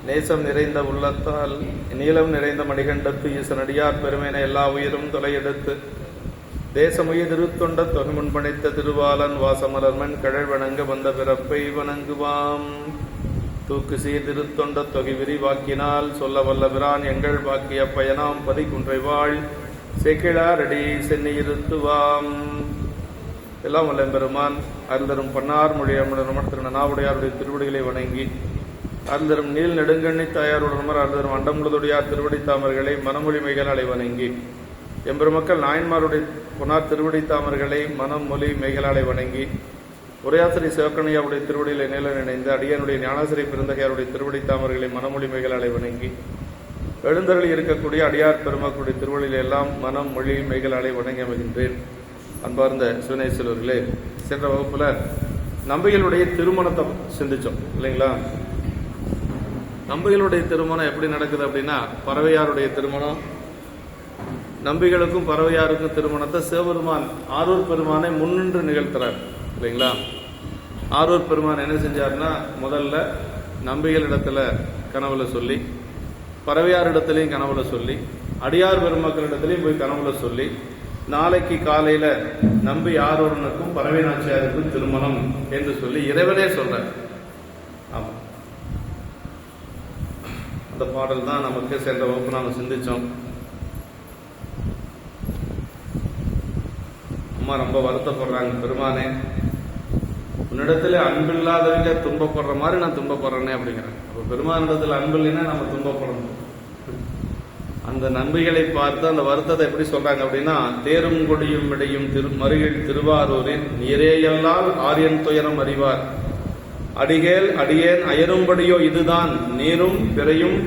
நேசம் நிறைந்த உள்ளத்தால் நீளம் நிறைந்த மணிகண்டத்து ஈசனடியார் பெருமையின எல்லா உயிரும் தொலையெடுத்து தேசமுயிர் திருத்தொண்ட தொகை முன்பணித்த திருவாளன் வாசமலர்மன் கழல் வணங்க வந்த பிறப்பை வணங்குவாம். தூக்கு சீர் திருத்தொண்ட தொகை விரிவாக்கினால் சொல்ல வல்ல பிரான் எங்கள் வாக்கிய பயனாம் பதி குன்றைவாள் செக்கிழாரடி சென்னி இருத்துவாம். எல்லாம் வல்ல பெருமான் அருந்தரும் பன்னார் மொழியமுடன் திரு நனாவுடையாருடைய திருவடிகளை வணங்கி அருந்தரும் நீள் நெடுங்கண்ணி தாயாருடன் அருந்தரும் அண்டமுழுதுடையார் திருவடி தாமர்களை மனமொழிமைகளாலை வணங்கி எம்பெருமக்கள் நாயன்மாருடைய பொன்னார் திருவடி தாமர்களை மனம் மொழி மெய்களாலை வணங்கி உரையாசிரி சிவக்கணையாவுடைய திருவடிகளை நில நினைந்து அடியானுடைய ஞானாசிரி பிறந்தகையாருடைய திருவடி தாமர்களை மனமொழி மெய்களாலை வணங்கி எழுந்தருளி இருக்கக்கூடிய அடியார் பெருமக்களுடைய திருவடிகளை எல்லாம் மனம் மொழி மெய்களாலை வணங்கி அமைகின்றேன். அன்பார்ந்த சிவனேஸ்வரர்களே, சென்ற வகுப்புல நம்பிகளுடைய திருமணத்தை சிந்திச்சோம் இல்லைங்களா? நம்பிகளுடைய திருமணம் எப்படி நடக்குது அப்படின்னா, பறவையாருடைய திருமணம், நம்பிகளுக்கும் பறவையாருக்கும் திருமணத்தை சிவபெருமான் ஆரூர் பெருமானை முன்னின்று நிகழ்த்துறார் இல்லைங்களா? ஆரூர் பெருமான் என்ன செஞ்சார்னா, முதல்ல நம்பிகளிடத்துல கனவுல சொல்லி, பறவையாரிடத்திலையும் கனவுல சொல்லி, அடியார் பெருமக்களிடத்திலையும் போய் கனவுல சொல்லி, நாளைக்கு காலையில நம்பி ஆரூரனுக்கும் பறவை நாச்சியாருக்கும் திருமணம் என்று சொல்லி இறைவனே சொல்ற. ஆமா, அந்த பாடல் தான் நமக்கு சென்ற வகுப்பு நாம சிந்திச்சோம். அம்மா ரொம்ப வருத்தப்படுறாங்க, பெருமானே உன்னிடத்துல அன்பில்லாதவங்க துன்பப்படுற மாதிரி நான் துன்பப்படுறேனே அப்படிங்கிறேன். அப்ப பெருமானிடத்துல அன்பு இல்லைன்னா நம்ம துன்பப்படணும். அந்த நம்பிகளை பார்த்து அந்த வருத்தத்தை எப்படி சொல்றாங்க அப்படின்னா, தேரும் கொடியும் விடையும் மருகில் திருவாரூரில் நீரேயல்லால் ஆரியன் துயரம் அறிவார் அடிகேல் அடியேன் அயரும்படியோ இதுதான் நீரும் பிறையும்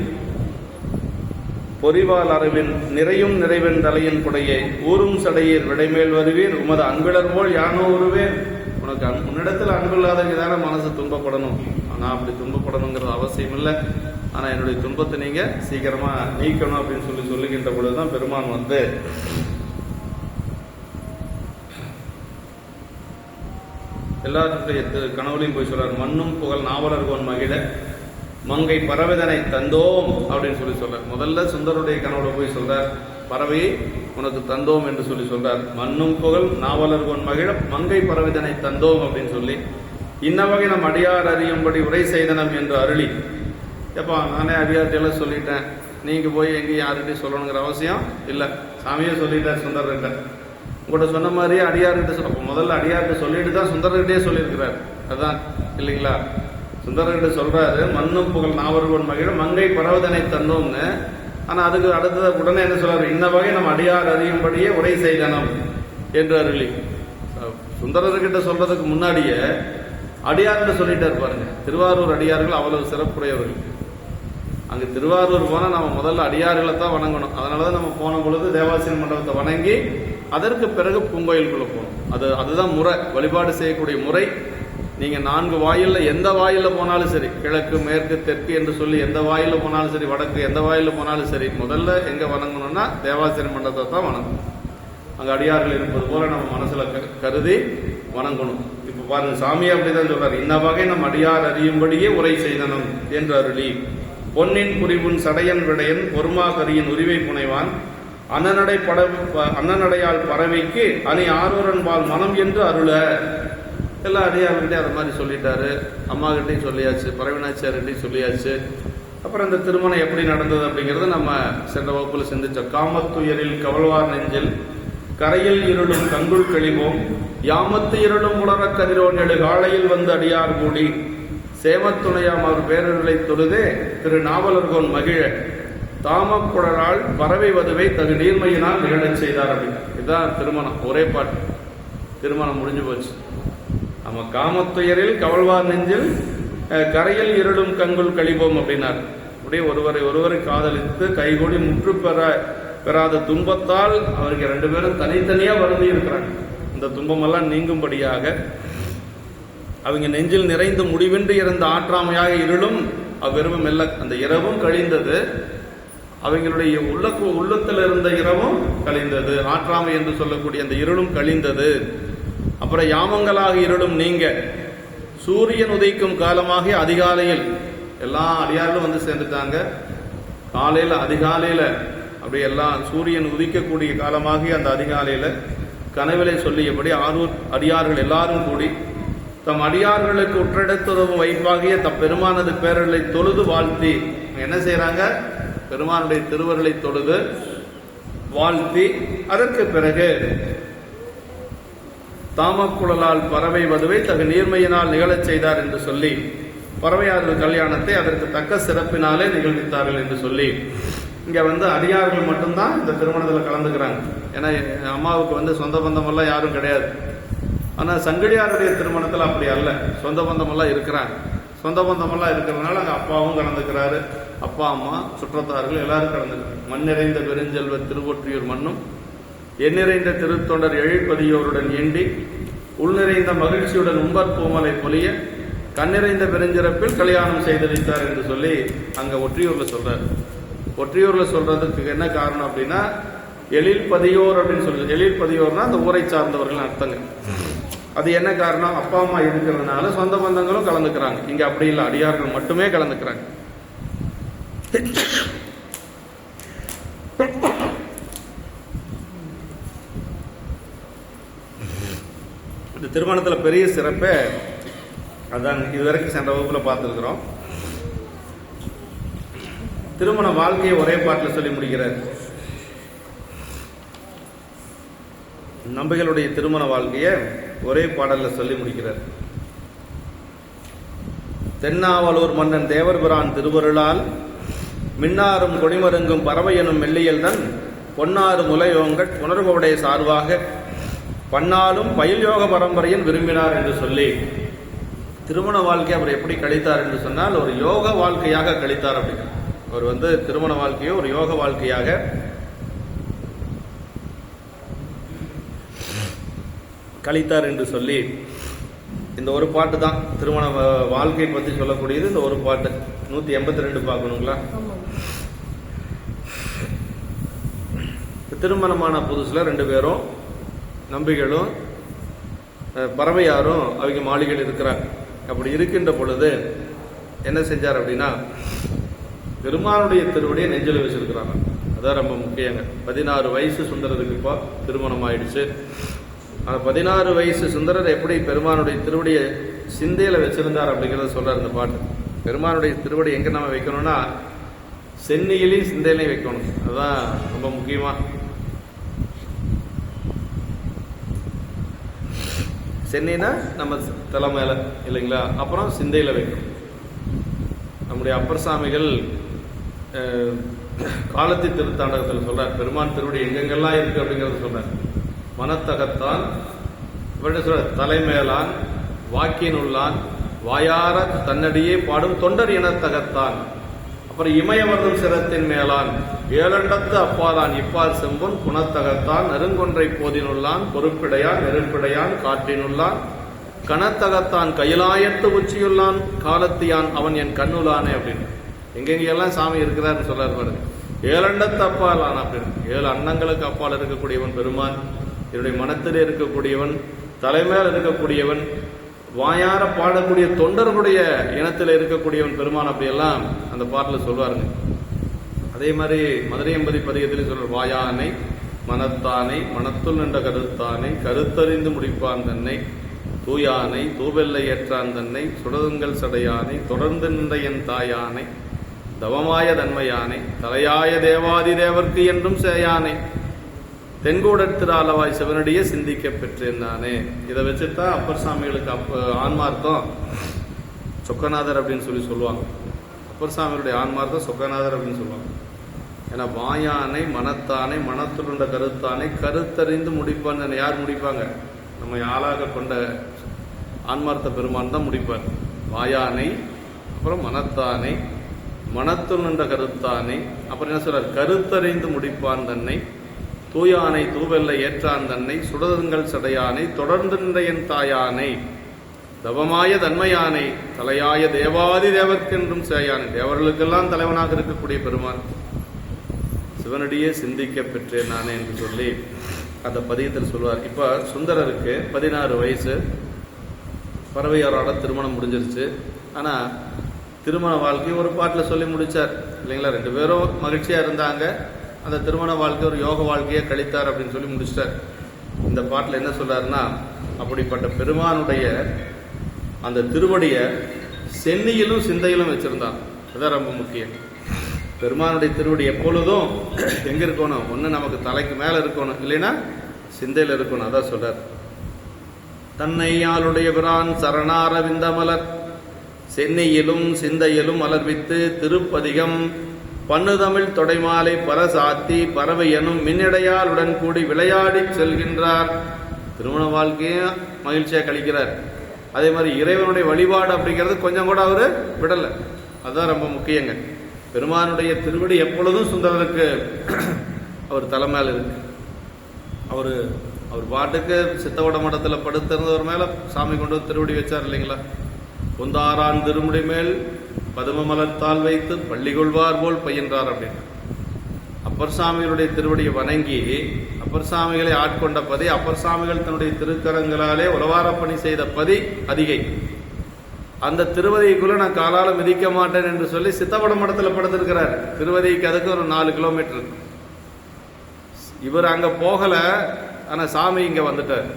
பொறிவால் அறிவின் நிறையும் நிறைவன் தலையின் புடையை ஊரும் சடையீர் விடைமேல் வருவீர் உமது அன்பிலர் போல் யானோ உருவேன். உனக்கு உன்னிடத்தில் அன்பில்லாதவங்க தானே மனசு துன்பப்படணும். ஆனா அப்படி துன்பப்படணுங்கிறது அவசியம் இல்லை. ஆனா என்னுடைய துன்பத்தை நீங்க சீக்கிரமா நீக்கணும் அப்படின்னு சொல்லுகின்ற பொழுதுதான் பெருமான் வந்து எல்லாருடைய கனவுலையும் போய் சொல்றாரு, மண்ணும் புகழ் நாவலர்கோன் மகிழ மங்கை பறவைதனை தந்தோம் அப்படின்னு சொல்றார். முதல்ல சுந்தருடைய கனவுல போய் சொல்றார், பறவையை உனக்கு தந்தோம் என்று சொல்றார். மண்ணும் புகழ் நாவலர்கோன் மகிழ மங்கை பறவைதனை தந்தோம் அப்படின்னு சொல்லி, இன்னவகை நம் அடியார் அறியும்படி உரை செய்தனம் என்று அருளி. எப்பா நானே அடியார்கிட்ட சொல்லிட்டேன், நீங்க போய் எங்கேயும் யார்கிட்டையும் சொல்லணுங்கிற அவசியம் இல்லை, சாமியே சொல்லிட்டார் சுந்தர்கிட்ட. உங்கள்கிட்ட சொன்ன மாதிரியே அடியார்கிட்ட முதல்ல அடியார்கிட்ட சொல்லிட்டு தான் சுந்தரர்கிட்டே சொல்லியிருக்கிறார். அதுதான் இல்லைங்களா? சுந்தரர்கிட்ட சொல்றாரு, மண்ணும் புகழ் நாவர்கோன் மகிழ மங்கை பறவைதனை தந்தோம்னு. ஆனா அதுக்கு அடுத்தது உடனே என்ன சொல்றாரு, இன்ன வகை நம்ம அடியார் அறியும்படியே உரை செய்தனம் என்று அருளி. சுந்தரர்கிட்ட சொல்றதுக்கு முன்னாடியே அடியார்கிட்ட சொல்லிட்டாரு பாருங்க. திருவாரூர் அடியார்கள் அவ்வளவு சிறப்புடையவர்கள். அங்க திருவாரூர் போனா நம்ம முதல்ல அடியார்களை தான் வணங்கணும். அதனாலதான் நம்ம போன பொழுது தேவாசிரிய மண்டபத்தை வணங்கி அதற்கு பிறகு பூங்கோயிலுக்குள்ள போகணும். அதுதான் முறை, வழிபாடு செய்யக்கூடிய முறை. நீங்க 4 வாயில்ல எந்த வாயில போனாலும் சரி, கிழக்கு மேற்கு தெற்கு என்று சொல்லி எந்த வாயில போனாலும் சரி, வடக்கு எந்த வாயில போனாலும் சரி, முதல்ல எங்க வணங்கணும்னா தேவாசிரிய மண்டபத்தை தான் வணங்கணும். அங்க அடியார்கள் இருப்பது போல நம்ம மனசுல கருதி வணங்கணும். இப்ப பாருங்க, சாமி அப்படிதான் சொல்றாரு, இன்ன வகை நம் அடியார் அறியும்படியே உரை செய்தனம் என்று அருளி. பொன்னின் புரிவுன் சடையன் விடையன் பொறுமாகரியின் உரிவை புனைவான் அண்ணனடையால் பறவைக்கு அணி ஆரூரன்பால் மனம் என்று அருள. எல்லாம் அடியார்கிட்டே அது மாதிரி சொல்லிட்டாரு. அம்மா கிட்டையும் சொல்லியாச்சு, பறவைநாச்சியார்கிட்டையும் சொல்லியாச்சு. அப்புறம் இந்த திருமணம் எப்படி நடந்தது அப்படிங்கறத நம்ம சென்ற வகுப்புல சிந்திச்சோம். காமத்துயரில் கவல்வார் நெஞ்சில் கரையில் இருளும் கங்குள் கழிவோம் யாமத்து இருளும் உலர கதிரோன் எழு காலையில் வந்து அடியார் கூடி சேமத்துணையாம் அவர் பேரர்களை தொழுதே திரு நாவலர்கோன் மகிழ தாமக்குழலால் பறவை வதுவை தகு நீர்மையினால் நிகழச் செய்தார் அப்படின்னு. இதுதான் திருமணம். ஒரே பாட்டு, திருமணம் முடிஞ்சு போச்சு. நம்ம காமத்துயரில் கவல்வார் நெஞ்சில் கரையில் இருளும் கங்குள் கழிவோம் அப்படின்னார். அப்படியே ஒருவரை காதலித்து கைகூடி முற்று பெறாத துன்பத்தால் அவருக்கு 2 பேரும் தனித்தனியா வருந்தி இருக்கிறாங்க. இந்த துன்பமெல்லாம் நீங்கும்படியாக அவங்க நெஞ்சில் நிறைந்து முடிவின்றி இருந்த ஆற்றாமையாக இருளும் அவ்விரவும் மெல்ல அந்த இரவும் கழிந்தது. அவங்களுடைய உள்ளத்தில் இருந்த இரவும் கழிந்தது. ஆற்றாமை என்று சொல்லக்கூடிய அந்த இருளும் கழிந்தது. அப்புறம் யாமங்களாக இருளும் நீங்க சூரியன் உதைக்கும் காலமாக அதிகாலையில் எல்லா அடியார்களும் வந்து சேர்ந்துட்டாங்க. காலையில் அதிகாலையில் அப்படியே எல்லாம் சூரியன் உதிக்கக்கூடிய காலமாகி அந்த அதிகாலையில் கனவிலை சொல்லியபடி 6 அடியார்கள் எல்லாரும் கூடி தம் அடியார்களுக்கு உற்றெடுத்துதவும் வைப்பாகிய தம் பெருமானது பேரர்களை தொழுது வாழ்த்தி என்ன செய்யறாங்க? பெருமானுடைய திருவருளை தொழுது வாழ்த்தி அதற்கு பிறகு தாமக்குழலால் பறவை வதுவை தகு நீர்மையினால் நிகழச் செய்தார் என்று சொல்லி பறவையார்கள் கல்யாணத்தை அதற்கு தக்க சிறப்பினாலே நிகழ்வித்தார்கள் என்று சொல்லி இங்க வந்து அடியார்கள் மட்டும்தான் இந்த திருமணத்தில் கலந்துக்கிறாங்க. ஏன்னா அம்மாவுக்கு வந்து சொந்த பந்தம் எல்லாம் யாரும் கிடையாது. ஆனா சங்கிலியாருடைய திருமணத்தில் அப்படி அல்ல, சொந்த பந்தம் எல்லாம் இருக்கிறாங்க. சொந்த பந்தம் எல்லாம் இருக்கிறதுனால அங்க அப்பாவும் கலந்துக்கிறாரு, அப்பா அம்மா சுற்றத்தார்கள் எல்லாரும் கலந்துக்கிறாங்க. மண் நிறைந்த பெருஞ்செல்வ திருவொற்றியூர் மண்ணும் எண்ணிறைந்த திருத்தொண்டர் எழிற்பதியோருடன் ஏண்டி உள் நிறைந்த மகிழ்ச்சியுடன் உம்பர் பூமலை பொலிய கண்ணிறைந்த பெருஞ்சிறப்பில் கல்யாணம் செய்தளித்தார் என்று சொல்லி அங்க ஒற்றியூர்ல சொல்றாரு. ஒற்றியூர்ல சொல்றதுக்கு என்ன காரணம் அப்படின்னா எழில் பதியோர் அப்படின்னு சொல்றது. எழில் பதியோர்னா அந்த ஊரை சார்ந்தவர்கள் அர்த்தங்க. அது என்ன காரணம்? அப்பா அம்மா இருக்கிறதுனால சொந்த பந்தங்களும் கலந்துக்கிறாங்க. இங்க அப்படி இல்லை, அடியார்கள் மட்டுமே கலந்துக்கிறாங்க. இந்த திருமணத்தில் பெரிய சிறப்பே அதான் இதுவரைக்கும் சென்ற வகுப்புல பார்த்துருக்கிறோம். திருமண வாழ்க்கையை ஒரே பாட்டில் சொல்லி முடிக்கிறார். நம்பிகளுடைய திருமண வாழ்க்கையை ஒரே பாடல்ல சொல்லி முடிக்கிறார். தென்னாவலூர் மன்னன் தேவர்பிரான் திருவருளால் மின்னாரும் கொடிமருங்கும் பறவை எனும் மெல்லியல் தன் பொன்னாறு முலையோங்கள் புனர்கோடைய சார்பாக பன்னாலும் பயில் யோக பரம்பரையில் விரும்பினார் என்று சொல்லி திருமண வாழ்க்கை அவர் எப்படி கழித்தார் என்று சொன்னால் ஒரு யோக வாழ்க்கையாக கழித்தார். அப்படிங்கிற அவர் வந்து திருமண வாழ்க்கையை ஒரு யோக வாழ்க்கையாக கழித்தார் என்று சொல்லி இந்த ஒரு பாட்டு தான் திருமண வாழ்க்கையை பற்றி சொல்லக்கூடியது. இந்த ஒரு பாட்டு 182 பார்க்கணுங்களா? திருமணமான புதுசுல 2 பேரும் நம்பிகளும் பறவையாரும் அவங்க மாளிகையில் இருக்கிறாங்க. அப்படி இருக்கின்ற பொழுது என்ன செஞ்சார் அப்படின்னா பெருமானுடைய திருவடியை நெஞ்சில் வச்சிருக்கிறாங்க. அதான் ரொம்ப முக்கியங்க. 16 வயசு சுந்தரருக்கு இப்போ திருமணம் ஆயிடுச்சு. அந்த 16 வயசு சுந்தரர் எப்படி பெருமானுடைய திருவடியை சிந்தையில வச்சிருந்தார் அப்படிங்கிறத சொல்றார் இந்த பாட்டு. பெருமானுடைய திருவடி எங்க நம்ம வைக்கணும்னா சென்னியிலையும் சிந்தையிலையும் வைக்கணும். அதுதான் ரொம்ப முக்கியமா. சென்னினா நம்ம தலை மேல இல்லைங்களா, அப்புறம் சிந்தையில வைக்கணும். நம்முடைய அப்பர் சாமிகள் காலத்தி திருத்தாண்டகத்தில் சொல்றார் பெருமான் திருவடி எங்கெங்கெல்லாம் இருக்கு அப்படிங்கறத சொல்றார். மனத்தகத்தான் சொல்ற தலைமேலான் வாக்கினுள்ளான் வாயார தன்னடியே பாடும் தொண்டர் இனத்தகத்தான், அப்புறம் இமயவர்தம் சிரத்தின் மேலான் ஏழண்டத்து அப்பாதான் இப்பால் செம்பொன் குணத்தகத்தான் நெருங்கொன்றை போதினுள்ளான் பொறுப்பிடையான் நெருப்பிடையான் காற்றினுள்ளான் கனத்தகத்தான் கையிலாயத்து உச்சியுள்ளான் காலத்தியான் அவன் என் கண்ணுலானே அப்படின்னு எங்கெங்கெல்லாம் சாமி இருக்கிறார்னு சொல்றாரு பாருங்க. ஏழண்டத்து அப்பாலான் அப்படின்னு 7 அன்னங்களுக்கு அப்பால் இருக்கக்கூடியவன் பெருமான். என்னுடைய மனத்திலே இருக்கக்கூடியவன், தலைமையில் இருக்கக்கூடியவன், வாயார பாடக்கூடிய தொண்டர்களுடைய இனத்தில் இருக்கக்கூடியவன் பெருமான். அப்படியெல்லாம் அந்த பாட்டில் சொல்வாருங்க. அதே மாதிரி மதுரை எம்பதி பதிகத்திலே சொல்ற வாயானை மனத்தானை மனத்துள் நின்ற கருத்தானை கருத்தறிந்து முடிப்பான் தன்னை தூயானை தூவெல்லை ஏற்றான் தன்னை சுடதுங்கள் சடையானை தொடர்ந்து நின்ற என் தாயானை தவமாய தன்மையானை தலையாய தேவாதி தேவர்க்கு என்றும் சேயானை தென்கூடத்திராலவாய் சிவனடியே சிந்திக்க பெற்றேன் நானே. இதை வச்சுதான் அப்பர் சாமிகளுக்கு ஆன்மார்த்தம் சொக்கநாதர் அப்படின்னு சொல்லி சொல்லுவாங்க. அப்பர் சாமிகளுடைய ஆன்மார்த்தம் சொக்கநாதர் அப்படின்னு சொல்லுவாங்க. ஏன்னா வாயானை மனத்தானை மனத்துருண்ட கருத்தானை கருத்தறிந்து முடிப்பான். யார் முடிப்பாங்க? நம்ம ஆளாக கொண்ட ஆன்மார்த்த பெருமான் தான் முடிப்பார். வாயானை, அப்புறம் மனத்தானை, மனத்துள் நின்ற கருத்தானை, அப்புறம் என்ன சொல்றார்? கருத்தறிந்து முடிப்பான் தன்னை தூயானை தூவெல்லை ஏற்றான் தன்னை சுடதுங்கள் சடையானை தொடர்ந்து நின்ற என் தாயானை தவமாய தன்மையானை தலையாய தேவாதி தேவர்க்கென்றும் சேயானை. தேவர்களுக்கெல்லாம் தலைவனாக இருக்கக்கூடிய பெருமான் சிவனடியே சிந்திக்க பெற்றேன் நானே என்று சொல்லி அந்த பதியத்தில் சொல்வார். இப்ப சுந்தரருக்கு 16 வயசு, பறவையாரோட திருமணம் முடிஞ்சிருச்சு. ஆனா திருமண வாழ்க்கை ஒரு பாட்டில் சொல்லி முடிச்சார் இல்லைங்களா. 2 பேரும் மகிழ்ச்சியாக இருந்தாங்க, அந்த திருமண வாழ்க்கை ஒரு யோக வாழ்க்கையை கழித்தார் அப்படின்னு சொல்லி முடிச்சிட்டார். இந்த பாட்டில் என்ன சொல்றாருன்னா, அப்படிப்பட்ட பெருமானுடைய அந்த திருவடியை சென்னியிலும் சிந்தையிலும் வச்சிருந்தான். அதுதான் ரொம்ப முக்கியம். பெருமானுடைய திருவடி எப்பொழுதும் எங்க இருக்கணும்? ஒன்று நமக்கு தலைக்கு மேலே இருக்கணும், இல்லைன்னா சிந்தையில் இருக்கணும். அதான் சொல்றார். தன்னை ஆளுடைய பிரான் சரணாரவிந்த மலர் சென்னையிலும் சிந்தையிலும் மலர்வித்து திருப்பதிகம் பண்ணுதமிழ் தொடைமாலை பரசாத்தி பறவை எனும் மின்னிடையாளுடன் கூடி விளையாடி செல்கின்றார். திருமண வாழ்க்கையும் மகிழ்ச்சியாக கழிக்கிறார். அதே மாதிரி இறைவனுடைய வழிபாடு அப்படிங்கிறது கொஞ்சம் கூட அவரு விடலை. அதுதான் ரொம்ப முக்கியங்க. பெருமானுடைய திருவடி எப்பொழுதும் சுந்தரருக்கு அவர் தலைமையில் இருக்கு. அவர் பாட்டுக்கு சித்தவட மடத்தில் படுத்திருந்தவர் மேல சாமி கொண்டு திருவடி வச்சார் இல்லைங்களா. பொந்தாரான் திருமுடி மேல் பதும மலர்த்தால் வைத்து பள்ளி கொள்வார் போல் பயின்றார் அப்படின்னு அப்பர் சாமிகளுடைய திருவடியை வணங்கி அப்பர் சாமிகளை ஆட்கொண்ட பதி, அப்பர் சாமிகள் தன்னுடைய திருக்கரங்களாலே உலவாரப்பணி செய்த பதி அதிகை. அந்த திருவதிக்குள்ள நான் காலால மிதிக்க மாட்டேன் என்று சொல்லி சித்தவட மடத்தில் படுத்திருக்கிறார். திருவதிக்கு அதுக்கு ஒரு 4 கிலோமீட்டர். இவர் அங்க போகல, ஆனா சாமி இங்க வந்துட்டார்.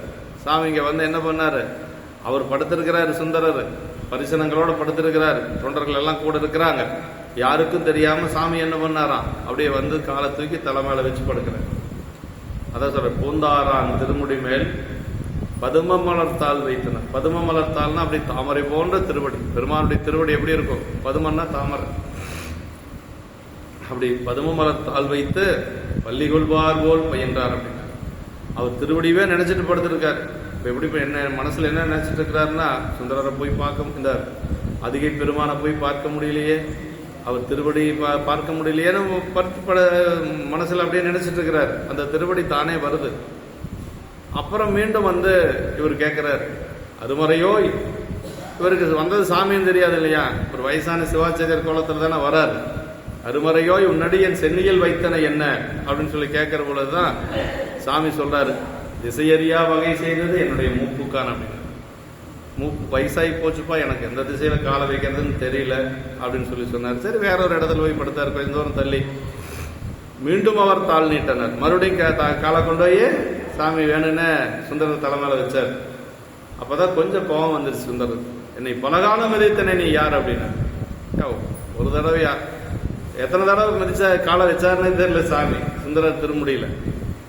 சாமி இங்க வந்து என்ன பண்ணாரு? அவர் படுத்திருக்கிறாரு, சுந்தரர் பரிசனங்களோட படுத்திருக்கிறாரு, தொண்டர்கள் எல்லாம் கூட இருக்கிறாங்க. யாருக்கும் தெரியாம சாமி என்ன பண்ணாராம், அப்படியே வந்து காலை தூக்கி தலைமையில வச்சு படுக்கிறார். அதான் சொல்ற, பூந்தாரான் திருமுடி மேல் பதும மலர்த்தால் வைத்தனர். பதும மலர்த்தால்னா அப்படி தாமரை போன்ற திருவடி. பெருமானுடைய திருவடி எப்படி இருக்கும்? பதுமன்னா தாமரை. அப்படி பதும மலர்த்தால் வைத்து பள்ளி கொள்வார் போல் பயின்றார் அப்படின்னா அவர் திருவடியவே நினைச்சிட்டு படுத்திருக்காரு. இப்போ எப்படி என்ன மனசுல என்ன நினைச்சிட்டு இருக்கிறாருன்னா, சுந்தரரை போய் பார்க்க, இந்த அதிகை பெருமானை போய் பார்க்க முடியலையே, அவர் திருவடி பார்க்க முடியலையேன்னு மனசுல அப்படியே நினைச்சிட்டு இருக்கிறார். அந்த திருவடி தானே வருது. அப்புறம் மீண்டும் வந்து இவர் கேட்கிறார், அருமறையோ, இவருக்கு வந்தது சாமியும் தெரியாது இல்லையா, ஒரு வயசான சிவாச்சாரியர் கோலத்துல தானே வராரு. அருமறையோ உன்னடி என் சென்னியில் வைத்தன என்ன அப்படின்னு சொல்லி கேட்கிற பொழுதுதான் சாமி சொல்றாரு, திசையறியா வகை செய்தது என்னுடைய மூப்புக்கான் அப்படின்னு. மூப்பு வயசாகி போச்சுப்பா, எனக்கு எந்த திசையில காலை வைக்கிறதுன்னு தெரியல அப்படின்னு சொல்லி சொன்னார். சரி, வேற ஒரு இடத்துல போய் படுத்தார், கொஞ்சம் தூரம் தள்ளி. மீண்டும் அவர் தாழ் நீட்டனர். மறுபடியும் காலை கொண்டு போய் சாமி வேணும்னு சுந்தரர் தலைமையில வச்சார். அப்பதான் கொஞ்சம் கோபம் வந்துருச்சு சுந்தரர். என்னை பலகாலம் மிதித்தனே நீ யார் அப்படின்னா. ஒரு தடவையா எத்தனை தடவை மிதிச்ச காலை வச்சாருன்னு தெரியல சாமி சுந்தரர் திருமுடியில.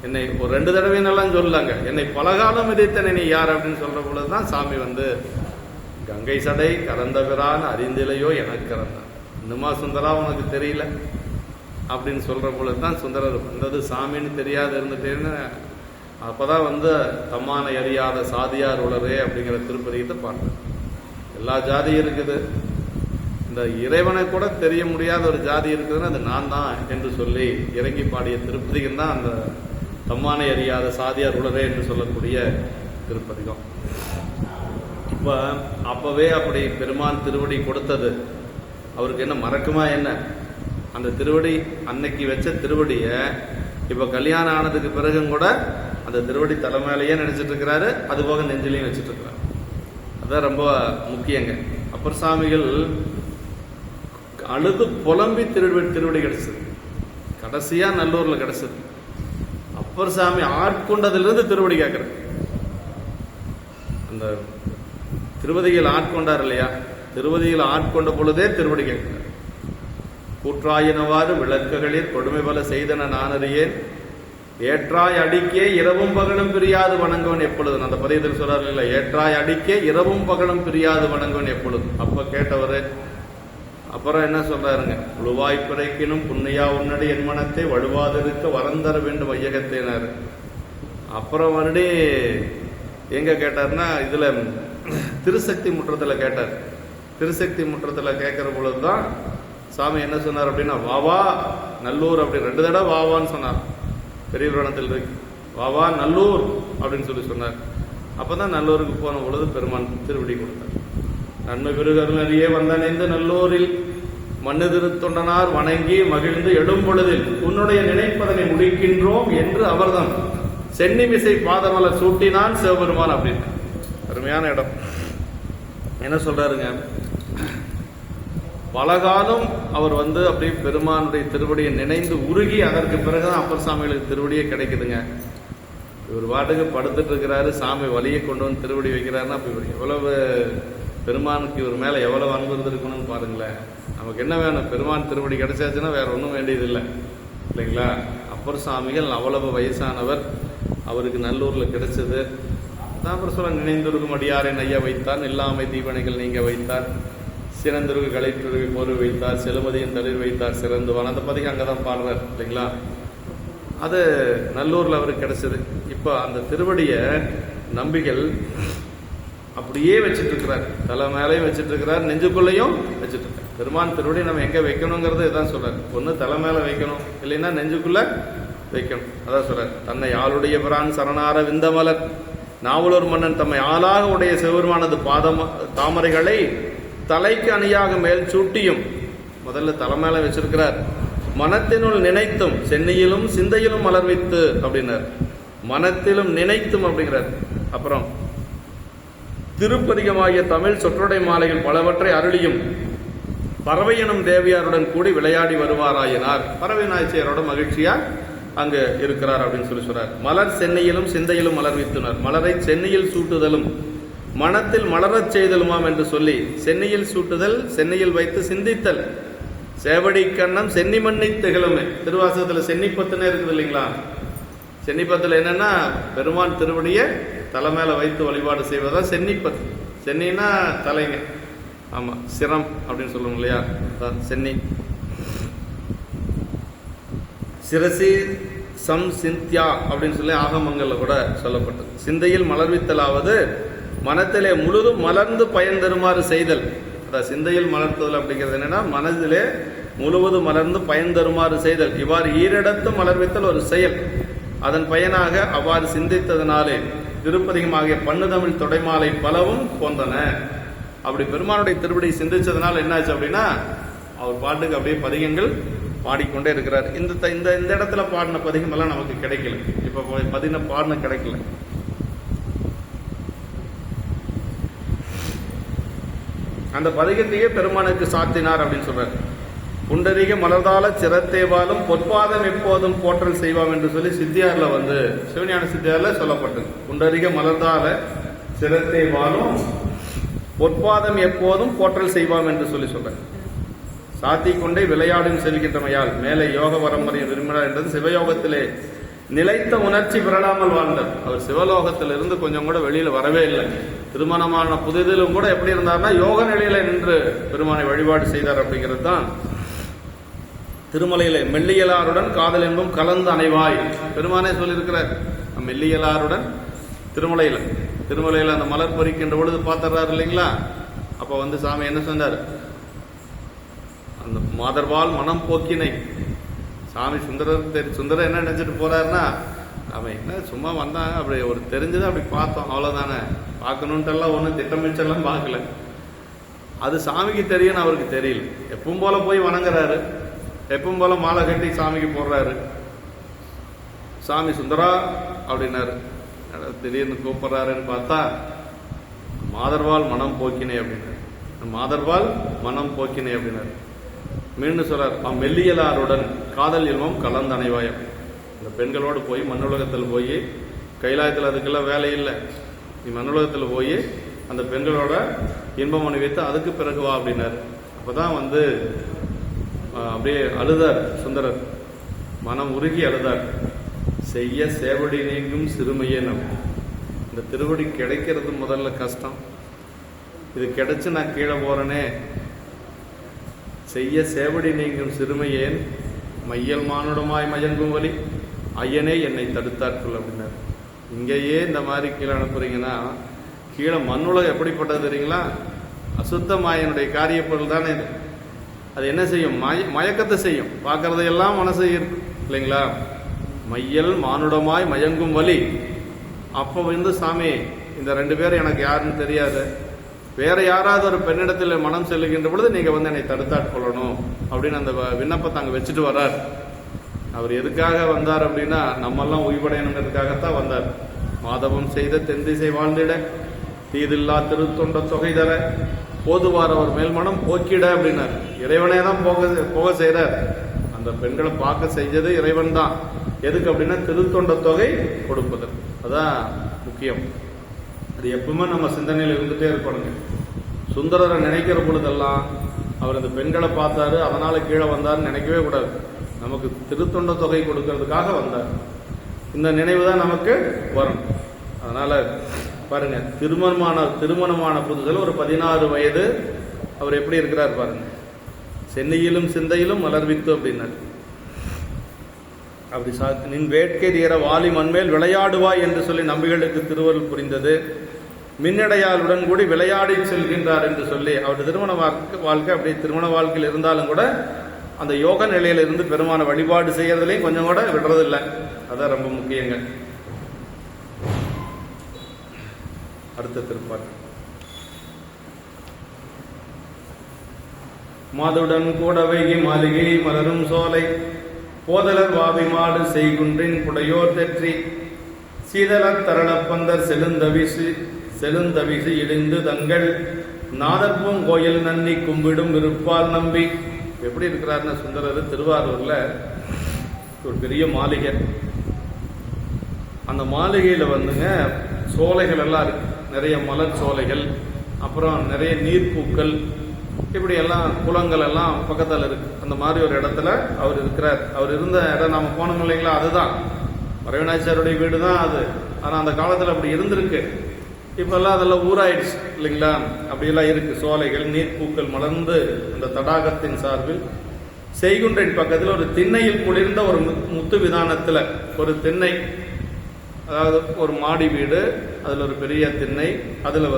என்னை ஒரு 2 தடவைன்னெல்லாம் சொல்லலாங்க. என்னை பலகாலம் மிதித்தனை நீ யார் அப்படின்னு சொல்ற பொழுதுதான் சாமி வந்து கங்கை சடை கறந்தவரான் அறிந்திலையோ எனக்கு கறந்தான், இன்னுமா சுந்தரா உனக்கு தெரியல அப்படின்னு சொல்ற பொழுதுதான் சுந்தரர் வந்தது சாமின்னு தெரியாது இருந்துட்டேன்னு. அப்பதான் வந்து தம்மானை அறியாத சாதியார் உளரே அப்படிங்கிற திருப்பதியத்தை பாடுறேன். எல்லா ஜாதியும் இருக்குது, இந்த இறைவனை கூட தெரிய முடியாத ஒரு ஜாதி இருக்குதுன்னு அது நான் தான் என்று சொல்லி இறங்கி பாடிய திருப்பதிகம் தான் அந்த தம்மானை அறியாத சாதியார் உளரே என்று சொல்லக்கூடிய திருப்பதிகம். இப்ப அப்பவே அப்படி பெருமான் திருவடி கொடுத்தது அவருக்கு என்ன மறக்குமா என்ன? அந்த திருவடி அன்னைக்கு வச்ச திருவடிய இப்ப கல்யாணம் ஆனதுக்கு பிறகும் கூட அந்த திருவடி தலைமையிலேயே நினைச்சிட்டு இருக்கிறாரு, அது போக நெஞ்சிலையும் வச்சுட்டு இருக்கிறாரு. அதான் ரொம்ப முக்கியங்க. அப்பர் சாமிகள் அழுது புலம்பி திருவடி கிடைச்சது, கடைசியா நல்லூர்ல கிடைச்சது. அப்பர் சாமி ஆட்கொண்டதிலிருந்து திருவடி கேட்கிறார். அந்த திருவதியில் ஆட்கொண்டார் இல்லையா, திருவதியில் ஆட்கொண்ட பொழுதே திருவடி கேட்கிறார். கூற்றாயினவாறு விளக்குகளில் கொடுமை பல செய்தன நானறியேன், ஏற்றாய் அடிக்கே இரவும் பகலும் பிரியாது வணங்குவன் எப்பொழுது. அந்த பதியத்தில் சொல்றாரு இல்ல, ஏற்றாய் அடிக்கே இரவும் பகலும் பிரியாது வணங்குவன் எப்பொழுது. அப்ப கேட்டவரு அப்புறம் என்ன சொல்றாருங்க, உழுவாய் பிறைக்கினும் புண்ணியா உன்னடி என் மனத்தை வலுவாதிருக்க வரந்தர வேண்டும் வையகத்தினாரு. அப்புறம் மறுபடியும் எங்க கேட்டார்னா, இதுல திருசக்தி முற்றத்துல கேட்டார். திருசக்தி முற்றத்துல கேட்கிற பொழுதுதான் சாமி என்ன சொன்னார் அப்படின்னா, வாவா நல்லூர் அப்படி 2 தடவை வாவான்னு சொன்னார். பெரிய புராணத்தில் இருக்கு, வாவா நல்லூர் அப்படின்னு சொல்லி சொன்னார். அப்பதான் நல்லூருக்கு போன பொழுது பெருமான் திருவடி கொடுத்தார். நன்மை பெருகருளியே வந்தணைந்து நல்லூரில் மண்ணு திருத்தொண்டனார் வணங்கி மகிழ்ந்து எழும் பொழுதில் உன்னுடைய நினைப்பதனை முடிக்கின்றோம் என்று அவர்தான் சென்னி மிசை பாதமலர் சூட்டினான் சிவபெருமான் அப்படின்னு. அருமையான இடம். என்ன சொல்றாருங்க, பலகாலம் அவர் அப்படியே பெருமானுடைய திருவடியை நினைந்து உருகி அதற்கு பிறகுதான் அப்பர் சாமிகளுக்கு திருவடியே கிடைக்குதுங்க. இவர் பாட்டுக்கு படுத்துட்டு இருக்கிறாரு, சாமி வழியை கொண்டு வந்து திருவடி வைக்கிறாருன்னா அப்ப இவர் எவ்வளவு பெருமானுக்கு இவர் மேல எவ்வளவு அன்பு இருந்திருக்கணும்னு பாருங்களேன். நமக்கு என்ன வேணும்? பெருமான் திருவடி கிடைச்சாச்சுன்னா வேற ஒன்றும் வேண்டியது இல்லை இல்லைங்களா? அப்பர் சாமிகள் அவ்வளவு வயசானவர், அவருக்கு நல்லூர்ல கிடைச்சது. அப்புறம் சொல்ல நினைந்திருக்கும் அடியாரின் ஐயா வைத்தார், நில்லாமை தீவனைகள் நீங்க வைத்தார், சிறந்திருக்கு கலைத்துருவி போர் வைத்தார், செலுமதியின் தளிர் வைத்தார் சிறந்துவான். அந்த பதிக்கு அங்கதான் பாடுறார் இல்லைங்களா? அது நல்லூர்ல அவருக்கு கிடைச்சது. இப்ப அந்த திருவடிய நம்பிகள் அப்படியே வச்சுட்டு இருக்கிறார், தலை மேலையும் வச்சுட்டு இருக்கிறார், நெஞ்சுக்குள்ளையும் வச்சுட்டு இருக்கார். பெருமான் திருவடி நம்ம எங்க வைக்கணுங்கிறது இதான் சொல்றாரு. ஒண்ணு தலை மேல வைக்கணும், இல்லைன்னா நெஞ்சுக்குள்ள வைக்கணும். அதான் சொல்றாரு, தன்னை ஆளுடைய பிரான் சரணார விந்தமலர் நாவலூர் மன்னன் தம்மை ஆளாக உடைய சிவபெருமானது தாமரைகளை தலைக்கு அணியாக மேல் சூட்டியும், முதல்ல தலை மேல வச்சிருக்கிறார். மனத்தினுள் நினைத்தும் சென்னையிலும் சிந்தையிலும் மலர்வித்து அப்படின்னார். மனத்திலும் நினைத்தும் அப்படிங்கிறார். அப்புறம் திருப்பதிகமாகிய தமிழ் சொற்றொடை மாலைகள் பலவற்றை அருளியும் பறவை எனும் தேவியாருடன் கூடி விளையாடி வருவாராயினார். பறவை நாய்ச்சியாரோட மகிழ்ச்சியா அங்க இருக்கிறார் அப்படின்னு சொல்றார். மலர் சென்னையிலும் சிந்தையிலும் மலர்வித்துனார். மலரை சென்னையில் சூட்டுதலும் மனத்தில் மலரச் செய்தலுமாம் என்று சொல்லி சென்னையில் சூட்டுதல், சென்னையில் வைத்து சிந்தித்தல், சேவடி கண்ணம் சென்னி மண்ணி திகழுமே. திருவாசகத்துல சென்னிப்பத்துனே இருக்குது இல்லைங்களா? சென்னிப்பத்துல என்னன்னா பெருமான் திருவடிய தலை மேல வைத்து வழிபாடு செய்வதா சென்னிப்பத்து. சென்னினா தலைங்க, ஆமா, சிரம் அப்படின்னு சொல்லுவோம் இல்லையா, சென்னி. சிரசி சம் சிந்தியா அப்படின்னு சொல்லி ஆகமங்கள்ல கூட சொல்லப்பட்டது. சிந்தையில் மலர்வித்தலாவது மனத்திலே முழுதும் மலர்ந்து பயன் தருமாறு செய்தல். அதாவது சிந்தையில் மலர்த்துதல் அப்படிங்கிறது என்னன்னா மனதிலே முழுவதும் மலர்ந்து பயன் தருமாறு செய்தல். இவ்வாறு ஈரிடத்து மலர்வித்தல் ஒரு செயல். அதன் பயனாக அவ்வாறு சிந்தித்ததனாலே திருப்பதிகமாகிய பண்ணு தமிழ் தொடைமாலை பலவும் போந்தன. அப்படி பெருமானுடைய திருப்படி சிந்திச்சதுனால என்னாச்சு அப்படின்னா அவர் பாட்டுக்கு அப்படியே பதிகங்கள் பாடிக்கொண்டே இருக்கிறார். இந்த இடத்துல பாடின பதிகம் எல்லாம் நமக்கு கிடைக்கல. இப்ப பாடின கிடைக்கல. அந்த பதிகத்தையே பெருமானுக்கு சாத்தினார் அப்படின்னு சொல்றார். புண்டரீக மலர்தால சிரத்தேவாலும் பொற்பாதம் எப்போதும் போற்றல் செய்வாம் என்று சொல்லி சித்தியார்ல சிவஞான சித்தியார்ல சொல்லப்பட்டது. புண்டரீக மலர்தால சிரத்தேவாலும் பொற்பாதம் எப்போதும் போற்றல் செய்வாம் என்று சொல்லி சொல்றார். சாத்தி கொண்டே விளையாடும் செல்கின்றமையால் மேலே யோக வரம்பரை விரும்பினார் என்றது சிவயோகத்திலே நிலைத்த உணர்ச்சி பெறலாமல் வாழ்ந்தார். அவர் சிவலோகத்திலிருந்து கொஞ்சம் கூட வெளியில வரவே இல்லை. திருமணமான புதிதிலும் கூட எப்படி இருந்தார்னா யோக நிலையில நின்று பெருமானை வழிபாடு செய்தார். அப்படிங்கிறது தான் திருமலையில மெல்லியலாருடன் காதல் என்பும் கலந்து அணைவாய் பெருமானே சொல்லியிருக்கிறார். மெல்லியலாருடன் திருமலையில அந்த மலர் பறிக்கின்ற பொழுது பார்த்துறாரு இல்லைங்களா? அப்ப சாமி என்ன சொன்னார்? அந்த மாதர்வால் மனம் போக்கினை. சாமி சுந்தரர் என்ன நினைச்சிட்டு போறாருன்னா அவன் என்ன சும்மா வந்தான், அப்படி ஒரு தெரிஞ்சதை அப்படி பார்த்தோம், அவ்வளவுதானே, பார்க்கணுன்ட்டெல்லாம் ஒன்றும் திட்டமிச்செல்லாம் பார்க்கல. அது சாமிக்கு தெரியும்னு அவருக்கு தெரியல. எப்பவும் போல போய் வணங்குறாரு, எப்பவும் போல மாலை கட்டி சாமிக்கு போடுறாரு. சாமி சுந்தரா அப்படின்னாரு. திடீர்னு கூப்பிடுறாருன்னு பார்த்தா மாதர்வால் மனம் போக்கினே அப்படின்னாரு. மாதர்வால் மனம் போக்கினே அப்படின்னாரு. மீண்டும் சொல்றார், மெல்லியலாருடன் காதல் இல்வம் கலந்து அணைவாயம். இந்த பெண்களோடு போய் மண்ணுலகத்தில் போய், கைலாயத்தில் அதுக்கெல்லாம் வேலை இல்லை, நீ மண்ணுலகத்தில் போய் அந்த பெண்களோட இன்பம் அனுபவித்து அதுக்கு பிறகு வா அப்படின்னாரு. அப்பதான் அப்படியே அழுதார் சுந்தரர், மனம் உருகி அழுதார். செய்ய சேவடி நீங்கும் சிறுமையே இந்த திருவடி கிடைக்கிறது முதல்ல கஷ்டம், இது கிடைச்சு நான் கீழே போறேனே. செய்ய சேவடி நீங்கும் சிறுமையேன் மையல் மானுடமாய் மயங்கும் வலி ஐயனே என்னை தடுத்தார்கள் அப்படின்னாரு. இங்கேயே இந்த மாதிரி கீழே அனுப்புறீங்கன்னா கீழே மண்ணுலகம் எப்படிப்பட்டது தெரியுங்களா? அசுத்தமாயனுடைய காரிய பொருள் தானே இது. அது என்ன செய்யும்? மயக்கத்தை செய்யும். பார்க்கறதையெல்லாம் மனசு இருக்கு இல்லைங்களா? மையல் மானுடமாய் மயங்கும் வலி. அப்போ சாமி இந்த 2 பேரும் எனக்கு யாருன்னு தெரியாது, வேற யாராவது ஒரு பெண்ணிடத்தில் மனம் செல்லுகின்ற பொழுது நீங்க என்னை தடுத்தாட்கொள்ளணும் அப்படின்னு அந்த விண்ணப்பத்தை அங்க வச்சுட்டு வர்றார். அவர் எதுக்காக வந்தார் அப்படின்னா நம்மெல்லாம் உய்வடையணுங்கிறதுக்காகத்தான் வந்தார். மாதவம் செய்த தென்திசை வாழ்ந்திட தீதில்லா திருத்தொண்ட தொகை தர போதுவார் அவர் மேல்மனம் போக்கிட அப்படின்னார். இறைவனே தான் போக செய்கிறார். அந்த பெண்களை பார்க்க செஞ்சது இறைவன் தான். எதுக்கு அப்படின்னா திருத்தொண்ட தொகை கொடுப்பதற்கு. அதான் முக்கியம். அது எப்பவுமே நம்ம சிந்தனையில் இருந்துகிட்டே இருக்கணுங்க. சுந்தரரை நினைக்கிற பொழுதெல்லாம் அவர் இந்த பெண்களை பார்த்தாரு, அதனால கீழே வந்தார்னு நினைக்கவே கூடாது. நமக்கு திருத்தொண்ட தொகை கொடுக்கறதுக்காக வந்தார். இந்த நினைவு தான் நமக்கு வரும். அதனால பாருங்க, திருமணமான புதுசில் ஒரு 16 வயது அவர் எப்படி இருக்கிறார் பாருங்க. சென்னையிலும் சிந்தையிலும் மலர்வித்து அப்படின்னார். அப்படி நின் வேட்கை தீர வாலி மண்மேல் விளையாடுவாய் என்று சொல்லி நம்பிகளுக்கு திருவருள் புரிந்தது. மின்னடையாளுடன் கூடி விளையாடி செல்கின்றார் என்று சொல்லி அவர் திருமண வாழ்க்கை அப்படி திருமண வாழ்க்கையில் இருந்தாலும் கூட அந்த யோக நிலையில இருந்து பெருமான வழிபாடு செய்யறதுலையும் கொஞ்சம் கூட விடுறதில்லை. அதான் ரொம்ப முக்கியங்க. அடுத்த திருப்பாட்டு. மாதுடன் கூட வைகி மாளிகை மலரும் சோலை போதலர் வாவி மாடு செய்குன்றின் புடையோர் தெற்றி சீதலர் தரளப்பந்தர் செழுந்தவிசு இழிந்து தங்கள் நாதற்பூம் கோயில் நன்னி கும்பிடும் விருப்பால் நம்பி. எப்படி இருக்கிறாருன்னா சுந்தரர் திருவாரூர்ல ஒரு பெரிய மாளிகை. அந்த மாளிகையில வந்துங்க சோலைகள் எல்லாம் இருக்கு. நிறைய மலர் சோலைகள், அப்புறம் நிறைய நீர்ப்பூக்கள், இப்படி எல்லாம் குளங்கள் எல்லாம் பக்கத்தில் இருக்கு. அந்த மாதிரி ஒரு இடத்துல அவர் இருக்கிறார். அவர் இருந்த இடம் நாம போனோம் இல்லைங்களா, அதுதான் மறைவனாச்சாருடைய வீடு தான் அது. ஆனால் அந்த காலத்தில் அப்படி இருந்திருக்கு. இப்பெல்லாம் அதெல்லாம் ஊராயிடுச்சு இல்லைங்களா. அப்படியெல்லாம் இருக்கு. சோலைகள், நீர்ப்பூக்கள் மலர்ந்து அந்த தடாகத்தின் சார்பில் செய்குன்றின் பக்கத்தில் ஒரு திண்ணையில் குளிர்ந்த ஒரு முத்து விதானத்தில் ஒரு திண்ணை, அதாவது ஒரு மாடி வீடு, அதில் ஒரு பெரிய திண்ணை, அதில்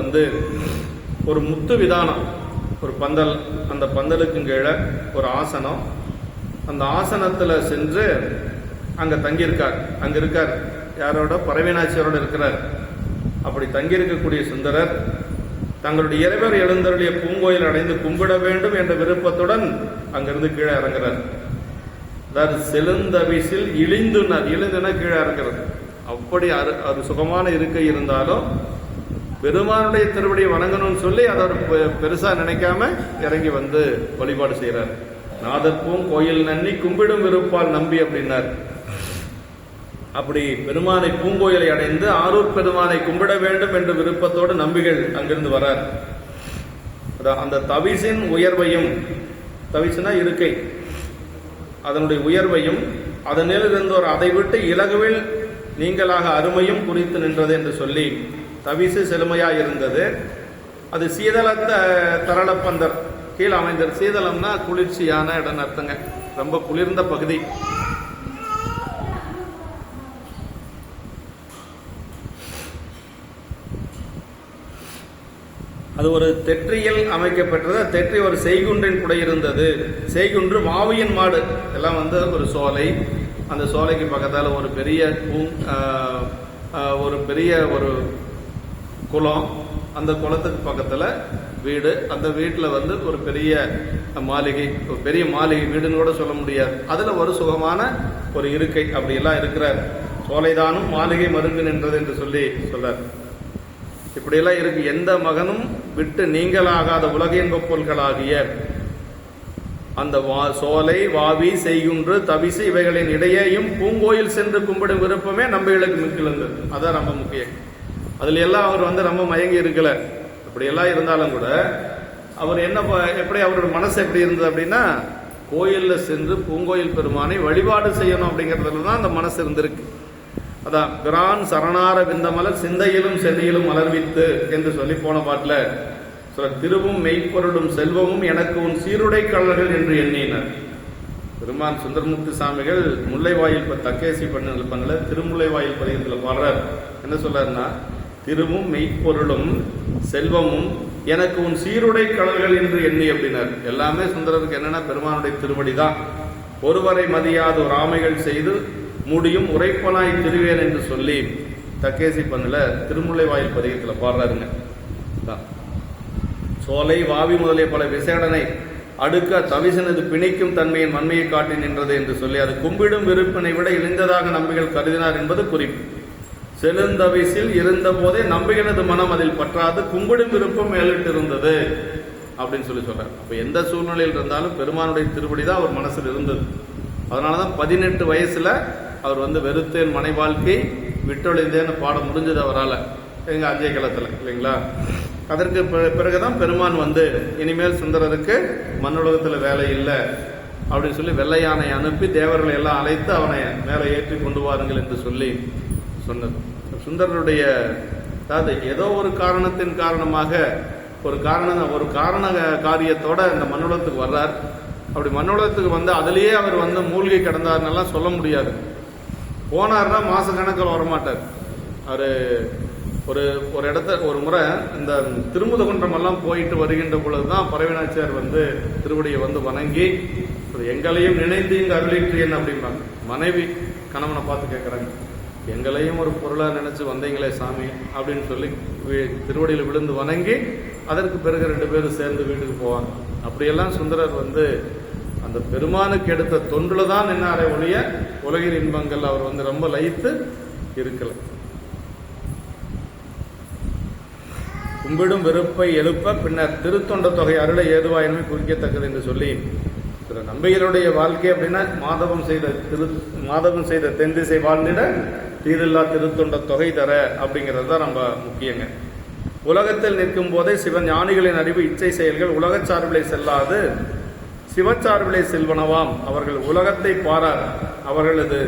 ஒரு முத்து விதானம், ஒரு பந்தல், அந்த பந்தலுக்கு கீழே ஒரு ஆசனம். அந்த ஆசனத்தில் சென்று அங்கே தங்கியிருக்கார். அங்கே இருக்கார் யாரோட? பரவினாச்சியரோட இருக்கிறார். அப்படி தங்கியிருக்கக்கூடிய சுந்தரர் தங்களுடைய இறைவர் எழுந்தருளிய பூங்கோயில் அடைந்து கும்பிட வேண்டும் என்ற விருப்பத்துடன் அங்கிருந்து கீழே இறங்குறார். அதாவது செழுந்தவிசில் இழிந்துன கீழே இறங்குறது. அப்படி அது சுகமான இருக்கை இருந்தாலும் பெருமானுடைய திருவடியை வணங்கணும்னு சொல்லி அதை பெருசா நினைக்காம இறங்கி வழிபாடு செய்யறார். நாதற்பூம் கோயில் நன்னி கும்பிடும் விருப்பால் நம்பி அப்படின்னார். அப்படி பெருமானை பூங்கோயிலை அடைந்து ஆரூர் பெருமானை கும்பிட வேண்டும் என்ற விருப்பத்தோடு நம்பிகள் அங்கிருந்து வரார். அந்த தவிசின் உயர்வையும், தவிசுனா இருக்கை, அதனுடைய உயர்வையும் அதனிலிருந்தோர் அதை விட்டு இலகுவில் நீங்களாக அருமையும் குறித்து நின்றது என்று சொல்லி தவிசு செழுமையா இருந்தது. அது சீதள தரளப்பந்தர் கீழ் அமைந்தது. சீதளம்னா குளிர்ச்சியான இடம் அர்த்தங்க. ரொம்ப குளிர்ந்த பகுதி. அது ஒரு தெற்றியில் அமைக்கப்பட்டது. தெற்றி ஒரு செய்குன்றின் கூட இருந்தது. செய்குன்று மாவியின் மாடு எல்லாம் ஒரு சோலை. அந்த சோலைக்கு பக்கத்தால் ஒரு பெரிய ஒரு குளம். அந்த குளத்துக்கு பக்கத்தில் வீடு. அந்த வீட்டில் ஒரு பெரிய மாளிகை, ஒரு பெரிய மாளிகை வீடுன்னு கூட சொல்ல முடியாது. அதில் ஒரு சுகமான ஒரு இருக்கை. அப்படியெல்லாம் இருக்கிறார். சோலைதானும் மாளிகை மருங்கு நின்றது என்று சொல்றார். இப்படியெல்லாம் இருக்கு. எந்த மகனும் விட்டு நீங்களாகாத உலகின்ப பொருள்களாகிய அந்த சோலை, வாவி, செய்குன்று, தவிசு இவைகளின் இடையேயும் பூங்கோயில் சென்று கும்பிடும் விருப்பமே நம்பிகளுக்கு மிக்கிழந்தது. அதான் ரொம்ப முக்கியம். அதுல எல்லாம் அவர் ரொம்ப மயங்கி இருக்கல. அப்படியெல்லாம் இருந்தாலும் கூட அவர் எப்படி அவரோட மனசு எப்படி இருந்தது அப்படின்னா, கோயில்ல சென்று பூங்கோயில் பெருமானை வழிபாடு செய்யணும் அப்படிங்கிறதுல தான் அந்த மனசு இருந்திருக்கு. அதான் பிரான் சரணார விந்தமலர் சிந்தையிலும் சென்னையிலும் மலர்வித்து என்று சொல்லி போன பாட்டில் திருவும் மெய்ப்பொருளும் செல்வமும் எனக்கு உன் சீருடை கள்ளர்கள் என்று எண்ணினார். பெருமான் சுந்தரமூர்த்தி சாமிகள் முல்லைவாயில் தக்கேசி பண்ணல திருமுல்லைவாயில் பதிகத்தில் பாடுறார். என்ன சொல்றாருன்னா, திருவும் மெய்ப்பொருளும் செல்வமும் எனக்கு உன் சீருடை கள்ளர்கள் என்று எண்ணி அப்படின்னார். எல்லாமே சுந்தரருக்கு என்னன்னா பெருமானுடைய திருவடி தான். ஒருவரை மதியாத ஒரு ஆமைகள் செய்து முடியும் உரைப்பனாய் திருவேன் என்று சொல்லி தக்கேசி பண்ணல திருமுல்லைவாயில் பதிகத்தில் பாடுறாருங்க. சோலை, வாவி முதலிய பல விசேடனை அடுக்க தவிசனது பிணைக்கும் தன்மையின் வன்மையை காட்டி நின்றது என்று சொல்லி அது கும்பிடும் விருப்பினை விட இழிந்ததாக நம்பிகள் கருதினார் என்பது குறிப்பு. செழுந்தவிசில் இருந்த போதே நம்பிகளது மனம் அதில் பற்றாது கும்பிடும் விருப்பம் மேலிட்டு இருந்தது. அப்படின்னு சொல்லி சொல்றார். அப்போ எந்த சூழ்நிலையில் இருந்தாலும் பெருமானுடைய திருவடி தான் அவர் மனசில் இருந்தது. அதனால தான் 18 வயசுல அவர் வந்து வெறுத்தேன் மனை வாழ்க்கை விட்டொழிந்தேன்னு பாடம் முடிஞ்சது அவரால் எங்க அஞ்சை களத்தில் இல்லைங்களா. அதற்கு பிறகுதான் பெருமான் வந்து இனிமேல் சுந்தரருக்கு மண்ணுலகத்தில் வேலை இல்லை அப்படின்னு சொல்லி வெள்ளை யானை அனுப்பி தேவர்களை எல்லாம் அழைத்து அவனை மேலே ஏற்றி கொண்டு வாருங்கள் என்று சொல்லி சொன்னது. சுந்தரருடைய அதாவது ஏதோ ஒரு காரணத்தின் காரணமாக ஒரு காரண காரியத்தோட இந்த மண்ணுலகத்துக்கு வர்றார். அப்படி மண்ணுலகத்துக்கு வந்து அதிலேயே அவர் வந்து மூழ்கி கிடந்தாருன்னெல்லாம் சொல்ல முடியாது. போனார்னா மாச கணக்கில் வரமாட்டார். அவர் ஒரு இடத்த ஒரு முறை இந்த திருமுதகுன்றம் எல்லாம் போயிட்டு வருகின்ற பொழுதுதான் பரவினாச்சியார் வந்து திருவடியை வந்து வணங்கி எங்களையும் நினைந்து இங்கு அருளிற்றேன் அப்படிம்பாங்க. மனைவி கணவனை பார்த்து கேட்குறாங்க, எங்களையும் ஒரு பொருளாக நினைச்சு வந்தீங்களே சாமி அப்படின்னு சொல்லி திருவடியில் விழுந்து வணங்கி அதற்கு பிறகு 2 பேரும் சேர்ந்து வீட்டுக்கு போவாங்க. அப்படியெல்லாம் சுந்தரர் வந்து அந்த பெருமானுக்கு எடுத்த தொண்டுல தான் என்னாரே ஒழிய உலகின் இன்பங்கள் அவர் வந்து ரொம்ப லயித்து இருக்கல. கும்பிடும் வெறுப்பை எழுப்ப பின்னர் திருத்தொண்ட தொகை அருளை ஏதுவாயின்மை குறிக்கத்தக்கது என்று சொல்லி நம்பிகளுடைய வாழ்க்கை அப்படின்னா மாதவம் செய்த தென் திசை வாழ்ந்திட தீதில்லா திருத்தொண்ட தொகை தர அப்படிங்கிறது தான் நம்ம முக்கியங்க. உலகத்தில் நிற்கும் போதே சிவன் ஞானிகளின் அறிவு இச்சை செயல்கள் உலகச் சார்பிலை செல்லாது சிவச்சார்பிலை செல்வனவாம். அவர்கள் உலகத்தை பாரார், அவர்களது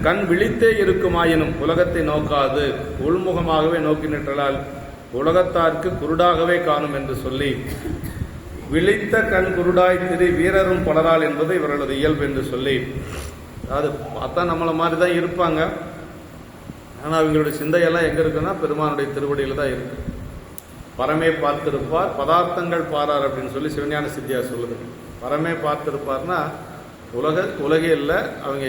கண் விழித்தே இருக்குமாயினும் உலகத்தை நோக்காது உள்முகமாகவே நோக்கி நிற்றலால் உலகத்தார்க்கு குருடாகவே காணும் என்று சொல்லி விழித்த கண் குருடாய் திரி வீரரும் பலரால் என்பது இவர்களது இயல்பு என்று சொல்லி, அதாவது பார்த்தா நம்மளை மாதிரி தான் இருப்பாங்க. ஆனால் அவங்களுடைய சிந்தையெல்லாம் எங்கே இருக்குன்னா பெருமானுடைய திருவடியில் தான் இருக்கு. பரமே பார்த்திருப்பார் பதார்த்தங்கள் பாரார் அப்படின்னு சொல்லி சிவஞான சித்தியார் சொல்லுது. பரமே பார்த்திருப்பார்னா உலகே இல்லை, அவங்க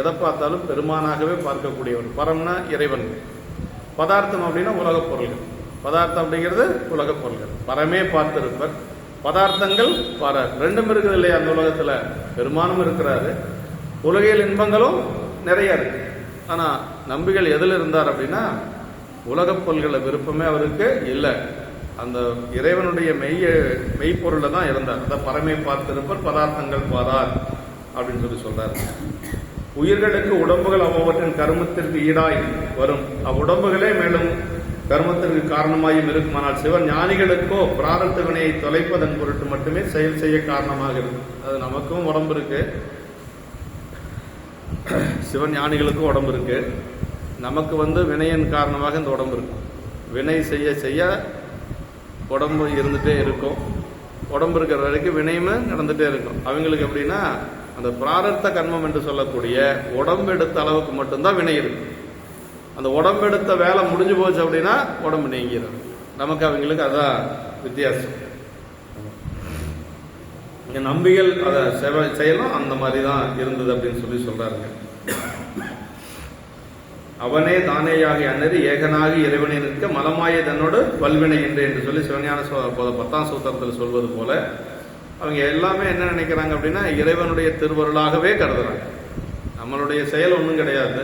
எதை பார்த்தாலும் பெருமானாகவே பார்க்கக்கூடியவர். பரம்னா இறைவன், பதார்த்தம் அப்படின்னா உலகப் பொருள்கள். பதார்த்தம் அப்படிங்கிறது உலகப் பொருள்கள். பரமே பார்த்திருப்பர் பதார்த்தங்கள் பாரார். ரெண்டும் இருக்குது இல்லையா அந்த உலகத்தில். பெருமானும் இருக்கிறாரு, உலகியல் இன்பங்களும் நிறைய இருக்கு. ஆனால் நம்பிகள் எதில் இருந்தார் அப்படின்னா உலகப் பொருள்களை விருப்பமே அவருக்கு இல்லை. அந்த இறைவனுடைய மெய்ப்பொருளை தான் இருந்தார். அந்த பரமே பார்த்திருப்பர் பதார்த்தங்கள் பாரார் அப்படின்னு சொல்லி சொல்றாரு. உயிர்களுக்கு உடம்புகள் அவ்வவற்றின் கர்மத்திற்கு ஈடாய் வரும், அவ்வுடம்புகளே மேலும் கர்மத்திற்கு காரணமாயும் இருக்கும். ஆனால் சிவன் ஞானிகளுக்கோ பிராரத்த வினையை தொலைப்பதன் பொருட்டு மட்டுமே செயல் செய்ய காரணமாக இருக்கும். அது நமக்கும் உடம்பு இருக்கு, சிவன் ஞானிகளுக்கும் உடம்பு இருக்கு. நமக்கு வந்து வினையின் காரணமாக இந்த உடம்பு இருக்கும். வினை செய்ய செய்ய உடம்பு இருந்துகிட்டே இருக்கும். உடம்பு இருக்கிற வரைக்கும் வினையும் நடந்துகிட்டே இருக்கும். அவங்களுக்கு எப்படின்னா அந்த பிராரத்த கர்மம் என்று சொல்லக்கூடிய உடம்பு எடுத்த அளவுக்கு மட்டும்தான் வினை இருக்கு. அந்த உடம்பு எடுத்த வேலை முடிஞ்சு போச்சு அப்படின்னா உடம்பு நீங்கிறது. நமக்கு அவங்களுக்கு அதான் வித்தியாசம். நம்பிகள் அதை செய்யலாம் அந்த மாதிரி தான் இருந்தது அப்படின்னு சொல்லி சொல்றாருங்க. அவனே தானேயாகி அன்னறி ஏகனாகி இறைவனை நிற்க மலமாய தன்னோடு வல்வினை என்று சொல்லி சிவஞான 10ஆம் சூத்திரத்தில் சொல்வது போல அவங்க எல்லாமே என்ன நினைக்கிறாங்க அப்படின்னா இறைவனுடைய திருவருளாகவே கருதுறாங்க. நம்மளுடைய செயல் ஒன்றும் கிடையாது,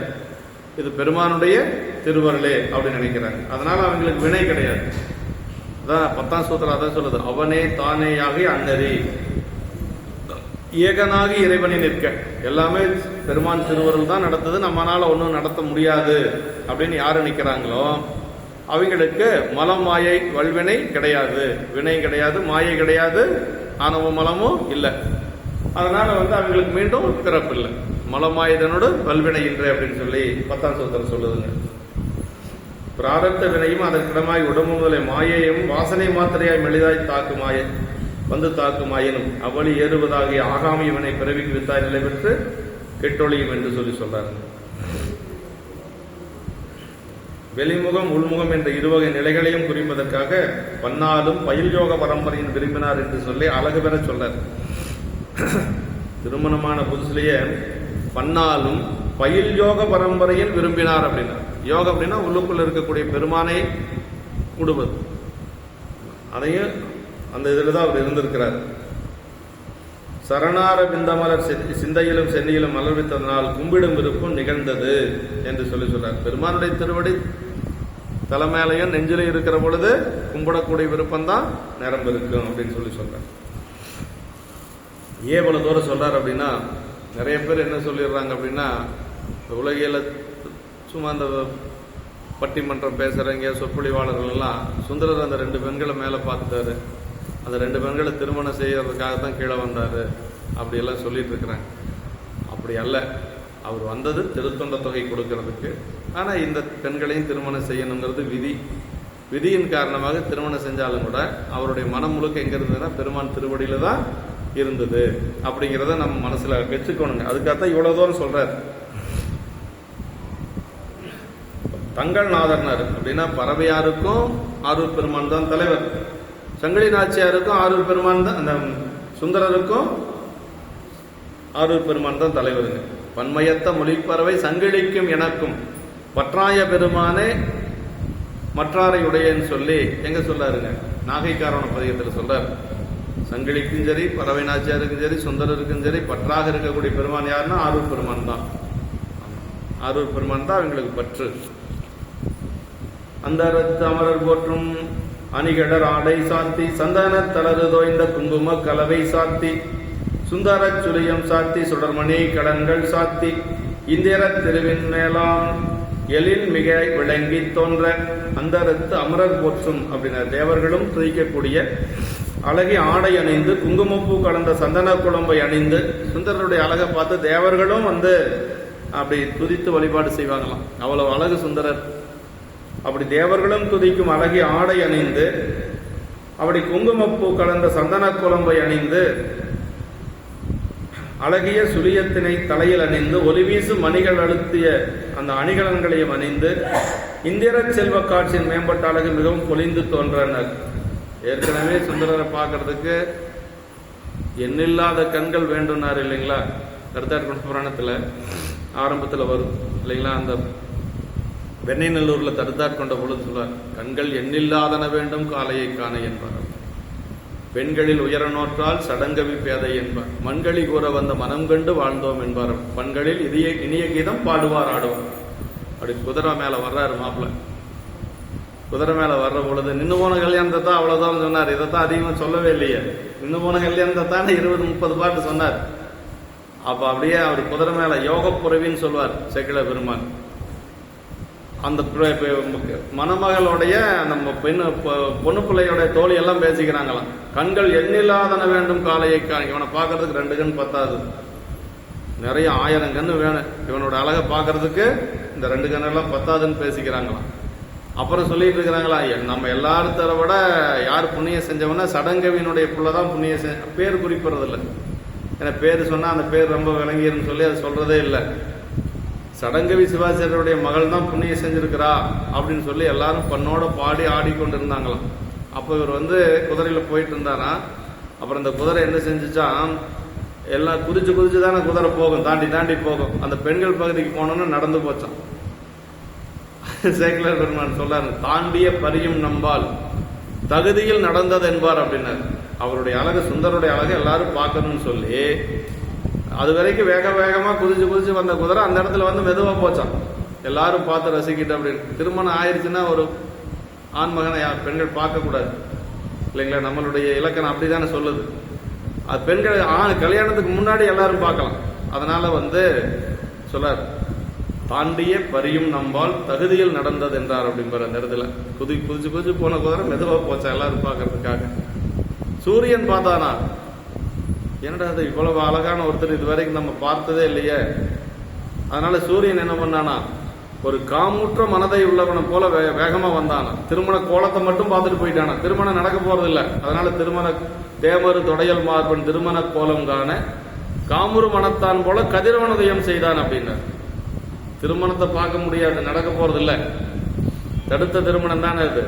இது பெருமானுடைய திருவருளே அப்படின்னு நினைக்கிறாங்க. அதனால அவங்களுக்கு வினை கிடையாது. அதான் 10ஆம் சூத்திரம் அதான் சொல்லுது, அவனே தானேயாகி அன்னறி ஏகனாகி இறைவனை நிற்க. எல்லாமே பெருமான் திருவருள் தான் நடத்துது, நம்மளால ஒன்றும் நடத்த முடியாது அப்படின்னு யாரு நிற்கிறாங்களோ அவங்களுக்கு மலம் மாயை வல்வினை கிடையாது, வினை கிடையாது, மாயை கிடையாது, ஆணவ மலமும் இல்லை. அதனால வந்து அவங்களுக்கு மீண்டும் பிறப்பு இல்லை. மலமாயுதனோடு வல்வினை இன்றே அப்படின்னு சொல்லி 10ஆம் சூத்திரம் சொல்லுதுங்க. பிராரத்த வினையும் அதற்கிடமாய் உடம்பு முதலை மாயையும் வாசனை மாத்திரையாய் மெளிதாய் தாக்குமாயினும் அவ்வளி ஏறுவதாகிய ஆகாமி வினை பிறவிக்கு வித்தாய் நிலை பெற்று கெட்டொழியும் என்று சொல்லி சொல்றாரு. வெளிமுகம் உள்முகம் என்ற இருவகை நிலைகளையும் குறிப்பதற்காக பன்னாலும் பயில் யோக பரம்பரையின் விரும்பினார் என்று சொல்லி அழகு பெற சொல்றார். திருமணமான புதுசுலேயே பன்னாலும் பயில் யோக பரம்பரையில் விரும்பினார் அப்படின்னா, யோகம் அப்படின்னா உள்ளுக்குள்ள இருக்கக்கூடிய பெருமானை விடுவது. அதையும் அந்த இதில் தான் அவர் இருந்திருக்கிறார். சரணார பிந்தமலர் சிந்தையிலும் சென்னியிலும் மலர்வித்ததனால் கும்பிடும் விருப்பம் நிகழ்ந்தது என்று சொல்லி சொல்றார். பெருமானுடைய திருவடி தலை மேலையும் நெஞ்சிலையும் இருக்கிற பொழுது கும்பிடக்கூடிய விருப்பம் தான் நிரம்ப இருக்கும் அப்படின்னு சொல்லி சொல்றார். ஏன் இவ்வளவு தூரம் சொல்றாரு அப்படின்னா, நிறைய பேர் என்ன சொல்லிடுறாங்க அப்படின்னா, உலகில சும்மா அந்த பட்டிமன்றம் பேசுறவங்க சொற்பொழிவாளர்கள் எல்லாம் சுந்தரர் அந்த 2 பெண்களை மேலே பார்த்துட்டாரு, அந்த 2 பெண்களை திருமணம் செய்யறதுக்காக தான் கீழே வந்தாரு அப்படியெல்லாம் சொல்லிட்டு இருக்கிறாங்க. அப்படி அல்ல, அவர் வந்தது திருத்தொண்ட தொகை கொடுக்கறதுக்கு. ஆனால் இந்த பெண்களையும் திருமணம் செய்யணுங்கிறது விதி. விதியின் காரணமாக திருமணம் செஞ்சாலும் கூட அவருடைய மனம் முழுக்க எங்க இருந்ததுன்னா பெருமான் திருவடியில தான் இருந்தது அப்படிங்கிறத நம்ம மனசுல வச்சுக்கணுங்க. அதுக்காகத்தான் இவ்வளவு தூரம் சொல்றாரு. தங்கள் நாதர்னார் அப்படின்னா பறவையாருக்கும் ஆரூர் பெருமான் தான் தலைவர், சங்கிலி நாச்சியாருக்கும் ஆரூர் பெருமான் தான், அந்த சுந்தரருக்கும் ஆரூர் பெருமான் தான் தலைவருங்க. பன்மயத்த மொழிப்பறவை சங்கிலிக்கும் எனக்கும் பற்றாய பெருமானே மற்றாரை உடையன்னு சொல்லி எங்க சொல்லாருங்க, நாகைக்காரவண பதிகத்தில் சொல்றாரு. சங்கிலிக்கும் சரி, பறவை நாச்சியாருக்கும் சரி, சுந்தரருக்கும் சரி, பற்றாக இருக்கக்கூடிய பெருமான் யாருன்னா ஆரூர் பெருமான் தான். ஆரூர் பெருமான் தான் அவங்களுக்கு பற்று. அந்த அமரர் போற்றும் அணிகடர் ஆடை சாத்தி சந்தன தளறு தோய்ந்த குங்கும கலவை சாத்தி சுந்தர சுழியம் சாத்தி சுடர்மணி கடன்கள் சாத்தி இந்திர திருவின் மேலாம் எழில் மிக விளங்கி தோன்ற அந்த அமரர் போற்றும் அப்படின்னா தேவர்களும் துதிக்கக்கூடிய அழகிய ஆடை அணிந்து குங்குமப்பூ கலந்த சந்தன குழம்பை அணிந்து சுந்தரருடைய அழகை பார்த்து தேவர்களும் அப்படி துதித்து வழிபாடு செய்வாங்களாம். அவ்வளவு அழகு சுந்தரர். அப்படி தேவர்களும் துதிக்கும் அழகிய ஆடை அணிந்து அப்படி குங்குமப்பூ கலந்த சந்தன குழம்பை அணிந்து அழகிய சுழியத்தினை தலையில் அணிந்து ஒலிவீசு மணிகள் அழுத்திய அந்த அணிகலன்களையும் அணிந்து இந்திர செல்வ காட்சியின் மேம்பட்ட அழகு மிகவும் பொலிந்து தோன்றனர். ஏற்கனவே சுந்தரரை பார்க்கறதுக்கு எண்ணில்லாத கண்கள் வேண்டும்னாரு இல்லைங்களா, கருத்தார் புராணத்துல ஆரம்பத்துல வரும் இல்லைங்களா. அந்த வெண்ணைநல்லூர்ல தடுத்தாற் கொண்ட பொழுது சொல்வார், கண்கள் எண்ணில்லாதன வேண்டும் காலையை காண என்பார். பெண்களில் உயர நோற்றால் சடங்கவி பேதை என்பார். மண்களி கூற வந்த மனம் கண்டு வாழ்ந்தோம் என்பார். பண்களில் இனிய கீதம் பாடுவார் ஆடுவார். அப்படி குதிரை மேல வர்றாரு மாப்பிள்ள. குதிரை மேல வர்ற பொழுது நின்று போன கல்யாணத்தை தான் அவ்வளவுதான் சொன்னார். இதைத்தான் அதிகமா சொல்லவே இல்லையே. நின்று போன கல்யாணத்தை தானே 20-30 பாட்டு சொன்னார். அப்ப அப்படியே அவர் குதிரை மேல யோக புறவின்னு சொல்வார் சேக்கிழ பெருமான். அந்த மணமகளுடைய அந்த பொண்ணு பிள்ளையோட தோழி எல்லாம் பேசிக்கிறாங்களாம். கண்கள் எண்ணில்லாதன வேண்டும் காலையை காண. இவனை பார்க்கறதுக்கு 2 கண் பத்தாது, நிறைய 1000 கண்ணு வேணும். இவனோட அழகை பார்க்கறதுக்கு இந்த 2 கண்ணெல்லாம் பத்தாதுன்னு பேசிக்கிறாங்களாம். அப்புறம் சொல்லிட்டு இருக்கிறாங்களா, நம்ம எல்லாத்தர விட யார் புண்ணியம் செஞ்சவனா சடங்கவினுடைய புள்ளதான் புண்ணியம் பேர் குறிப்பிடுறது இல்லை. ஏன்னா பேர் சொன்னா அந்த பேர் ரொம்ப விளங்கிருன்னு சொல்லி அதை சொல்றதே இல்லை. சடங்கவி சிவாச்சாரியருடைய மகள் தான் புண்ணியம் செஞ்சிருக்கிறா அப்படின்னு சொல்லி எல்லாரும் பண்ணோட பாடி ஆடிக்கொண்டு இருந்தாங்களாம். அப்போ இவர் குதிரையில போயிட்டு இருந்தாரா. அப்புறம் இந்த குதிரை என்ன செஞ்சுச்சான், எல்லாம் குதிச்சு தானே குதிரை போகும், தாண்டி போகும். அந்த பெண்கள் பகுதிக்கு போனோன்னு நடந்து போச்சான். சேக்கிழார் பெருமான் சொல்லாரு, தாண்டிய பரியும் நம்பால் தகுதியில் நடந்தது என்பார் அப்படின்னாரு. அவருடைய அழகு, சுந்தருடைய அழகு எல்லாரும் பார்க்கணும்னு சொல்லி அது வரைக்கும் வேகமா குதிச்சு வந்த குதிரை அந்த இடத்துல மெதுவா போச்சான். எல்லாரும் பார்த்து ரசிக்கிட்டு அப்படின்னு. திருமணம் ஆயிடுச்சுன்னா ஒரு ஆண் மகனை பெண்கள் பார்க்க கூடாது இல்லைங்களா. நம்மளுடைய இலக்கணம் அப்படிதானே சொல்லுது. அது பெண்கள் கல்யாணத்துக்கு முன்னாடி எல்லாரும் பார்க்கலாம். அதனால சொல்லார், தாண்டிய பரியும் நம்பால் தகுதியில் நடந்தது என்றார் அப்படிங்கிற அந்த இடத்துல. குதிச்சு போன குதிரை மெதுவா போச்சா எல்லாரும் பார்க்கறதுக்காக. சூரியன் பார்த்தானா, என்னடா அது இவ்வளவு அழகான ஒருத்தர் இதுவரைக்கும் நம்ம பார்த்ததே இல்லையே. அதனால சூரியன் என்ன பண்ணானா, ஒரு காமுற்ற மனதை உள்ளவனை போல வேகமா வந்தானா. திருமண கோலத்தை மட்டும் பார்த்துட்டு போயிட்டானா. திருமணம் நடக்க போறது இல்லை. அதனால திருமண தேமரு தொடையல் மார்பன் திருமண கோலம் காண காமுறு மனத்தான் போல கதிரவனுதயம் செய்தான் அப்படின்னா. திருமணத்தை பார்க்க முடியாது, நடக்க போறது இல்லை. தடுத்த திருமணம் தானே அது.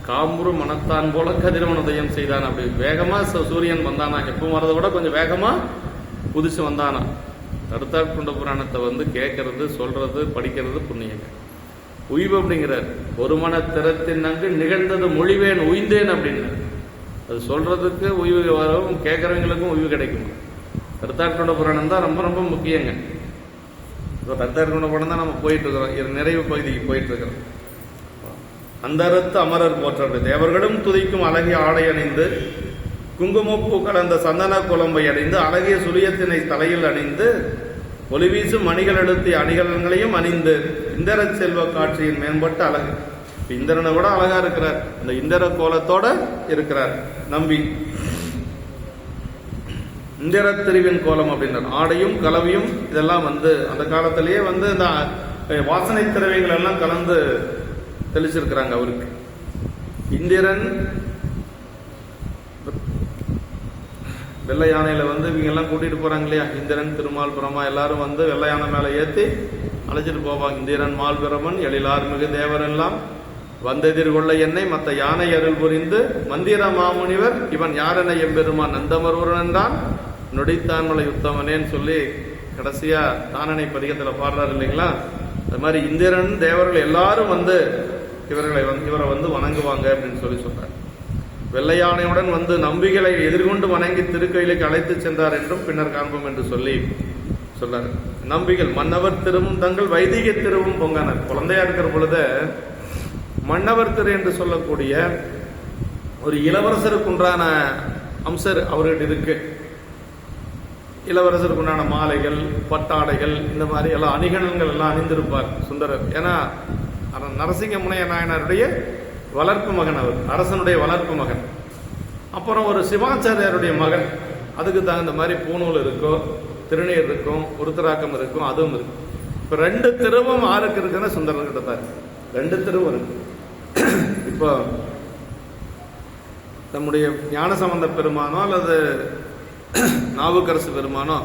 காமுறு மனத்தான் போல கதிரவனுதயம் செய்தான். அப்படி வேகமா சூரியன் வந்தானா. எப்பவும் வரதை விட கொஞ்சம் வேகமா புதுசு வந்தானா. தடுத்தாற் கொண்ட புராணத்தை கேட்கறது, சொல்றது, படிக்கிறது புண்ணியங்க. உய்வு அப்படிங்கிறார். ஒரு மன திறத்தின் அங்கு நிகழ்ந்தது மொழிவேன் உய்ந்தேன் அப்படின்னு. அது சொல்றதுக்கு உய்வு வரும், கேட்கறவங்களுக்கும் உய்வு கிடைக்கும். தடுத்தாற் கொண்ட புராணம் தான் ரொம்ப ரொம்ப முக்கியங்க. இப்போ தடுத்தாற் கொண்ட புராணம் தான் நம்ம போயிட்டு இருக்கிறோம். நிறைவு பகுதிக்கு போயிட்டு இருக்கிறோம். அந்தரத்து அமரர் போற்றது. தேவர்களும் துதிக்கும் அழகிய ஆடை அணிந்து குங்குமப்பூ கலந்த சந்தன குழம்பை அணிந்து அழகிய சுழியத்தினை தலையில் அணிந்து ஒளிவீசும் மணிகள் எடுத்திய அணிகலன்களையும் அணிந்து இந்திர செல்வ காட்சியின் மேம்பட்ட அழகு. இந்திரனை விட அழகா இருக்கிறார், இந்த இந்திர கோலத்தோட இருக்கிறார் நம்பி. இந்திர திருவின் கோலம் அப்படின்றார். ஆடையும் கலவையும் இதெல்லாம் அந்த காலத்திலேயே இந்த வாசனை திரவியங்கள் எல்லாம் கலந்து தெளிச்சிருக்கிறாங்க அவருக்கு. இந்திரன் வெள்ளை யானையில இவங்க எல்லாம் கூட்டிட்டு போறாங்க இல்லையா, இந்திரன் திருமால் பிரமா எல்லாரும் வெள்ளை யானை மேல ஏத்தி அழைச்சிட்டு போவாங்க. இந்திரன் மால் பிரமன் எழிலார் மிகு தேவர் எல்லாம் வந்தெதிர்கொள்ள என்னை மற்ற யானை அருள் புரிந்து மந்திர மாமுனிவர் இவன் யாரென எம்பெருமான் நந்தமருவன் தான் நொடித்தான்மலை உத்தமனேன்னு சொல்லி கடைசியா தானனை பதிகத்துல பாடுறாரு இல்லைங்களா. அது மாதிரி இந்திரன் தேவர்கள் எல்லாரும் இவரை வணங்குவாங்க அப்படின்னு சொல்லி சொல்றாரு. வெள்ளையானையுடன் நம்பிகளை எதிர்கொண்டு வணங்கி திருக்கோயிலுக்கு அழைத்து சென்றார் என்றும் பின்னர் காண்போம் என்று சொல்லி சொல்றாரு. நம்பிகள் மன்னவர் திருவும் தங்கள் வைதிக திருவும் பொங்கானர். குழந்தையா இருக்கிற பொழுது மன்னவர் திரு என்று சொல்லக்கூடிய ஒரு இளவரசருக்கு உண்டான அம்சர் அவர்கிட்ட இருக்கு. இளவரசருக்கு உண்டான மாலைகள், பட்டாடைகள், இந்த மாதிரி எல்லாம் அணிகலன்கள் எல்லாம் அணிந்திருப்பார் சுந்தரர். ஏன்னா நரசிங்க முனைய நாயனாருடைய வளர்ப்பு மகன், அவர் அரசனுடைய வளர்ப்பு மகன். அப்புறம் ஒரு சிவாச்சாரியாருடைய மகன். அதுக்கு தகுந்த மாதிரி பூநூல் இருக்கும், திருநீர் இருக்கும், உருத்தராக்கம் இருக்கும், அதுவும் இருக்கும். இப்ப 2 திருவும் ஆருக்கு இருக்குன்னா சுந்தரர்கிட்ட தான் இருக்கு. 2 திருவும் இருக்கு. இப்போ நம்முடைய ஞானசம்பந்த பெருமானோ அல்லது நாவுக்கரசு பெருமானோ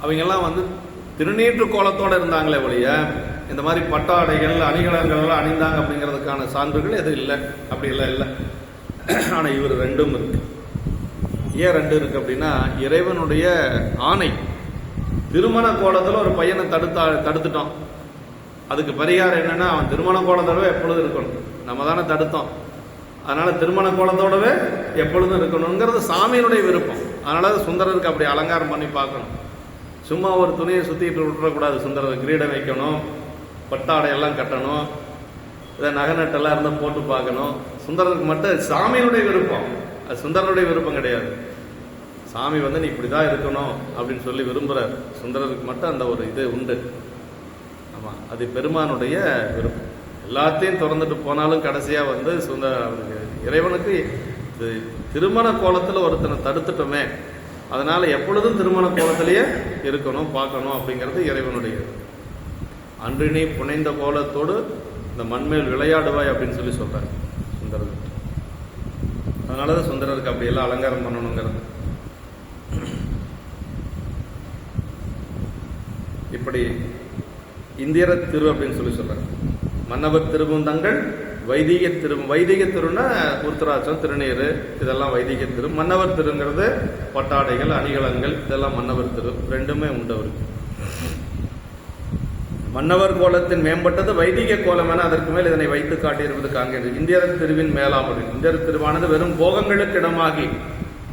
அவங்கெல்லாம் திருநீற்று கோலத்தோட இருந்தாங்களே ஒழிய இந்த மாதிரி பட்டாடைகள் அணிகலன்கள் எல்லாம் அணிந்தாங்க அப்படிங்கிறதுக்கான சான்றுகள் எதுவும் இல்லை. அப்படி எல்லாம் இல்லை. ஆனா இவர் 2ம் இருக்கு. ஏன் 2 இருக்கு அப்படின்னா இறைவனுடைய ஆணை. திருமண கோலத்துல ஒரு பையனை தடுத்துட்டோம். அதுக்கு பரிகாரம் என்னன்னா அவன் திருமண கோலத்தோடவே எப்பொழுதும் இருக்கணும். நம்ம தானே தடுத்தோம். அதனால திருமண கோலத்தோடவே எப்பொழுதும் இருக்கணுங்கிறது சாமியினுடைய விருப்பம். அதனால சுந்தரருக்கு அப்படி அலங்காரம் பண்ணி பார்க்கணும். சும்மா ஒரு துணியை சுத்திட்டு விட்டுறக்கூடாது. சுந்தரர் கிரீடம் வைக்கணும், பட்டாடையெல்லாம் கட்டணும், இதை நகநட்டெல்லாம் இருந்தால் போட்டு பார்க்கணும். சுந்தரருக்கு மட்டும் சாமியினுடைய விருப்பம், அது சுந்தரனுடைய விருப்பம் கிடையாது. சாமி நீ இப்படிதான் இருக்கணும் அப்படின்னு சொல்லி விரும்புறார். சுந்தரருக்கு மட்டும் அந்த ஒரு இது உண்டு. ஆமா, அது பெருமானுடைய விருப்பம். எல்லாத்தையும் திறந்துட்டு போனாலும் கடைசியா இறைவனுக்கு திருமண கோலத்துல ஒருத்தனை தடுத்துட்டோமே, அதனால எப்பொழுதும் திருமண கோலத்திலேயே இருக்கணும், பார்க்கணும் அப்படிங்கிறது இறைவனுடைய. அன்றினி புனைந்த கோலத்தோடு இந்த மண்மேல் விளையாடுவாய் அப்படின்னு சொல்லி சொல்றாரு சுந்தரர். அதனாலதான் சுந்தரருக்கு அப்படி எல்லாம் அலங்காரம் பண்ணணுங்கிறது. இப்படி இந்திர திரு அப்படின்னு சொல்லி சொல்றாரு. மன்னவர் திருவும் தங்கள் வைதிக திரு. வைதிக திருன்னா உருத்தராட்சம், திருநீர், இதெல்லாம் வைதிக திரு. மன்னவர் திருங்கிறது பட்டாடைகள், அணிகலன்கள், இதெல்லாம் மன்னவர் திரு. 2மே உண்டு அவருக்கு. மன்னவர் கோலத்தின் மேம்பட்டது வைதிக கோலம் என அதற்கு மேல் இதனை வைத்து காட்டியிருப்பது காண்கிறது. இந்திர திருவின் மேலாமது. இந்திர திருவானது வெறும் போகங்களுக்கு இடமாகி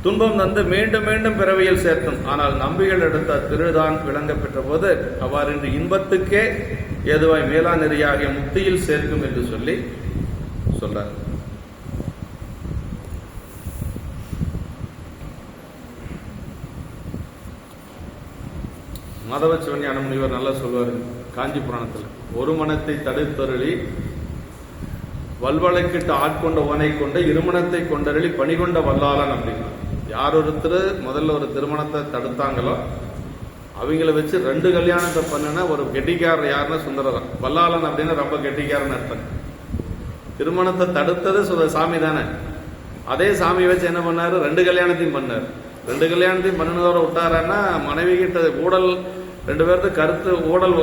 துன்பம் தந்து மீண்டும் மீண்டும் பிறவியில் சேர்த்தும். ஆனால் நம்பிகள் எடுத்த திருதான் விளங்க பெற்ற போது அவ்வாறு இன்பத்துக்கே ஏதுவாய் மேலா நெறியாகிய முக்தியில் சேர்க்கும் என்று சொல்லி சொல்றார். மாதவ சிவஞான முனிவர் நல்லா சொல்வார் காஞ்சி புராணத்தில். ஒரு மனத்தை தடுத்தருளி வல்வளைக்கிட்டு ஆட்கொண்ட ஓனை கொண்டு இருமணத்தை கொண்டருளி பணிகொண்ட வல்லாளன் அப்படின்னா, யார் ஒருத்தர் முதல்ல ஒரு திருமணத்தை தடுத்தாங்களோ அவங்கள வச்சு 2 கல்யாணத்தை பண்ணுனா ஒரு கெட்டிக்காரர் யாருன்னா சுந்தரதான். வல்லாளன் அப்படின்னா ரொம்ப கெட்டிக்காரன் அர்த்தம். திருமணத்தை தடுத்தது சாமி தானே. அதே சாமி வச்சு என்ன பண்ணாரு, 2 கல்யாணத்தையும் பண்ணார். 2 கல்யாணத்தையும் பண்ணினதோட விட்டாரன்னா மனைவி கிட்ட ஊடல் 2 பேருக்கு கருத்து ஊடல்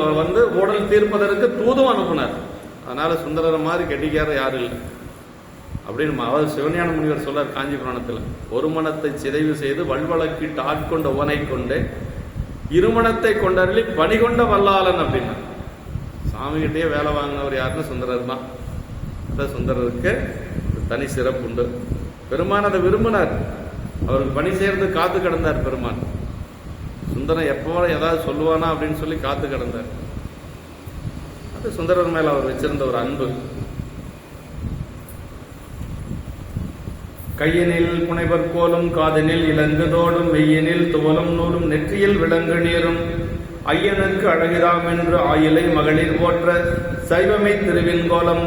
ஊடல் தீர்ப்பதற்கு தூதும் அனுப்புனார். அதனால சுந்தரர் மாதிரி கெட்டிக்காரர் யாரும் இல்லை அப்படின்னு அவர் சிவஞான முனிவர் சொல்றார் காஞ்சி புராணத்தில். ஒரு மனத்தை சிதைவு செய்து வல்வளக்கிட்டு ஆட்கொண்ட ஓனை கொண்டு இருமணத்தை கொண்டருளி பணிகொண்ட வல்லாளன் அப்படின்னா, சாமி கிட்டேயே வேலை வாங்கினவர் யாருன்னு சுந்தரர் தான். அதான் சுந்தரருக்கு தனி சிறப்பு உண்டு. பெருமான் அதை விரும்பினார். அவருக்கு பணி செய்யறது காத்து கிடந்தார் பெருமான். சுந்தரன் எப்போ ஏதாவது சொல்லுவானா அப்படின்னு சொல்லி காத்து கிடந்தார். சுந்தரர் மேல அவர் வச்சிருந்த ஒரு அன்பு. கையினில் புனைவர் கோலும் காதனில் இலங்குதோடும் வெய்யினில் துவலும் நூலும் நெற்றியில் விளங்கு நீரும் ஐயனுக்கு அழகிராம் என்று ஆயிலை மகளிர் போற்ற சைவமை திருவின் கோலம்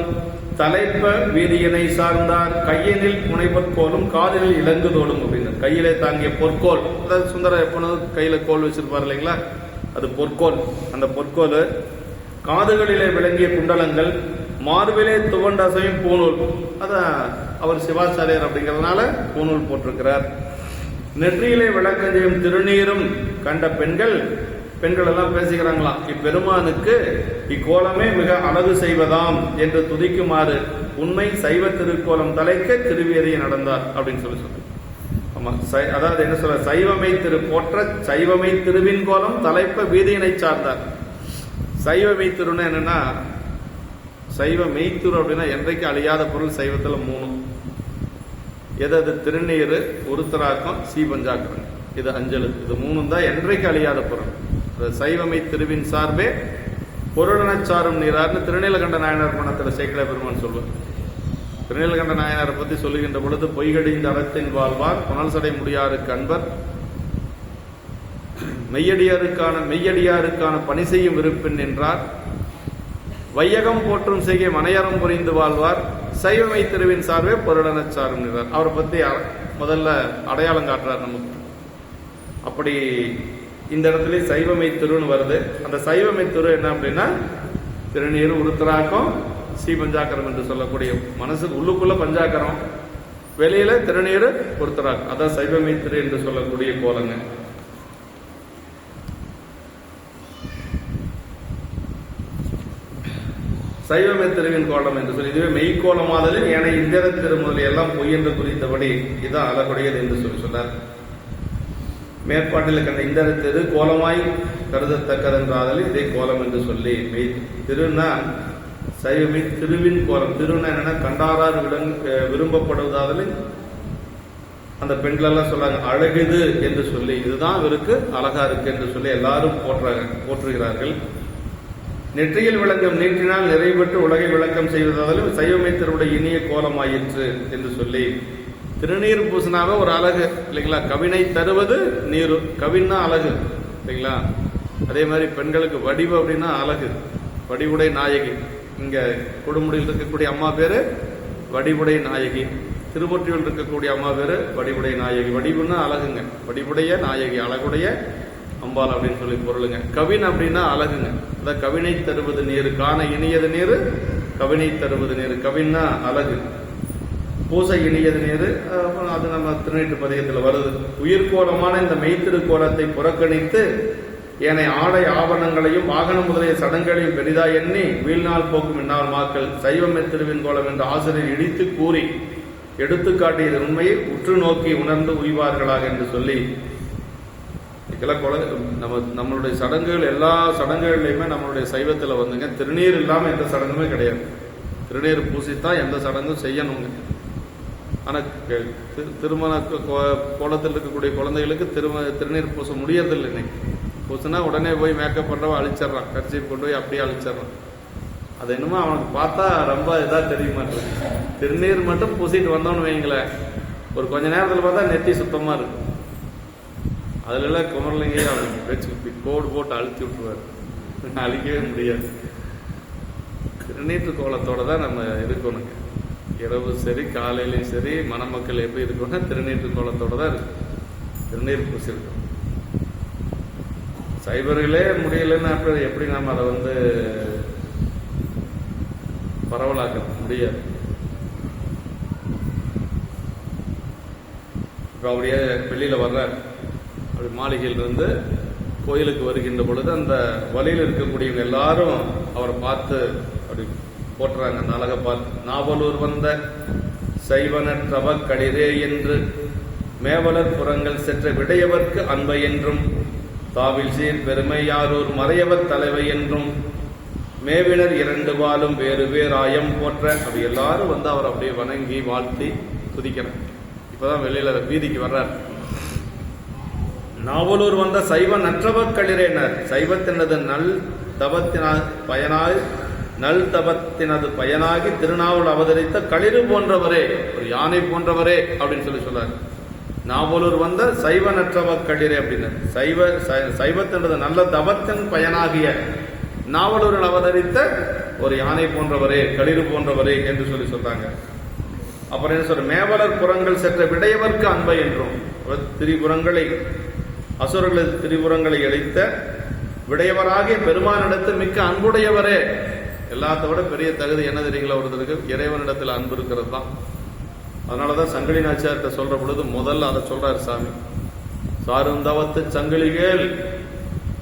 தலைப்ப வீதியினை சார்ந்தார். கையினில் புனைவர் கோலும் காதனில் இலங்குதோடும் அப்படின்னு கையிலே தாங்கிய பொற்கோல், அதாவது சுந்தரர் எப்பொழுதும் கையில கோல் வச்சிருப்பார் இல்லைங்களா, அது பொற்கோல். அந்த பொற்கோல் காதுகளிலே விளங்கிய குண்டலங்கள், மார்பிலே துவண்டசையும் பூநூல், அதான் அவர் சிவாச்சாரியர் அப்படிங்கிறதுனால பூநூல் போட்டிருக்கிறார். நெற்றியிலே விளக்கஞ்செய்யும் திருநீரும் கண்ட பெண்கள் எல்லாம் பேசுகிறாங்களாம், இப்பெருமானுக்கு இக்கோலமே மிக அழகு செய்வதாம் என்று துதிக்குமாறு உண்மை சைவ திருக்கோலம் தலைக்க திருவேறிய நடந்தார் அப்படின்னு சொல்லி சொல்ற. ஆமா, அதாவது என்ன சொல்ற, சைவமை திரு போற்ற சைவமை திருவின் கோலம் தலைப்ப வீதியினை சார்ந்தார். சைவ மெய்த்திருன்னா என்னன்னா, சைவ மெய்த்திரு அப்படின்னா என்றைக்கு அழியாத பொருள் சைவத்துல 3. எது? திருநீர், உருத்தராக்கம், சீபஞ்சாக்கரம், இது அஞ்சலு, இது 3 தான் என்றைக்கு அழியாத பொருள். சைவமை திருவின் சார்பே பொருளனச்சாரும் நீரார்னு திருநீலகண்ட நாயனார் பணத்தில் சேக்கிழ பெருமான் சொல்வார். திருநீலகண்ட நாயனாரை பத்தி சொல்லுகின்ற பொழுது, பொய்கடிந்த அறத்தின் வாழ்வார் புனல் சடை முடியாருக்கு அன்பர் மெய்யடியாருக்கான பணி செய்யும் விருப்பின் என்றார். வையகம் போற்றும் செய்கை மனையறம் புரிந்து வாழ்வார் சைவமை திருவின் சார்பே பொருளனச்சாரும் நீரார். அவரை பத்தி முதல்ல அடையாளம் காட்டுறார் நமக்கு. அப்படி இந்த இடத்துல சைவமை திருன்னு வருது. அந்த சைவமை திரு என்ன அப்படின்னா, திருநீர், உருத்தராக்கம், ஸ்ரீபஞ்சாக்கரம் என்று சொல்லக்கூடிய, மனசுக்கு உள்ளுக்குள்ள பஞ்சாக்கரம், வெளியில திருநீர், உருத்தராக்கம், அதான் சைவமை திரு என்று சொல்லக்கூடிய கோலங்க. சைவமை திருவின் கோலம் என்று சொல்லி, இதுவே மெய்கோலமாதலில் ஏன இந்திர திருமுதல் எல்லாம் பொய் என்று குறித்தபடி இதான் அழகுடையது என்று சொல்லி சொன்னார். மேற்பாட்டில் கண்ட இந்த திரு கோலமாய் கருதத்தக்கதென்றாதல் இதே கோலம் என்று சொல்லி, மெய் திருன்னா சைவமை திருவின் கோலம். திருன்னா என்னன்னா, கண்டாரார் விரும்பப்படுவதாதல் அந்த பெண்கள் எல்லாம் சொல்றாங்க அழகுது என்று சொல்லி, இதுதான் இவருக்கு அழகா இருக்கு என்று சொல்லி எல்லாரும் போற்றுகிறார்கள். நெற்றியில் விளக்கம் நீட்டினால் நிறைவேற்று உலகை விளக்கம் செய்வதாலும் சைவமை திருவுடைய இனிய கோலமாயிற்று என்று சொல்லி, திருநீர் பூசினாவே ஒரு அழகு இல்லைங்களா. கவினை தருவது நீர், கவின்னா அழகு இல்லைங்களா. அதே மாதிரி பெண்களுக்கு வடிவு அப்படின்னா அழகு, வடிவுடை நாயகி. இங்க கொடுமுடியில் இருக்கக்கூடிய அம்மா பேரு வடிவுடை நாயகி, திருவொற்றியூரில் இருக்கக்கூடிய அம்மா பேரு வடிவுடை நாயகி. வடிவுன்னா அழகுங்க, வடிவுடைய நாயகி, அழகுடைய அம்பாள் அப்படின்னு சொல்லி பொருளுங்க. கவின் அப்படின்னா அழகுங்க, அதான் கவினை தருவது நீர், காண இனியது நீர், கவினை தருவது நீர். கவின்னா அழகு, பூசை இனியது நீர், அது நம்ம திருநீட்டு பதிகத்தில் வருது. உயிர்கோலமான இந்த மெய்த்திருக்கோலத்தை புறக்கணித்து ஏனைய ஆடை ஆவணங்களையும் வாகனம் முதலிய சடங்களையும் பெரிதாய் எண்ணி வீழ்நாள் போக்கும் இந்நாள் மாக்கள் சைவமை திருவின் கோலம் என்று ஆசிரியர் இடித்து கூறி எடுத்துக்காட்டியது உண்மையை உற்று நோக்கி உணர்ந்து உய்வார்களாக என்று சொல்லி, நம்மளுடைய சடங்குகள் எல்லா சடங்குகள்லையுமே நம்மளுடைய சைவத்தில் வந்துங்க திருநீர் இல்லாமல் எந்த சடங்குமே கிடையாது. திருநீர் பூசித்தான் எந்த சடங்கும் செய்யணுங்க. ஆனால் திருமண கோலத்தில் இருக்கக்கூடிய குழந்தைகளுக்கு திருநீர் பூச முடியறதில்லை. இன்னைக்கு பூசினா உடனே போய் மேக்கப் பண்ணுறவ அழிச்சிட்றான், கர்ச்சீப் கொண்டு போய் அப்படியே அழிச்சிட்றான். அது என்னமோ அவனுக்கு பார்த்தா ரொம்ப இதாக தெரிய மாட்டேன். திருநீர் மட்டும் பூசிட்டு வந்தோன்னு வைங்களேன், ஒரு கொஞ்ச நேரத்தில் பார்த்தா நெத்தி சுத்தமாக இருக்கும். அதுலலாம் குமரலிங்க அவனுக்கு வச்சு கோடு போட்டு அழுத்தி விட்டுருவார், அழிக்கவே முடியாது. திருநீற்று கோலத்தோட தான் நம்ம இருக்கணுங்க. இரவு சரி காலையிலையும் சரி மணமக்கள் எப்படி இருக்கணும்னா திருநீற்று கோலத்தோட தான் இருக்கு, திருநீர் பூசி இருக்கும். சைபர்களே முடியலன்னு அப்புறம் எப்படி நாம் அதை பரவலாக்க முடியாது. இப்போ அப்படியே வெளியில் வர்றார், அப்படி மாளிகையிலிருந்து கோயிலுக்கு வருகின்ற பொழுது அந்த வழியில் இருக்கக்கூடியவங்க எல்லாரும் அவரை பார்த்து அப்படி போட்டுறாங்க. அந்த அழகை பார்த்து, நாவலூர் வந்த சைவனற்றவ களிரே என்று மேவலர் புறங்கள் சென்ற விடையவர்க்கு அன்பை என்றும் தாவில் சீர் பெருமை யாரூர் மறையவர் தலைவை என்றும் மேவினர் 2 வாலும் வேறு வேறு ஆயம் போற்ற. அப்படி எல்லாரும் அவர் அப்படியே வணங்கி வாழ்த்தி துதிக்கிறார். இப்பதான் வெளியில வீதிக்கு வர்றார். நாவலூர் வந்த சைவ நற்றவ களிரேனர், சைவத்தினது நல் தவத்தினால் பயனாய் நல் தபத்தினது பயனாகி திருநாவல் அவதரித்த களிறு போன்றவரே, ஒரு யானை போன்றவரே அப்படின்னு சொல்றாரு. நாவலூர் வந்த சைவ நற்றவ களிரே அப்படின்னு, சைவத்தினது நல்ல தபத்தின் பயனாகிய நாவலூரில் அவதரித்த ஒரு யானை போன்றவரே, களிறு போன்றவரே என்று சொல்றாங்க. அப்புறம் என்ன சொல்ற, மேவலர் புறங்கள் சென்ற விடையவர்க்கு அன்பை என்றும், திரிபுரங்களை அசுரர்களது திரிபுரங்களை அளித்த விடையவராகிய பெருமானிடத்து மிக்க அன்புடையவரே. எல்லாத்த விட பெரிய தகுதி என்ன தெரியுங்களா ஒருத்தருக்கு? இறைவனிடத்தில் அன்பு இருக்கிறது தான். அதனாலதான் சங்கிலி நாச்சியார்கிட்ட சொல்ற பொழுது முதல்ல அதை சொல்றாரு சாமி. சாரும் தவத்து சங்கிலிகள்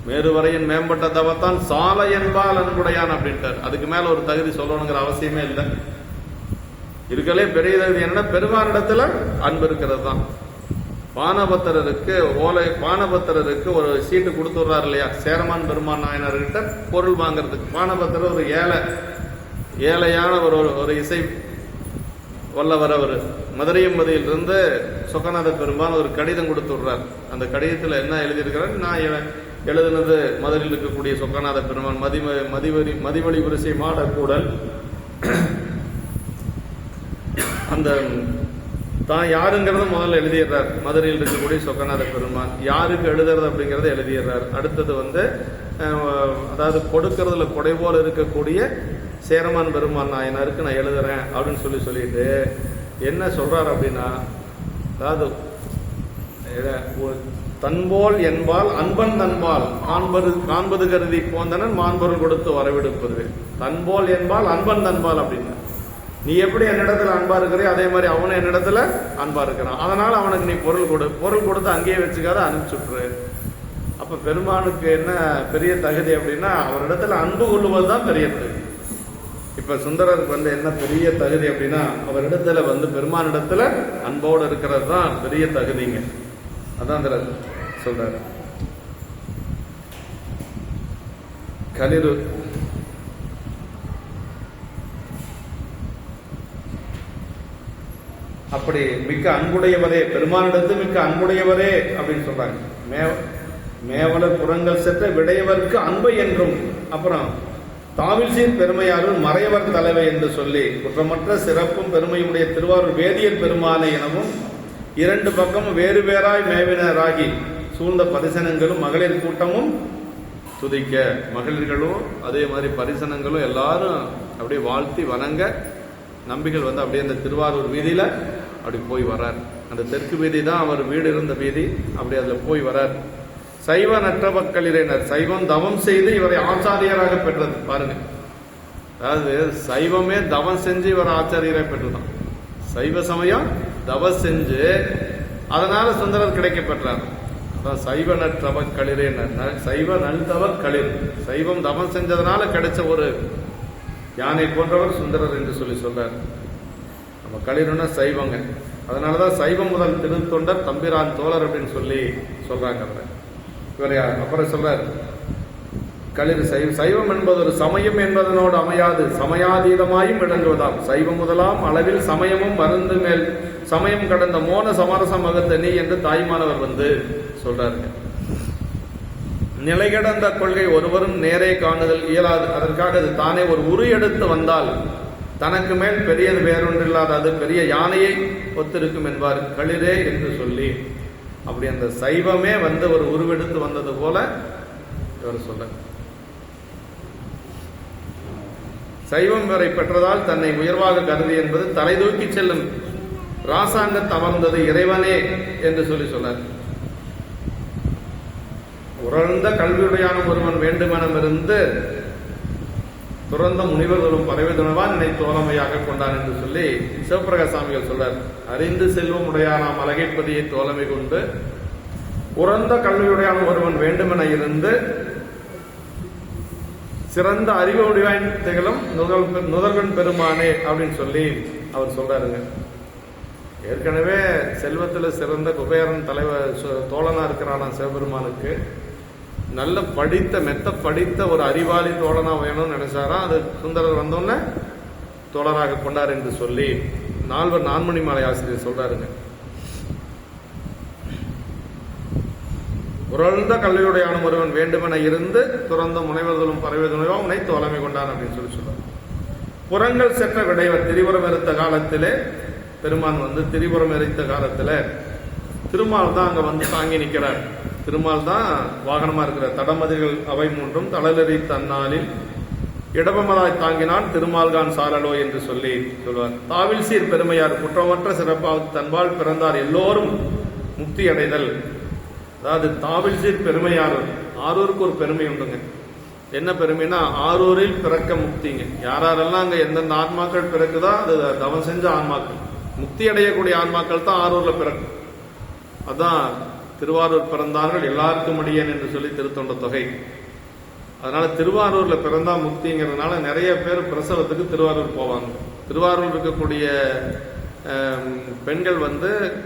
மேருவரையின் மேம்பட்ட தவத்தான் சால என்பால் அன்புடையான் அப்படின்ட்டார். அதுக்கு மேல ஒரு தகுதி சொல்லணுங்கிற அவசியமே இல்லை. இருக்கலே பெரிய தகுதி என்ன? பெருமானிடத்துல அன்பு இருக்கிறது தான். பானபத்திரருக்கு ஒரு சீட்டு கொடுத்துடுறாரு இல்லையா, சேரமான் பெருமான் நாயனர்கிட்ட பொருள் வாங்கறதுக்கு. பானபத்திரர் ஒரு ஏழையான ஒரு இசை வல்லவர். அவர் மதுரையம்பதியிலிருந்து சொக்கநாத பெருமான் ஒரு கடிதம் கொடுத்துடுறார். அந்த கடிதத்தில் என்ன எழுதியிருக்கிறார்? நான் எழுதுனது மதுரையில் இருக்கக்கூடிய சொக்கநாத பெருமான் மதிவழி புரிசை மாடக்கூடல், அந்த தான் யாருங்கிறத முதல்ல எழுதிடுறார். மதுரையில் இருக்கக்கூடிய சொக்கநாத பெருமான் யாருக்கு எழுதுறது அப்படிங்கறத எழுதிடுறார். அடுத்தது அதாவது கொடுக்கறதுல கொடை போல இருக்கக்கூடிய சேரமான் பெருமான் நாயனாருக்கு நான் எழுதுறேன் அப்படின்னு சொல்லிட்டு என்ன சொல்றாரு அப்படின்னா, அதாவது தன்போல் என்பால் அன்பன் தன்பால் காண்பது கருதி போந்தனன் மாண்பொருள் கொடுத்து வரவிடுப்பது. தன்போல் என்பால் அன்பன் தன்பால் அப்படின்னா, நீ எப்படி என்னிடத்துல அன்பா இருக்கிறே அதே மாதிரி அவனும் என்னிடத்துல அன்பா இருக்கிறான். அதனால அவனுக்கு நீ பொருள் கொடுத்து அங்கேயே வச்சுக்காத, அனுப்பிச்சுட்ரு. அப்ப பெருமானுக்கு என்ன பெரிய தகுதி அப்படின்னா, அவரிடத்துல அன்பு கொள்ளுவதுதான் பெரிய தகுதி. இப்ப சுந்தரருக்கு என்ன பெரிய தகுதி அப்படின்னா, அவரிடத்துல பெருமானிடத்துல அன்போடு இருக்கிறது தான் பெரிய தகுதிங்க. அதான் சொல்றாரு. களிறு அப்படி மிக்க அன்புடையவரே, பெருமானிடத்து மிக்க அன்புடையவரே அப்படின்னு சொல்றாங்க. மேவலர் புறங்கள் சென்ற விடையவருக்கு அன்பு என்றும், அப்புறம் தாவில் சீர் பெருமையாரும் மறையவர் தலைவை என்று சொல்லி குற்றமற்ற சிறப்பும் பெருமையுடைய திருவாரூர் வேதியர் பெருமானை எனவும் இரண்டு பக்கமும் வேறு வேறாய் மேவினராகி சூழ்ந்த பரிசனங்களும் மகளிர் கூட்டமும் துதிக்க, மகளிர்களும் அதே மாதிரி பரிசனங்களும் எல்லாரும் அப்படியே வாழ்த்தி வணங்க, நம்பிகள் அப்படியே அந்த திருவாரூர் வீதியில அப்படி போய் வரார். அந்த தெற்கு வீதி தான் அவர் வீடு இருந்த வீதி. அப்படி அதுல போய் வரார். சைவ நற்றவக்களிரைனர், சைவம் தவம் செய்து இவரை ஆச்சாரியராக பெற்றது. பாருங்க, அதாவது சைவமே தவம் செஞ்சு இவர் ஆச்சாரியராக பெற்றதான். சைவ சமயம் தவம் செஞ்சு அதனால சுந்தரர் கிடைக்க பெற்றார். அதான் சைவ நற்றவக்களிரைனர், சைவ நல்தவ களிர், சைவம் தவம் செஞ்சதுனால கிடைச்ச ஒரு யானை போன்றவர் சுந்தரர் என்று சொல்றார். நம்ம களிர்னா சைவங்க. அதனாலதான் சைவம் முதல் திருத்தொண்டர் தம்பிரான் தோழர் அப்படின்னு சொல்றாங்க. இவரை அப்புறம் சொல்றார், களிர் சைவம் என்பது ஒரு சமயம் என்பதனோடு அமையாது, சமயாதீதமாயும் விளங்குவதாம். சைவம் முதலாம் அளவில் சமயமும் மருந்து மேல் சமயம் கடந்த மோன சமரசம் வகுத்த நீ என்று தாய்மானவர் சொல்றாருங்க. நிலை கடந்த கொள்கை ஒருவரும் நேரே காணுதல் இயலாது. அதற்காக அது தானே ஒரு உரு எடுத்து வந்தால் தனக்கு மேல் பெரியது வேறொன்றில்லாத அது பெரிய யானையை ஒத்திருக்கும் என்பார் களிரே என்று சொல்லி, அப்படி அந்த சைவமே ஒரு உருவெடுத்து வந்தது போல இவர் சொல்ல, சைவம் வரை பெற்றதால் தன்னை உயர்வாக கருதி என்பது தலை தூக்கி செல்லும் ராசாங்க தவர்ந்தது இறைவனே என்று சொல்றார். உறழ்ந்த கல்வியுடையான ஒருவன் வேண்டுமெனமிருந்து துறந்த முனிவர்களும் பறவைதுணவான் என்னை தோழமையாக கொண்டான் என்று சொல்லி சிவபிரகாச சாமிகள் சொல்றார். அறிந்து செல்வம் உடையானாம் அழகைப்பதியை தோழமை கொண்டு உறந்த கல்வியுடையான ஒருவன் வேண்டுமென இருந்து சிறந்த அறிவு உடையான் திகழும் நுதல்வன் பெருமானே அப்படின்னு சொல்லி அவர் சொல்றாருங்க. ஏற்கனவே செல்வத்துல சிறந்த குபேரன் தலைவர் தோழனா இருக்கிறானா சிவபெருமானுக்கு. நல்ல மெத்த படித்த ஒரு அறிவாளி தோழனா வேணும்னு நினைச்சாரா. அது சுந்தரர் வந்தோடனே தோழராக கொண்டார் என்று சொல்லி நான்மணி மாலை ஆசிரியர் சொல்றாருங்க. உரழ்ந்த கல்வியுடையான ஒருவன் வேண்டுமென இருந்து துறந்த முனைவர்களும் பறவைதுணைவா உன்னை தோழமை கொண்டான் அப்படின்னு சொல்லுவார். புறங்கள் சென்ற விடைவர் திரிபுரம் எரித்த காலத்திலே, பெருமான் திரிபுரம் எரித்த காலத்துல திருமால் தான் அங்க தாங்கி நிற்கிறார். திருமால் தான் வாகனமா இருக்கிறார். தடமதிகள் அவை மூன்றும் தளலெறி தன்னாலில் இடபமதாய் தாங்கினான் திருமால்கான் சாரலோ என்று சொல்வார். தாவில் சீர் பெருமையார் குற்றமற்ற சிறப்பாக தன்பால் பிறந்தார் எல்லோரும் முக்தி அடைதல். அதாவது தாவில் சீர் பெருமையார், ஆரூருக்கு ஒரு பெருமை உண்டுங்க. என்ன பெருமைனா ஆரூரில் பிறக்க முக்திங்க. யாரெல்லாம் அங்க எந்தெந்த ஆன்மாக்கள் பிறக்குதோ அது தவம் செஞ்ச ஆன்மாக்கள், முக்தி அடையக்கூடிய ஆன்மாக்கள் தான் ஆரூர்ல பிறக்கும். அதான் திருவாரூர் பிறந்தார்கள் எல்லாருக்கும் அடியேன் என்று சொல்லி திருத்தொண்ட தொகை. அதனால திருவாரூர்ல பிறந்தா முக்திங்கிறதுனால நிறைய பேர் பிரசவத்துக்கு திருவாரூர் போவாங்க. திருவாரூர் இருக்கக்கூடிய பெண்கள்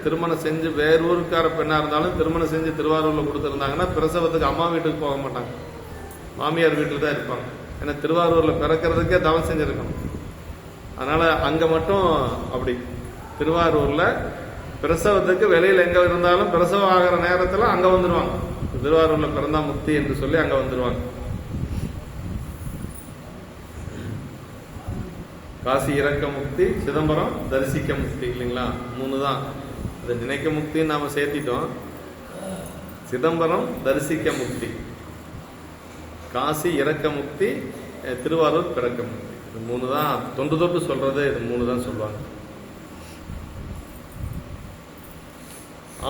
திருமணம் செஞ்சு வேறு ஊருக்கார பெண்ணா இருந்தாலும் திருமணம் செஞ்சு திருவாரூர்ல கொடுத்துருந்தாங்கன்னா பிரசவத்துக்கு அம்மா வீட்டுக்கு போக மாட்டாங்க, மாமியார் வீட்டில் தான் இருப்பாங்க. ஏன்னா திருவாரூர்ல பிறக்கிறதுக்கே தவம் செஞ்சிருக்கணும். அதனால அங்க மட்டும் அப்படி திருவாரூர்ல பிரசவத்துக்கு வெளியில எங்க இருந்தாலும் பிரசவம் ஆகிற நேரத்துல அங்க வந்துருவாங்க. திருவாரூர்ல பிறந்தா முக்தி என்று சொல்லி அங்க வந்துருவாங்க. காசி இறக்க முக்தி, சிதம்பரம் தரிசிக்க முக்தி இல்லைங்களா? 3 தான். அதை நினைக்க முக்தின்னு நாம சேர்த்திட்டோம். சிதம்பரம் தரிசிக்க முக்தி, காசி இறக்க முக்தி, திருவாரூர் பிறக்க முக்தி. இது 3 தான் தொண்டு தொட்டு சொல்றது. இது 3 தான் சொல்லுவாங்க.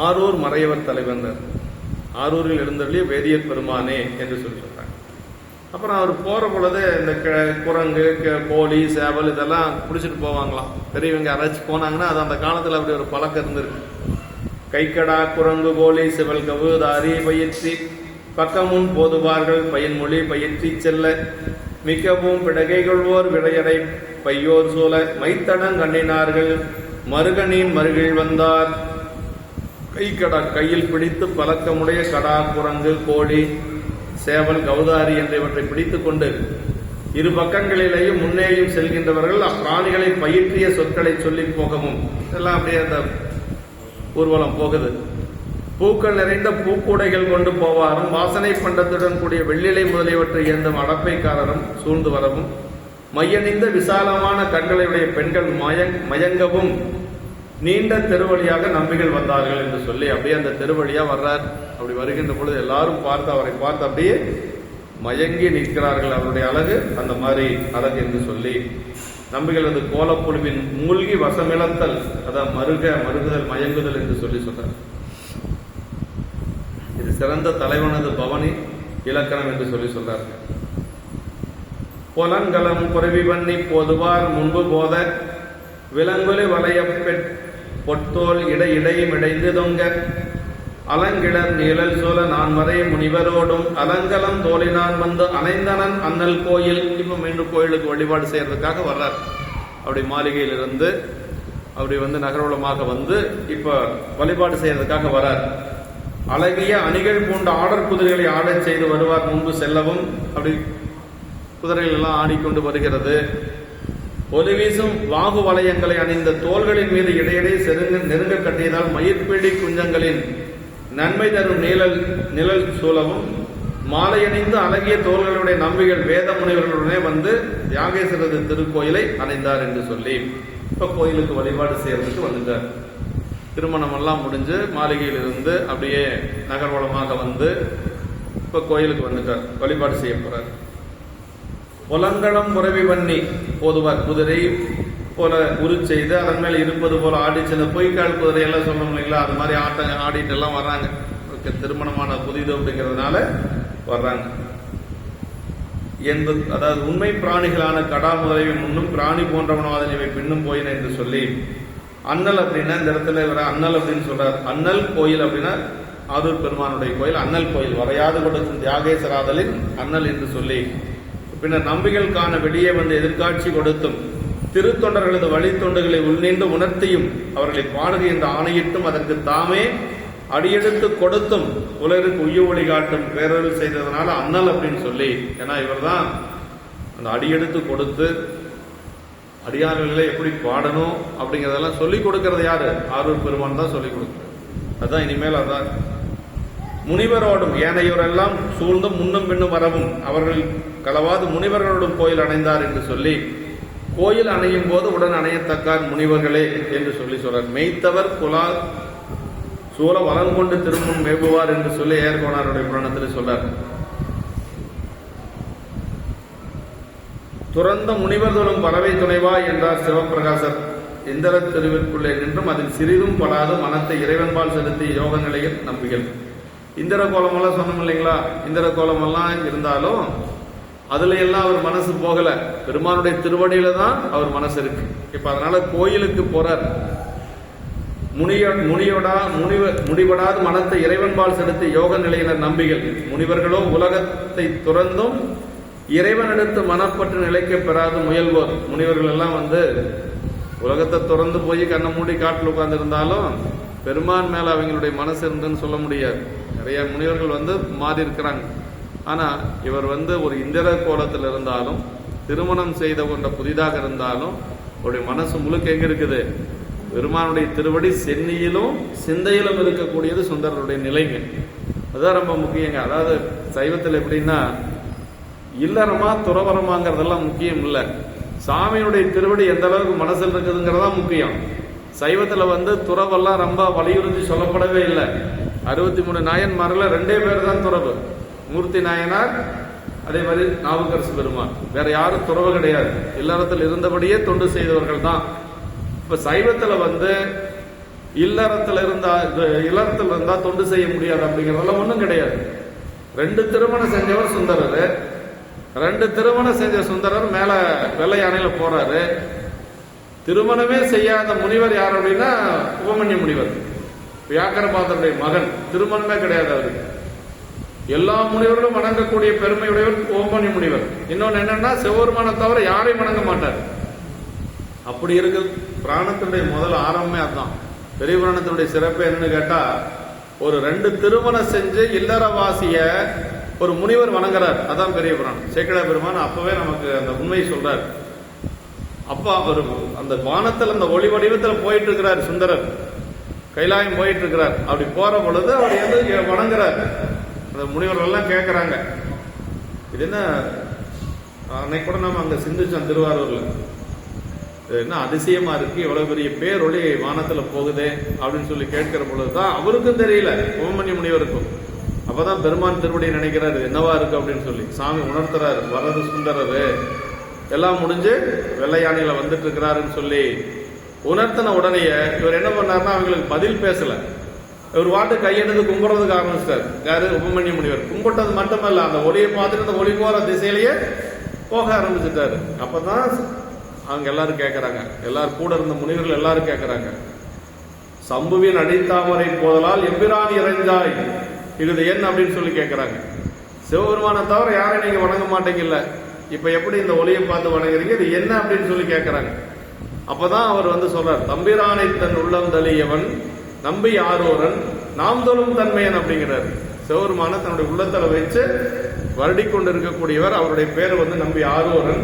ஆரூர் மறையவர் தலைவந்தர், ஆரூரில் எழுந்தருளிய வேதியர் பெருமானே என்று சொல்றாங்க. அப்புறம் அவர் போற பொழுது இந்த குரங்கு, கோழி, சேவல் இதெல்லாம் பிடிச்சிட்டு போவாங்களாம். பெரியவங்க அரைச்சு போனாங்கன்னா அது அந்த காலத்துல அப்படி ஒரு பழக்கம் இருந்திருக்கு. கைக்கடா, குரங்கு, கோழி, செவல், கவுதாரி பயிற்சி பக்கமுன் போதுவார்கள் பயன்மொழி பயிற்சி செல்ல மிகவும் பிடகை கொள்வோர் விடையடை பையோர் சூழ மைத்தடங் கண்ணினார்கள் மருகனின் மருகில் வந்தார். கைக்கடா, கையில் பிடித்து பழக்கமுடைய கடா, குரங்கு, கோழி, சேவல், கௌதாரி என்றவற்றை பிடித்துக் கொண்டு இரு பக்கங்களிலேயும் முன்னேயும் செல்கின்றவர்கள் அப்பிராணிகளை பயிற்றிய சொற்களை சொல்லி போகவும் எல்லாம் அப்படியே அந்த ஊர்வலம் போகுது. பூக்கள் நிறைந்த பூக்கூடைகள் கொண்டு போவாரும் வாசனை பண்டத்துடன் கூடிய வெள்ளிலை முதலியவற்றை ஏந்தும் அடப்பைக்காரரும் சூழ்ந்து வரவும் மையணிந்த விசாலமான கண்களையுடைய பெண்கள் மயங்கவும் நீண்ட தெருவழியாக நம்பிகள் வந்தார்கள் என்று சொல்லி அப்படியே அந்த தெருவழியா வர்றார். அப்படி வருகின்ற பொழுது எல்லாரும் அவரை பார்த்து அப்படியே மயங்கி நிற்கிறார்கள். அவருடைய அழகு அந்த மாதிரி அழகு என்று சொல்லி நம்பிகள் அது கோலப்புழுவின் மூழ்கி வசமிழத்தல், அதான் மருகுதல், மயங்குதல் என்று சொல்றார். இது சிறந்த தலைவனது பவனி இலக்கணம் என்று சொல்றார்கள். பொலங்கலம் குறைவி பண்ணி போதுவார் முன்பு போத விலங்குலி வளைய பொட்டோல் இடையும் இடைந்து தொங்க அலங்கிடர் நீழல் சோழ நான் வரை முனிவரோடும் அலங்கலம் தோழினான் அணைந்தனன் அண்ணல் கோயில். இப்ப மீண்டும் கோயிலுக்கு வழிபாடு செய்யறதுக்காக வர்றார். அப்படி மாளிகையிலிருந்து அப்படி நகர்வலமாக இப்ப வழிபாடு செய்யறதுக்காக வர்றார். அழகிய அணிகள் பூண்ட ஆடர் குதிரைகளை ஆடச் செய்து வருவார். முன்பு செல்லவும் அப்படி குதிரைகள் எல்லாம் ஆடிக்கொண்டு வருகிறது. ஒலி வீசும் வாகு வளையங்களை அணிந்த தோள்களின் மீது இடையிடையே நெருங்க கட்டியதால் மயிர்பீடி குஞ்சங்களின் நன்மை தரும் நிழல் சூழவும் மாலை அணிந்து அழகிய தோள்களுடைய நம்பிகள் வேத முனிவர்களுடனே யாகேஸ்வரது திருக்கோயிலை அணைந்தார் என்று சொல்லி இப்ப கோயிலுக்கு வழிபாடு செய்யறதுக்கு வந்துட்டார். திருமணம் எல்லாம் முடிஞ்சு மாளிகையில் இருந்து அப்படியே நகர்வலமாக இப்ப கோயிலுக்கு வந்துட்டார், வழிபாடு செய்ய போறார். புலங்கடம் புறவி பண்ணி போதுவார் குதிரை போல உரு செய்து அதன் மேல் இருப்பது போல ஆடி சில பொய்க்கால் குதிரை எல்லாம் சொல்லணும் இல்லைங்களா? அது மாதிரி ஆடிட்டு எல்லாம் வர்றாங்க. திருமணமான புதிது அப்படிங்கிறதுனால வர்றாங்க என்பது. அதாவது உண்மை பிராணிகளான கடா முதலவை முன்னும் பிராணி போன்றவனவாதன் இவை பின்னும் போயின என்று சொல்லி அண்ணல் அப்படின்னா இந்த இடத்துல இவர அண்ணல் அப்படின்னு சொல்றார். அண்ணல் கோயில் அப்படின்னா ஆரூர் பெருமானுடைய கோயில் அண்ணல் கோயில். வரையாது கொடுக்கும் தியாகேசராதலின் அண்ணல் என்று சொல்லி பின்னர் நம்பிகள் காண வெளியே எதிர்காட்சி கொடுத்தும் திருத்தொண்டர்களது வழித்தொண்டுகளை உள்நீண்டு உணர்த்தியும் அவர்களை பாடுக என்று ஆணையிட்டும் அதற்கு தாமே அடியெடுத்து கொடுத்தும் உலகிற்கு உய்ய ஒளி காட்டும் பேரருள் செய்ததுனால அண்ணல் அப்படின்னு சொல்லி. ஏன்னா இவர் தான் அந்த அடியெடுத்து கொடுத்து அடியார்களை எப்படி பாடணும் அப்படிங்கிறதெல்லாம் சொல்லிக் கொடுக்கறது யாரு? ஆரூர் பெருமான் தான் சொல்லிக் கொடுக்குறது. அதுதான் இனிமேல் அதான் முனிவரோடும் ஏனையோரெல்லாம் சூழ்ந்தும் முன்னும் பின்னும் வரவும் அவர்கள் களவாது முனிவர்களோடும் கோயில் அணைந்தார் என்று சொல்லி, கோயில் அணையும் போது உடன் அணையத்தக்கார் முனிவர்களே என்று சொல்லி சொல்றார். மெய்த்தவர் குலால் சூழ வளங்கொண்டு திரும்பும் மேகுவார் என்று சொல்லி ஏர்கோனாருடைய புராணத்தில் சொல்றார். துறந்த முனிவர்களும் பறவை துணைவா என்றார் சிவபிரகாசர். இந்திர தெருவிற்குள்ளே நின்றும் அதில் சிறிதும் படாது மனத்தை இறைவன்பால் செலுத்திய யோக நிலையில் நம்பிகள். இந்திர கோலமெல்லாம் சொன்னோம் இல்லைங்களா? இந்திர கோலமெல்லாம் இருந்தாலும் அதுல எல்லாம் அவர் மனசு போகல. பெருமானுடைய திருவடியில தான் அவர் மனசு இருக்கு. இப்ப அதனால கோயிலுக்கு போறார். முடிவடாது மனத்தை இறைவன்பால் செலுத்தி யோக நிலையினர் நம்பிகள். முனிவர்களோ உலகத்தை துறந்தும் இறைவனிடத்து மனப்பற்று நிலைக்க பெறாது முயல்வோர். முனிவர்கள் எல்லாம் உலகத்தை துறந்து போய் கண்ணை மூடி காட்டில் உட்கார்ந்து இருந்தாலும் பெருமான் மேல அவங்களுடைய மனசு இருந்துன்னு சொல்ல முடியாது. நிறைய முனிவர்கள் மாறி இருக்கிறாங்க. ஆனா இவர் ஒரு இந்திர கோலத்தில் இருந்தாலும், திருமணம் செய்த கொண்ட புதிதாக இருந்தாலும், அவருடைய மனசு முழுக்க எங்க இருக்குது? பெருமானுடைய திருவடி சென்னியிலும் சிந்தையிலும் இருக்கக்கூடியது சுந்தரருடைய நிலைங்க. அதுதான் ரொம்ப முக்கியங்க. அதாவது சைவத்தில் எப்படின்னா, இல்லறமா துறவரமாங்கிறதெல்லாம் முக்கியம் இல்லை. சாமியுடைய திருவடி எந்த அளவுக்கு மனசில் இருக்குதுங்கிறதா முக்கியம். சைவத்துல துறவெல்லாம் ரொம்ப வலியுறுத்தி சொல்லப்படவே இல்லை. 63 நாயன்மார்ல 2 பேர் தான் துறவு. மூர்த்தி நாயனார், அதே மாதிரி நாவுக்கரசு பெருமான். வேற யாரும் துறவு கிடையாது. இல்லறத்தில் இருந்தபடியே தொண்டு செய்தவர்கள் தான். இப்ப சைவத்துல இல்லறத்துல இருந்தா தொண்டு செய்ய முடியாது அப்படிங்கறதெல்லாம் ஒண்ணும் கிடையாது. 2 திருமணம் செஞ்சவர் சுந்தரர். 2 திருமணம் செஞ்ச சுந்தரர் மேல வெள்ளை யானையில போறாரு. திருமணமே செய்யாத முனிவர் யார் அப்படின்னா உபமன்ய முனிவர், வியாக்கரபாதருடைய மகன். திருமணமே கிடையாது அவருக்கு. எல்லா முனிவர்களும் வணங்கக்கூடிய பெருமையுடையவர் உபமன்ய முனிவர். இன்னொன்னு என்னன்னா, சிவபெருமானை தவிர யாரையும் வணங்க மாட்டார். அப்படி இருக்கு. பிராணத்தினுடைய முதல் ஆரம்பமே அதுதான். பெரிய புராணத்தினுடைய சிறப்பு என்னன்னு கேட்டா, ஒரு 2 திருமணம் செஞ்சு இல்லறவாசிய ஒரு முனிவர் வணங்குறார். அதான் பெரிய புராணம். சேக்கிழார் பெருமான் அப்பவே நமக்கு அந்த உண்மையை சொல்றார். அப்ப அவர் அந்த வானத்தில் அந்த ஒளி வடிவத்தில் போயிட்டு இருக்கிறார் சுந்தரர். கைலாயம் போயிட்டு இருக்கிறார். அப்படி போற பொழுது அவர் வணங்குறார். அந்த முனிவர்கள் எல்லாம் கேட்கிறாங்க, இது என்ன? அன்னைக்கு கூட நம்ம அங்க சிந்திச்சோம் திருவாரூர்ல. என்ன அதிசயமா இருக்கு, எவ்வளவு பெரிய பேரொளி வானத்துல போகுது அப்படின்னு சொல்லி கேட்கிற பொழுதுதான் அவருக்கும் தெரியல, உபமன்ய முனிவருக்கும். அப்பதான் பெருமான் திருவடியை நினைக்கிறாரு, என்னவா இருக்கு அப்படின்னு சொல்லி சாமி உணர்த்துறாரு. வரது சுந்தரரு எல்லாம் முடிஞ்சு வெள்ளை யானையில வந்துட்டு இருக்கிறாருன்னு சொல்லி உணர்த்தின உடனேயே இவர் என்ன பண்ணாருன்னா, அவங்களுக்கு பதில் பேசல. இவர் வாட்டு கையெடுத்து கும்பிடுறதுக்கு ஆரம்பிச்சிட்டார். யாரு? உபமன்ய முனிவர். கும்பிட்டது மட்டுமல்ல, அந்த ஒளியை பார்த்துட்டு அந்த ஒளி போற திசையிலேயே போக ஆரம்பிச்சுட்டாரு. அப்பதான் அவங்க எல்லாரும் கேட்கறாங்க, எல்லாரும் கூட இருந்த முனிவர்கள் எல்லாரும் கேட்கறாங்க, சம்புவின் அடித்தாமரை போதலால் எம்பிரான் இறைஞ்சாய் இது என்ன அப்படின்னு சொல்லி கேட்கறாங்க. சிவபெருமானை தவிர யாரையும் நீங்க வணங்க மாட்டீங்கல்ல, இப்ப எப்படி இந்த ஒளியை பார்த்து வணங்குறீங்க, இது என்ன அப்படின்னு சொல்லி கேட்கறாங்க. அப்பதான் அவர் சொல்றார், தம்பிரானை தன் உள்ளம் தளியவன் நம்பி ஆரோரன் நாம் தொழும் தன்மையன் அப்படிங்கிறார். சிவபெருமான தன்னுடைய உள்ளத்துல வச்சு வருடி கொண்டு இருக்கக்கூடியவர். அவருடைய பேர் நம்பி ஆரோரன்,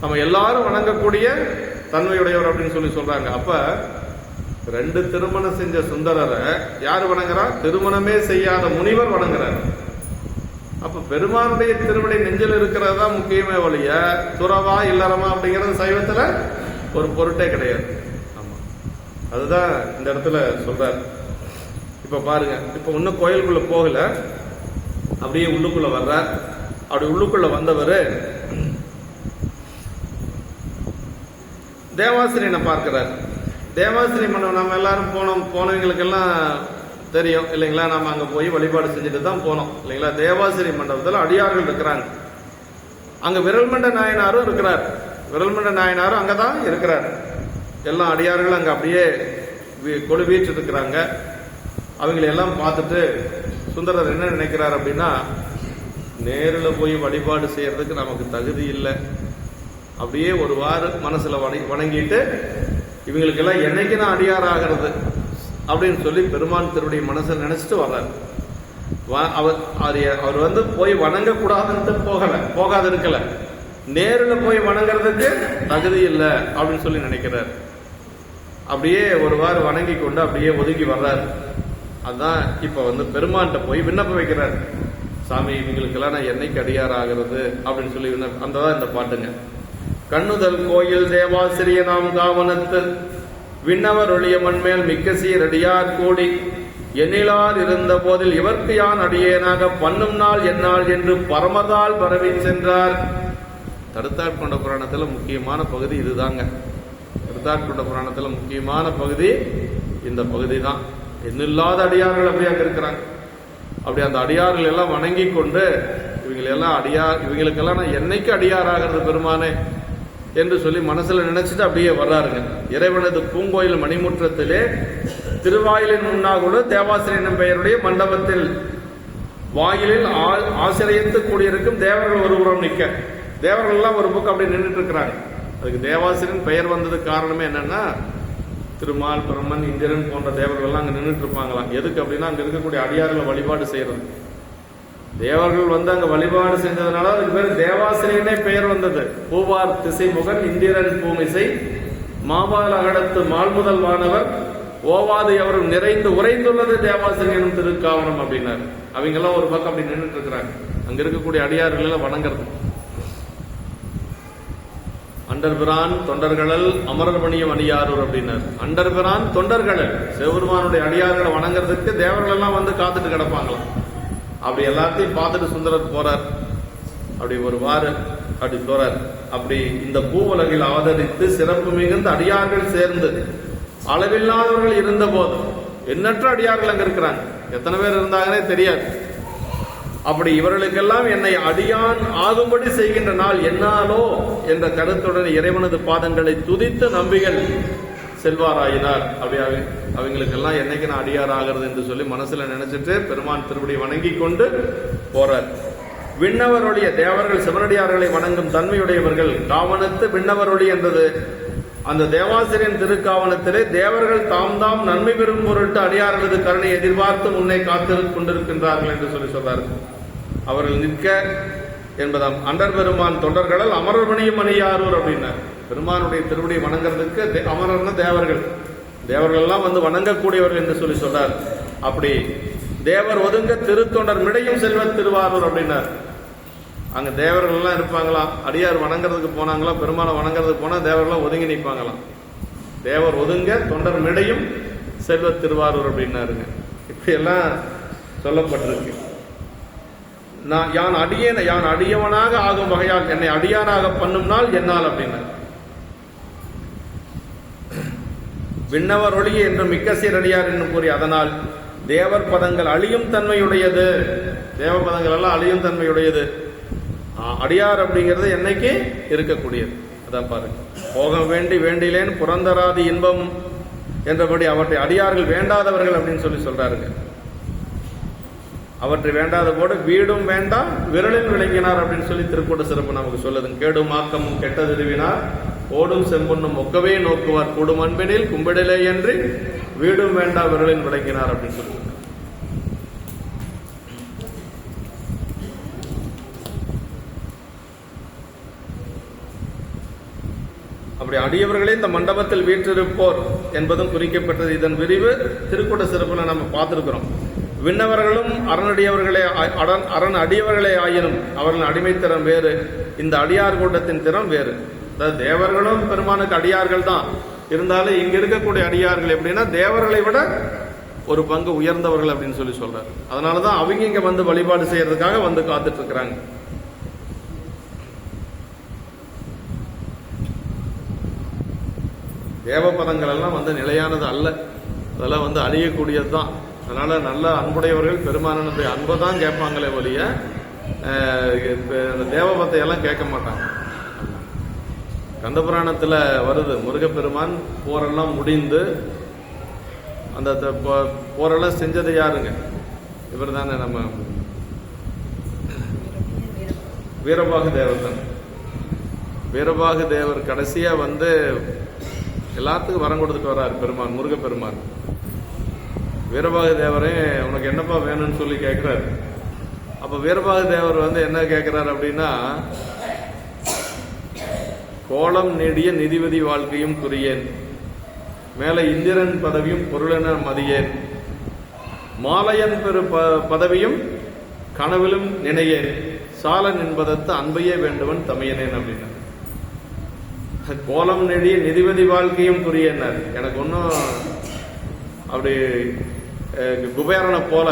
நம்ம எல்லாரும் வணங்கக்கூடிய தன்மையுடையவர் அப்படின்னு சொல்லி சொல்றாங்க. அப்ப 2 திருமணம் செஞ்ச சுந்தரரை யாரு வணங்குறா? திருமணமே செய்யாத முனிவர் வணங்குறார். அப்ப பெருமானுடைய திருவடி நெஞ்சில் இருக்கிறதா முக்கியமே ஒழிய துறவா இல்லறமா அப்படிங்கிறது சைவத்துல ஒரு பொருட்டே கிடையாது. ஆமா, அதுதான் இந்த இடத்துல சொல்றார். இப்ப பாருங்க, இப்ப இன்னும் கோயிலுக்குள்ள போகல, அப்படியே உள்ளுக்குள்ள வர்றார். அப்படி உள்ளுக்குள்ள வந்தவர் தேவாசிரியனை பார்க்கிறார். தேவாசிரி மண்டபம் நம்ம எல்லாரும் போனவங்களுக்கெல்லாம் தெரியும் இல்லைங்களா? நம்ம அங்க போய் வழிபாடு செஞ்சுட்டு தான் போனோம் இல்லைங்களா? தேவாசிரி மண்டபத்தில் அடியார்கள் இருக்கிறாங்க. அங்க விரல்மண்ட நாயனாரும் இருக்கிறார். விரல்மண்ட நாயனாரும் அங்கதான் இருக்கிறார். எல்லா அடியார்களும் அங்க அப்படியே கொடு வீச்சு இருக்கிறாங்க. அவங்களெல்லாம் பார்த்துட்டு சுந்தரர் என்ன நினைக்கிறார் அப்படின்னா, நேரில் போய் வழிபாடு செய்யறதுக்கு நமக்கு தகுதி இல்லை. அப்படியே ஒரு வாரம் மனசுல வணங்கிட்டு இவங்களுக்கெல்லாம் என்னைக்கு நான் அடியார் ஆகிறது அப்படின்னு சொல்லி பெருமான் திருவடி மனசில் நினைச்சிட்டு வர்றார். அவர் போய் வணங்க கூடாதுன்னு போகாது இருக்கல, நேரில் போய் வணங்குறதுக்கு தகுதி இல்லை அப்படின்னு சொல்லி நினைக்கிறார். அப்படியே ஒரு வாரம் வணங்கி கொண்டு அப்படியே ஒதுங்கி வர்றார். அதான் இப்ப பெருமான்கிட்ட போய் விண்ணப்பம் வைக்கிறார். சாமி, இவங்களுக்கெல்லாம் நான் என்னைக்கு அடியார் ஆகிறது அப்படின்னு சொல்லி அந்ததான் இந்த பாட்டுங்க. கண்ணுதல் கோயில் தேவாசிரிய நாம் காவனத்து விண்ணவர் ஒளிய மண்மேல் மிக்க சீர் அடியார் கூடி எண்ணிலார் இருந்த போதில் இவர்க்கு யான் அடியேனாக பண்ணும் நாள் என்னால் என்று பரமதால் பரவி சென்றார். தடுத்தாட்கொண்ட புராணத்துல முக்கியமான பகுதி இதுதாங்க. தடுத்தாட்கொண்ட புராணத்துல முக்கியமான பகுதி இந்த பகுதி தான். எண்ணில்லாத அடியார்கள் அப்படியே அங்க இருக்கிறாங்க. அப்படி அந்த அடியார்கள் எல்லாம் வணங்கி கொண்டு இவங்களுக்கெல்லாம் நான் என்னைக்கு அடியார் ஆகிறது பெருமானே என்று சொல்லி மனசுல நினைச்சிட்டு அப்படியே வர்றாருங்க. இறைவனது பூங்கோயில் மணிமுற்றத்திலே திருவாயிலின் முன்னாக தேவாசிரியன் பெயருடைய மண்டபத்தில் வாயிலில் ஆசிரியத்து கூடியிருக்கும் தேவர்கள் ஒரு புறம் நிற்க, தேவர்கள் எல்லாம் ஒரு பக்கம் அப்படி நின்றுட்டு இருக்கிறாங்க. அதுக்கு தேவாசிரியன் பெயர் வந்ததுக்கு காரணமே என்னன்னா, திருமால், பிரம்மன், இந்திரன் போன்ற தேவர்கள் எல்லாம் அங்க நின்றுட்டு இருப்பாங்களாம். எதுக்கு அப்படின்னா, அங்க இருக்கக்கூடிய அடியார்களை வழிபாடு செய்யறது. தேவர்கள் அங்க வழிபாடு செஞ்சதுனால அதுக்கு பேர் தேவாசிரியனே பெயர் வந்தது. பூவார் திசைமுகன் இந்திரன் பூமிசை மாபால் அகடத்து மால்முதல் வானவர் ஓவாது அவரும் நிறைந்து உறைந்துள்ளது தேவாசிரியனும் திருக்காவனம் அப்படின்னாரு. அவங்க எல்லாம் ஒரு பக்கம் அப்படி நின்றுட்டு இருக்கிறாங்க. அங்க இருக்கக்கூடிய அடியார்கள் எல்லாம் வணங்குறது. அண்டர்பிரான் தொண்டர்களல் அமரர்பணியம் அடியாரூர் அப்படின்னாரு. அண்டர்பிரான் தொண்டர்களல் சிவபெருமானுடைய அடியார்களை வணங்குறதுக்கு தேவர்கள் எல்லாம் காத்துட்டு கிடப்பாங்களாம். அப்படி எல்லாத்தையும் பார்த்துட்டு சுந்தரர் போறார். அப்படி அப்படி போறார். அப்படி இந்த பூவுலகில் அவதரித்து சிறப்பு மிகுந்த அடியார்கள் சேர்ந்து அளவில்லாதவர்கள் இருந்த போது எண்ணற்ற அடியார்கள் அங்க இருக்கிறாங்க. எத்தனை பேர் இருந்தாங்கன்னே தெரியாது. அப்படி இவர்களுக்கெல்லாம் என்னை அடியான் ஆகும்படி செய்கின்ற நாள் என்னாலோ என்ற கருத்துடன் இறைவனது பாதங்களை துதித்து நம்பிகள் செல்வாராயினார். அப்படி அவங்களுக்கெல்லாம் என்னைக்கு நான் அடியார் ஆகிறது என்று சொல்லி மனசுல நினைச்சிட்டு பெருமான் திருப்படி வணங்கி கொண்டு போறார். விண்ணவருடைய தேவர்கள் சிவனடியார்களை வணங்கும் தன்மையுடையவர்கள். காவனத்து விண்ணவருளி என்றது அந்த தேவாசிரியன் திருக்காவனத்திலே தேவர்கள் தாம் நன்மை பெறும் பொருட்டு அடியார்களது கருணை எதிர்பார்த்து முன்னே காத்து கொண்டிருக்கின்றார்கள் என்று சொல்லி சொல்றார். அவர்கள் நிற்க என்பதாம். அண்டர் பெருமான் தொண்டர்களால் அமரர்பணியும் அணியாரூர் அப்படின்னார். பெருமானுடைய திருவடியை வணங்குறதுக்கு அமரர்ன தேவர்கள் எல்லாம் வணங்கக்கூடியவர்கள் என்று சொல்லி சொல்றார். அப்படி தேவர் ஒதுங்க திருத்தொண்டர் மிடையும் செல்வ திருவாரூர் அப்படின்னார். அங்க தேவர்கள் எல்லாம் இருப்பாங்களாம். அடியார் வணங்குறதுக்கு போனாங்களா, பெருமானை வணங்குறதுக்கு போனா தேவர்கள்லாம் ஒதுங்கி நிற்பாங்களாம். தேவர் ஒதுங்க தொண்டர் மிடையும் செல்வ திருவாரூர் அப்படின்னாருங்க. இப்படி எல்லாம் சொல்லப்பட்டிருக்கு. யான் அடியவனாக ஆகும் வகையால் என்னை அடியானாக பண்ணும் நாள் என்னால் அப்படின்னா. விண்ணவர் ஒளியே என்று மிக்க சீரடியார் என்று கூறி அதனால் தேவர் பதங்கள் அழியும் தன்மையுடையது. தேவ பதங்கள் எல்லாம் அழியும் தன்மையுடையது. அடியார் அப்படிங்கிறது என்னைக்கு இருக்கக்கூடியது. அதான் பாருங்க. போக வேண்டிலேன் புறந்தராதி இன்பம் என்றபடி அவற்றை அடியார்கள் வேண்டாதவர்கள் அப்படின்னு சொல்லி சொல்றாருங்க. அவற்றை வேண்டாத போது வீடும் வேண்டாம் விரலில் விளங்கினார் அப்படின்னு சொல்லி திருக்கூட சிறப்பு நமக்கு சொல்லுது. கேடும் ஆக்கமும் கெட்டதிருவினார் ஓடும் செம்பொன்னும் ஒக்கவே நோக்குவார் கூடும் அன்பினில் கும்பிடலே என்று வீடும் வேண்டா விரலில் விளங்கினார் அப்படின்னு சொல்லுவாங்க. அப்படி அடியவர்களே இந்த மண்டபத்தில் வீற்றிருப்போர் என்பதும் குறிக்கப்பட்டது. இதன் விரிவு திருக்கூட சிறப்புல நம்ம பார்த்திருக்கிறோம். விண்ணவர்களும் அரண் அடியவர்களே ஆயினும் அவர்களின் அடிமைத்திறம் வேறு, இந்த அடியார் கூட்டத்தின் திறம் வேறு. அதாவது தேவர்களும் பெருமானுக்கு அடியார்கள் தான் இருந்தாலும் இங்க இருக்கக்கூடிய அடியார்கள் எப்படின்னா தேவர்களை விட ஒரு பங்கு உயர்ந்தவர்கள் அப்படின்னு சொல்லி சொல்றாரு. அதனாலதான் அவங்க இங்க வழிபாடு செய்யறதுக்காக காத்துட்டு இருக்கிறாங்க. தேவபதங்கள் எல்லாம் நிலையானது அல்ல, அதெல்லாம் அழியக்கூடியது தான். அதனால நல்ல அன்புடையவர்கள் பெருமானனுடைய அன்பை தான் கேட்பாங்களே ஒழிய தேவபத்தை எல்லாம் கேட்க மாட்டாங்க. கந்தபுராணத்துல வருது, முருகப்பெருமான் போரெல்லாம் முடிந்து அந்த போரெல்லாம் செஞ்சது யாருங்க? இவர் தானே நம்ம வீரபாகு தேவர் தான். வீரபாகு தேவர் கடைசியா எல்லாத்துக்கும் வரம் கொடுத்துட்டு வர்றாரு பெருமான், முருகப்பெருமான். வீரபாகு தேவரே உனக்கு என்னப்பா வேணும்னு சொல்லி கேட்கிறாரு. அப்ப வீரபாகு தேவர் என்ன கேட்கிறார் அப்படின்னா, கோலம் நீடிய நிதிபதி வாழ்க்கையும் குறியேன், மேல இந்திரன் பதவியும் பொருளென மதியேன், மாலையன் பெரு பதவியும் கனவிலும் நினையேன், சாலன் என்பதற்கு அன்பையே வேண்டுவன் தமையனேன் அப்படின்னா. கோலம் நெடிய நிதிபதி வாழ்க்கையும் புரியனர். எனக்கு ஒன்றும் அப்படி குபேரனை போல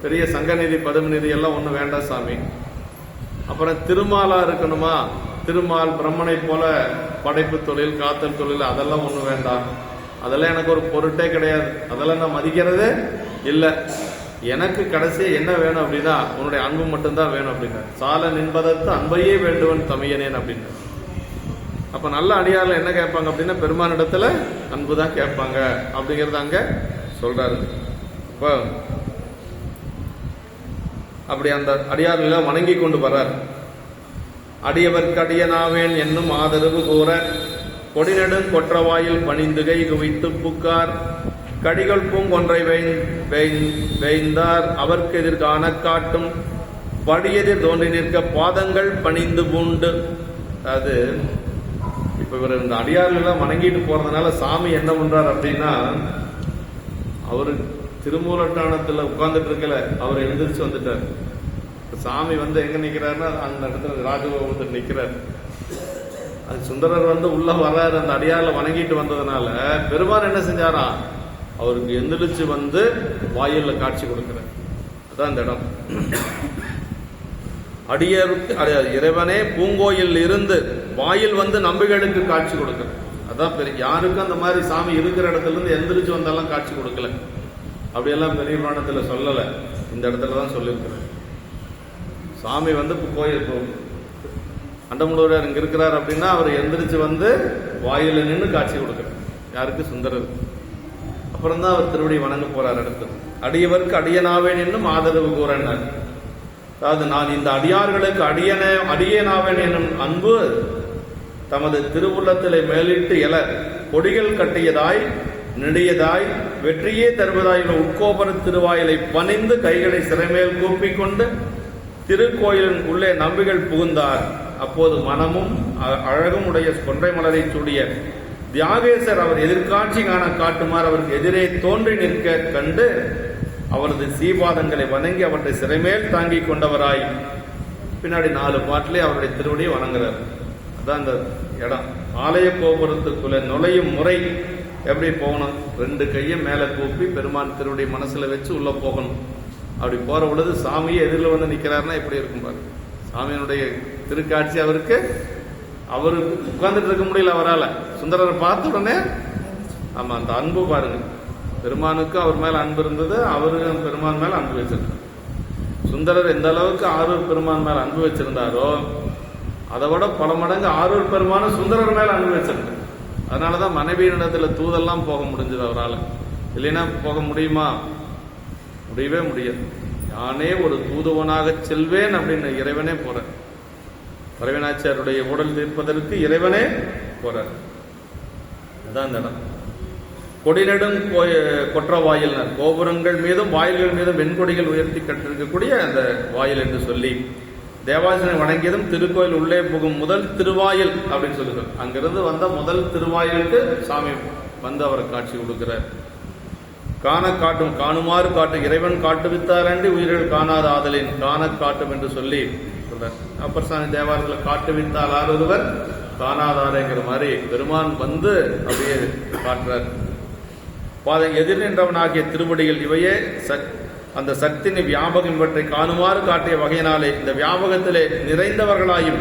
பெரிய சங்கநிதி பதுமநிதி எல்லாம் ஒன்றும் வேண்டாம் சாமி. அப்புறம் திருமாலா இருக்கணுமா, திருமால் பிரம்மனை போல படைப்பு தொழில் காத்தல் தொழில் அதெல்லாம் ஒன்றும் வேண்டாம். அதெல்லாம் எனக்கு ஒரு பொருட்டே கிடையாது, அதெல்லாம் நான் மதிக்கிறதே இல்லை. எனக்கு கடைசி என்ன வேணும் அப்படின்னா உன்னுடைய அன்பு மட்டும்தான் வேணும் அப்படின்னா. சாலன் என்பதற்கு அன்பையே வேண்டுவன் தமையனேன் அப்படின்னா. அப்ப நல்ல அடியாரில் என்ன கேட்பாங்க அப்படின்னா பெருமானிடத்துல அன்பு தான் கேட்பாங்க அப்படிங்கறத அங்க சொல்றாரு. இப்போ அப்படி அந்த அடியார்கள் வணங்கி கொண்டு வர்றார். அடியவர்க்கு அடியனாவேன் என்னும் ஆதரவு கூற கொடிநெடும் கொற்றவாயில் பணிந்துகை குவித்து புக்கார் கடிகள் பூங்கொன்றை வேய்ந்தார் அவர்க்கு எதிர்காண காட்டும் படியெதிர் தோன்றி நிற்க பாதங்கள் பணிந்து பூண்டு. அது இப்ப இவர் இந்த அடியார்கள் எல்லாம் வணங்கிட்டு போறதுனால சாமி என்ன பண்றார் அப்படின்னா, அவரு திருமூலட்டானத்துல உட்கார்ந்துட்டு இருக்கல, அவர் எழுந்திரிச்சு வந்துட்டார். சாமி எங்க நிக்கிறாருன்னா அந்த இடத்துல ராஜகோபுரத்தில் நிக்கிறார். அது சுந்தரர் உள்ள வர்றாரு. அந்த அடியாரில் வணங்கிட்டு வந்ததுனால பெருமான் என்ன செஞ்சாரா, அவருக்கு எந்திரிச்சு வாயில்ல காட்சி கொடுக்கிறார். அதான் இந்த இடம். அடியருக்கு இறைவனே பூங்கோயில் இருந்து வாயில் நம்பிகளுக்கு காட்சி கொடுக்கிறார். அதான் பெரிய, யாருக்கும் அந்த மாதிரி சாமி இருக்கிற இடத்துல இருந்து எந்திரிச்சு வந்தாலும் காட்சி கொடுக்கல. அப்படியெல்லாம் பெரிய புராணத்துல சொல்லல, இந்த இடத்துல தான் சொல்லியிருக்கிறார். சாமி கோயில் அண்டமுள்ளவர் இங்க இருக்கிறார் அப்படின்னா அவர் எந்திரிச்சு வாயில நின்று காட்சி கொடுக்கிறார். யாருக்கு? சுந்தரர். அப்புறம் தான் அவர் திருவடி வணங்க போறார் அடுத்து. அடியவர்க்கு அடியனாவேன் என்னும் ஆதரவு கூறனார். அதாவது நான் இந்த அடியார்களுக்கு அடியனாவேன் என்னும் அன்பு தமது திருவுள்ளத்திலே மேலிட்டு எழ கொடிகள் கட்டியதாய் நெடியதாய் வெற்றியே தருவதாய் உட்கோபுர திருவாயிலை பணிந்து கைகளை சிறைமேல் கூப்பிக்கொண்டு திருக்கோயிலின் உள்ளே நம்பிகள் புகுந்தார். அப்போது மனமும் அழகும் உடைய கொன்றை மலரை சூடிய தியாகேசர் அவர் எதிர்காட்சி காண காட்டுமாறு அவருக்கு எதிரே தோன்றி நிற்க கண்டு அவரது சீபாதங்களை வணங்கி அவற்றை சிறைமேல் தாங்கி கொண்டவராய் பின்னாடி 4 பாட்டிலே அவருடைய திருவடியை வணங்குறார். அதான் அந்த இடம். ஆலய கோபுரத்துக்குள்ள நுழையும் முறை எப்படி போகணும்? 2 கையும் மேல கூப்பி பெருமான் திருவடி மனசுல வச்சு உள்ள போகணும். அப்படி போற பொழுது சாமியை எதிரில் நிக்கிறாருன்னா எப்படி இருக்கும் பாரு. சாமியினுடைய திருக்காட்சி அவருக்கு உட்கார்ந்துட்டு இருக்க முடியல அவரால். சுந்தரரை பார்த்த உடனே ஆமா அந்த அன்பு பாருங்க. பெருமானுக்கு அவர் மேல அன்பு இருந்தது, அவரு பெருமான் மேல அன்பு வச்சிருந்தார். சுந்தரர் எந்த அளவுக்கு ஆரூர் பெருமான் மேல அன்பு வச்சிருந்தாரோ அதை விட பல மடங்கு ஆரூர் பெருமானும் சுந்தரர் மேல அன்பு வச்சிருந்தார். அதனாலதான் மனைவியினிடத்துல தூதெல்லாம் போக முடிஞ்சது அவரால். இல்லைன்னா போக முடியுமா? முடியவே முடியாது. யானே ஒரு தூதுவனாக செல்வேன் அப்படின்னு இறைவனே போறார். பரவனாச்சாருடைய உடல் தீர்ப்பதற்கு இறைவனே போறார். அதான் இந்த இடம். கொடிநெடும் கொற்ற வாயில், கோபுரங்கள் மீதும் வாயில்கள் மீதும் வெண்கொடிகள் உயர்த்தி கட்டிருக்கக்கூடிய அந்த வாயில் என்று சொல்லி தேவாசனை வணங்கியதும் திருக்கோயில் உள்ளே புகும் முதல் திருவாயில் அப்படின்னு சொல்லுகிறார். அங்கிருந்து முதல் திருவாயிலுக்கு சாமி அவரை காட்சி கொடுக்கிறார். காண காட்டும் காணுமாறு காட்டும் இறைவன் காட்டுவித்தாரண்டி உயிர்கள் காணாத ஆதலின் காண காட்டும் என்று சொல்லி சொல்றார். அப்பர் சாமி தேவாரத்தில் காட்டுவித்தால் ஒருவர் காணாதாரங்கிற மாதிரி பெருமான் அப்படியே காட்டுறார். எதிர் நின்றவனாகிய திருவடிகள் இவையே அந்த சக்தியின் வியாபகம் இவற்றை காணுமாறு காட்டிய வகையினாலே இந்த வியாபகத்திலே நிறைந்தவர்களாயும்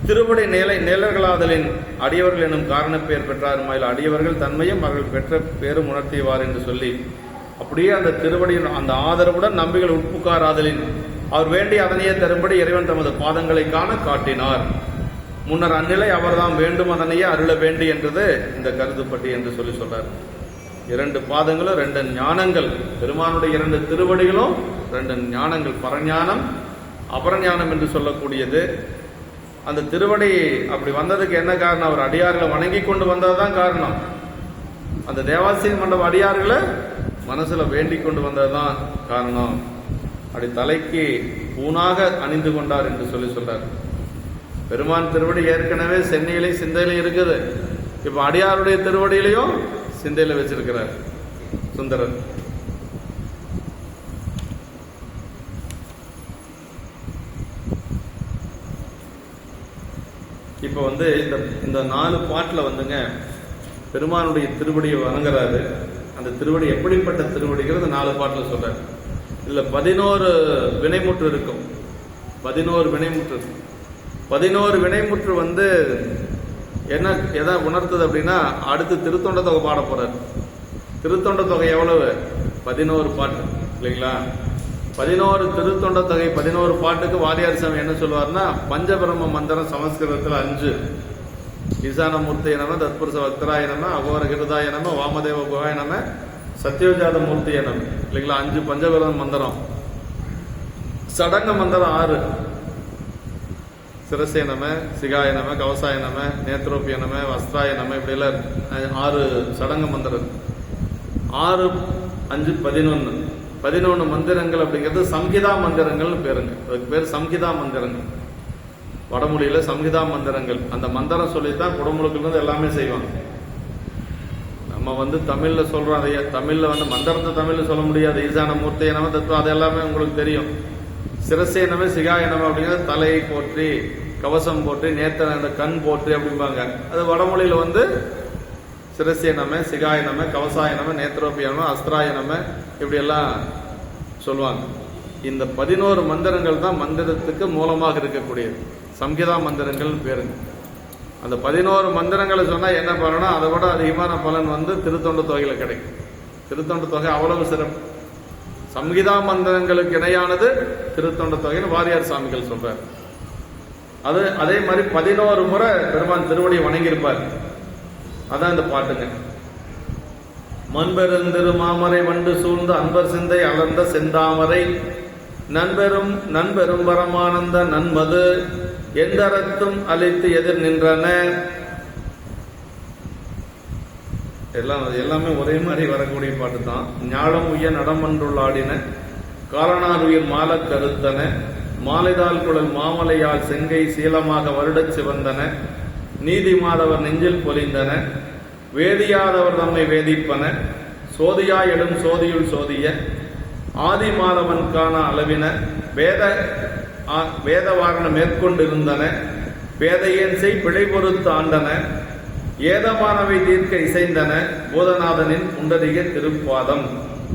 திருவடி நிழல்களாதலின் அடியவர்கள் எனும் காரண பெயர் பெற்றாருமாயில் அடியவர்கள் தன்மையும் அவர்கள் பெற்ற பேரும் உணர்த்திவார் என்று சொல்லி அப்படியே அந்த திருவடியின் அந்த ஆதரவுடன் நம்பிகள் உட்புக்காராதலின் அவர் வேண்டிய அதனையே தரும்படி இறைவன் தமது பாதங்களை காண காட்டினார். முன்னர் அந்நிலை அவர்தான் வேண்டும் அதனையே அருள வேண்டி என்றது இந்த கருதுப்பட்டி என்று சொல்லி சொல்றார். 2 பாதங்களும் 2 ஞானங்கள். பெருமானுடைய 2 திருவடிகளும் 2 ஞானங்கள், பரஞானம் அபரஞானம் என்று சொல்லக்கூடியது. அந்த திருவடி அப்படி வந்ததுக்கு என்ன காரணம்? அவர் அடியார்களை வணங்கி கொண்டு வந்ததுதான் காரணம். அந்த தேவாசிரிய மண்டப அடியார்களை மனசுல வேண்டிக் கொண்டு வந்ததுதான் காரணம். அப்படி தலைக்கு பூனாக அணிந்து கொண்டார் என்று சொல்லி சொல்றார். பெருமான் திருவடி ஏற்கனவே சென்னையிலையும் சிந்தையிலையும் இருக்குது. இப்ப அடியாருடைய திருவடியிலையும் சிந்தையில வச்சிருக்கிறார் சுந்தரர். இப்போ வந்து இந்த 4 பாட்டில் வந்துங்க பெருமானுடைய திருவடியை வணங்குறாரு. அந்த திருவடி எப்படிப்பட்ட திருவடிங்கிறது 4 பாட்டில் சொல்றாரு. இதில் 11 வினைமுற்று இருக்கும். 11 வினைமுற்று. 11 வினைமுற்று வந்து எதை உணர்த்துது அப்படின்னா, அடுத்து திருத்தொண்ட தொகை பாட போறாரு. திருத்தொண்ட தொகை எவ்வளவு? 11 பாட்டு இல்லைங்களா? 11 திருத்தொண்ட தொகை 11 பாட்டுக்கு வாரியார் சாமி என்ன சொல்லுவார்னா, பஞ்சபிரம்ம மந்திரம் சமஸ்கிருதத்தில் 5. ஈசானமூர்த்தி நம, தத்புருஷ பக்தராய நம, அகோர கிருதாய நம, வாமதேவ குகாய நம, சத்யோஜாத மூர்த்தி நம இல்லைங்களா? 5 பஞ்சபிரம்ம மந்திரம். சடங்க மந்திரம் 6. சிரசே நம, சிகாய நம, கவசாய நம, நேத்ரோப்பிய நம, வஸ்திராய நம, இப்படி எல்லாம் 6 சடங்க மந்திரம். 6, 5, 11. 11 மந்திரங்கள் அப்படிங்கிறது சம்ஹிதா மந்திரங்கள்னு பேருங்க. அதுக்கு பேர் சம்ஹிதா மந்திரங்கள். வடமொழியில சம்ஹிதா மந்திரங்கள். அந்த மந்திரம் சொல்லித்தான் குடமுழுக்கிலிருந்து எல்லாமே செய்வாங்க. நம்ம வந்து தமிழ்ல சொல்றோம். அதைய தமிழ்ல வந்து மந்திரத்தை தமிழ்ல சொல்ல முடியாது. ஈசான மூர்த்திய நம, தத்துவம், அது எல்லாமே உங்களுக்கு தெரியும். சிரசே நம, சிகாய நம அப்படிங்கிறது தலையை போற்றி, கவசம் போற்றி, நேத்த கண் போற்றி அப்படிம்பாங்க. அது வடமொழியில வந்து சிரசே நம, சிகாய நம, கவசாய நம, நேத்ரோப்பிய நம, அஸ்திராய நம, இப்படி எல்லாம் சொல்லுவாங்க. இந்த 11 மந்திரங்கள் தான் மந்திரத்துக்கு மூலமாக இருக்கக்கூடியது. சம்ஹிதா மந்திரங்கள் பேருங்க. அந்த 11 மந்திரங்களை சொன்னா என்ன பண்ணணும், அதை விட அதிகமான பலன் வந்து திருத்தொண்ட தொகையில கிடைக்கும். திருத்தொண்ட தொகை அவ்வளவு சிறப்பு. சம்ஹிதா மந்திரங்களுக்கு இணையானது திருத்தொண்ட தொகைன்னு வாரியார் சாமிகள் சொல்றார். அதே மாதிரி 11 முறை பெருமான் திருவடியை வணங்கியிருப்பார். அதான் இந்த பாட்டுங்க. மண்பெருந்திரு மாமரை வண்டு சூழ்ந்த அன்பர் சிந்தை அலர்ந்த செந்தாமரை, நண்பெரும் பரமானந்த நன்மது எந்தரத்தும் அழைத்து எதிர் நின்றன. எல்லாமே ஒரே மாதிரி வரக்கூடிய பாட்டு தான். ஞாழம் உய நடமன்றுள்ளாடின, காலனார் உயிர் மால கருத்தன, மாலைதால் குழல் மாமலையால் செங்கை சீலமாக வருடச் சிவந்தன, நீதி மாதவர் நெஞ்சில் பொலிந்தன, வேதியாதவர் தம்மை வேதிப்பன, சோதியாய் எடும் சோதியுள் சோதிய, ஆதி மாதவன் காண அளவின, வேதவாரண மேற்கொண்டிருந்தன, வேதையன் செய் பிழை பொறுத்து ஆண்டன, ஏதமானவை தீர்க்க இசைந்தன, பூதநாதனின் புண்டரீக திருப்பாதம்,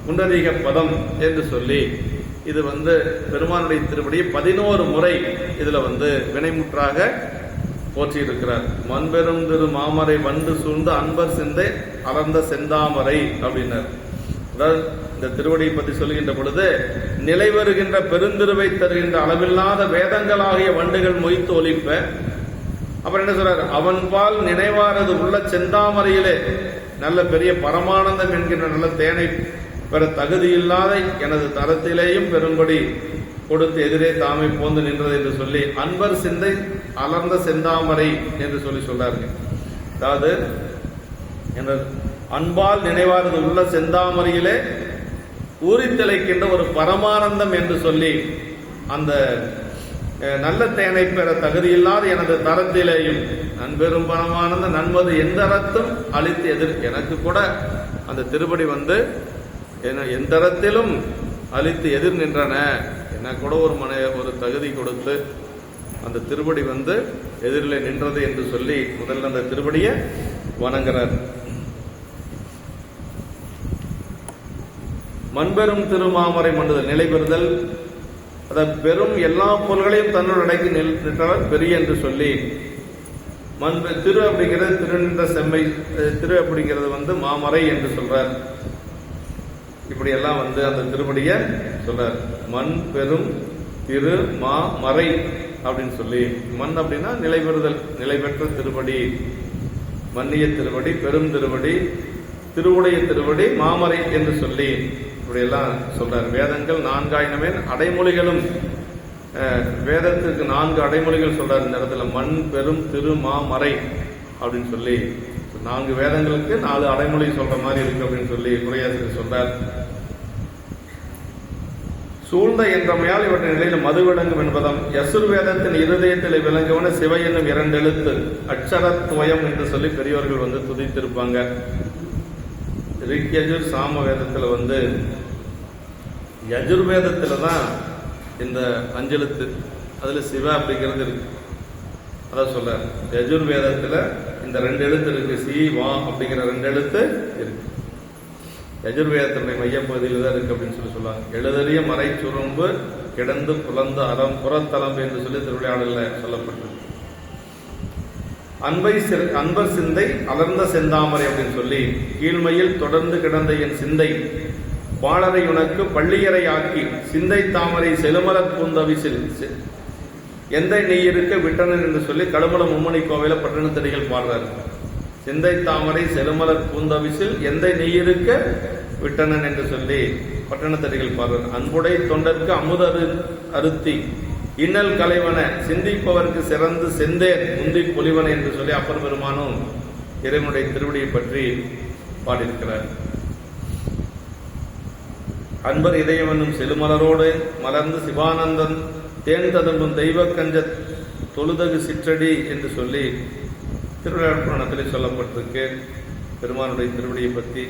புண்டரீக பதம் என்று சொல்லி இது வந்து பெருமானுடைய திருப்படியை 11 முறை இதுல வந்து வினைமுற்றாக போற்றியிருக்கிறார். மண்பெரும் திரு மாமரை வண்டு சூழ்ந்த அன்பர் சிந்தை அலர்ந்த செந்தாமரை அப்படின்னார். அதாவது இந்த திருவடியை பற்றி சொல்லுகின்ற பொழுது, நிலை வருகின்ற பெருந்திருவை தருகின்ற அளவில்லாத வேதங்களாகிய வண்டுகள் மொய்த்து ஒலிப்ப, அப்புறம் என்ன சொல்றாரு, அவன்பால் நினைவாரது உள்ள செந்தாமரையிலே நல்ல பெரிய பரமானந்தம் என்கின்ற நல்ல தேனை பெற தகுதியில்லாத எனது தரத்திலேயும் பெரும்படி கொடுத்து எதிரே தாமை போந்து நின்றது என்று சொல்லி அன்பர் சிந்தை அலர்ந்த செந்தாமரை என்று சொல்லி சொல்றார்கள். அதாவது அன்பால் நினைவாரது உள்ள செந்தாமரையிலே ஊறித்திளைக்கின்ற ஒரு பரமானந்தம் என்று சொல்லி அந்த நல்ல தேனை பெற தகுதியில்லாத எனது தரத்திலேயும் நண்பெரும் பரமானந்த நன்மது எந்த அறத்தும் அளித்து எதிர், எனக்கு கூட அந்த திருப்படி வந்து எந்த அறத்திலும் அளித்து எதிர் நின்றன, எனக்கு கூட ஒரு தகுதி கொடுத்து அந்த திருப்படி வந்து எதிரில் நின்றது என்று சொல்லி முதல்ல அந்த திருப்படியை வணங்குறார். மண்பெரும் திருமாமரை மண்டுதல் நிலை பெறுதல், அதை பெரும் எல்லா பொருள்களையும் தன்னுள் அடக்கி நின்றவர் பெரிய என்று சொல்லி, திரு அப்படிங்கிறது திருநின்ற செம்மை, திரு அப்படிங்கிறது வந்து மாமரை என்று சொல்றார். இப்படி எல்லாம் வந்து அந்த திருப்படிய சொல்றார். மண் பெரும் திரு மா மறை அப்படின்னு சொல்லி, மண் அப்படின்னா நிலை பெறுதல், நிலை பெற்ற திருப்படி, மன்னிய திருப்படி, பெரும் திருப்படி, திருவுடைய திருப்படி, மாமரை என்று சொல்லி இப்படியெல்லாம் சொல்றார். வேதங்கள் 4 ஆயினமே அடைமொழிகளும், வேதத்துக்கு 4 அடைமொழிகள் சொல்றாரு இந்த இடத்துல. மண் பெரும் திரு மாமரை அப்படின்னு சொல்லி 4 வேதங்களுக்கு 4 அடைமொழி சொல்ற மாதிரி இருக்கு அப்படின்னு சொல்லி குறையாசிரியர் சொல்றார். சூழ்ந்த என்றமையால் இவற்றின் நிலையில் மது விளங்கும் என்பதும், யசுர் வேதத்தின் இருதயத்தில் விளங்குவன சிவ என்னும் 2 எழுத்து அட்சரத்வயம் என்று சொல்லி பெரியவர்கள் வந்து துதித்திருப்பாங்க. ரிக்யஜுர் சாம வேதத்தில் வந்து யஜுர்வேதத்தில் தான் இந்த 5 எழுத்து, அதுல சிவ அப்படிங்கிறது இருக்கு. அதான் சொல்ற யஜுர்வேதத்துல இந்த 2 எழுத்து இருக்கு, சி வா அப்படிங்கிற 2 எழுத்து இருக்கு. யஜுர்வேதத்தினுடைய மையப்பகுதியில் தான் இருக்கு அப்படின்னு சொல்லுவாங்க. எழுதறிய மறை சுரும்பு கிடந்து புலந்த அறம் புறத்தளம் என்று சொல்லி திருவிளையாடலில் சொல்லப்பட்டது. அன்பர் சிந்தை அலர்ந்த செந்தாமரை அப்படின்னு சொல்லி கீழ்மையில் தொடர்ந்து கிடந்த என் சிந்தை பாலரை உனக்கு பள்ளியறை ஆக்கி சிந்தை தாமரை செலுமலத் பூந்தவிசில் எந்த நீ இருக்க விட்டனன் என்று சொல்லி கடுமல மும்மணி கோவில பட்டணத்தடிகள் பாடுறாரு. சிந்தை தாமரை செலுமலர் பூந்தவிசில் எந்த நீ இருக்க விட்டனன் என்று சொல்லி பட்டணத்தடிகள் பாடுறார். அன்புடை தொண்டற்கு அமுத அருத்தி இன்னல் கலைவன சிந்திப்பவருக்கு சிறந்து செந்தேன் முந்தி பொலிவன என்று சொல்லி அப்பர் பெருமானும் இறைவனுடைய திருவடியை பற்றி பாடியிருக்கிறார். அன்பர் இதயம் என்னும் செலுமலரோடு மலர்ந்து சிவானந்தன் தேன் ததும்பும் தெய்வ கஞ்ச தொழுதகு சிற்றடி என்று சொல்லி திருவிளையாடல் புராணத்தில் சொல்லப்பட்டிருக்கு பெருமானுடைய திருவடியை பற்றி.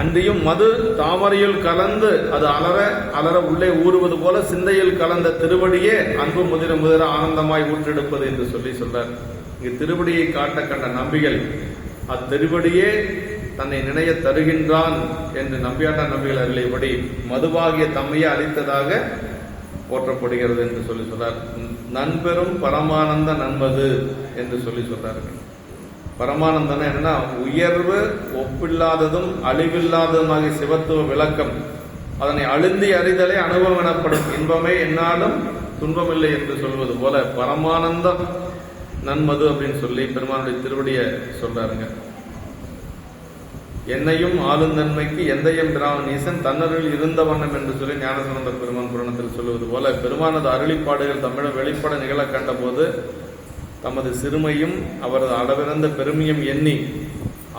அன்றியும் மது தாமரையில் கலந்து அது அலற அலற உள்ளே ஊறுவது போல சிந்தையில் கலந்த திருவடியே அன்பு முதிர முதிர ஆனந்தமாய் ஊற்றெடுப்பது என்று சொல்லி சொல்றார். இங்கு திருவடியை காட்ட கண்ட நம்பிகள் அத்திருவடியே தன்னை நினைய தருகின்றான் என்று நம்பியாண்ட நம்பிகள் அருளியபடி மதுவாகிய தம்மையே அளித்ததாக போற்றப்படுகிறது என்று சொல்லி சொல்றார். நண்பெரும் பரமானந்த நண்பது என்று சொல்லி சொல்றார்கள். பரமானந்தம் என்னன்னா உயர்வு ஒப்பில்லாததும் அழிவில்லாததுமாகிய சிவத்துவ விளக்கம். அதனை அழுந்தி அறிதலே அனுபவம் எனப்படும். இன்பமே என்னாலும் துன்பமில்லை என்று சொல்வது போல பரமானந்தம் நன்மது அப்படின்னு சொல்லி பெருமானுடைய திருவடியை சொல்றாருங்க. என்னையும் ஆளுந்தன்மைக்கு எந்தையும் பிராமன் ஈசன் தன்னருள் இருந்த வண்ணம் என்று சொல்லி ஞானசம்பந்த பெருமான் புராணத்தில் சொல்வது போல பெருமானது அருளிப்பாடுகள் தமிழ் வெளிப்பட நிகழ கண்ட போது தமது சிறுமையும் அவரது அளவிறந்த பெருமையும் எண்ணி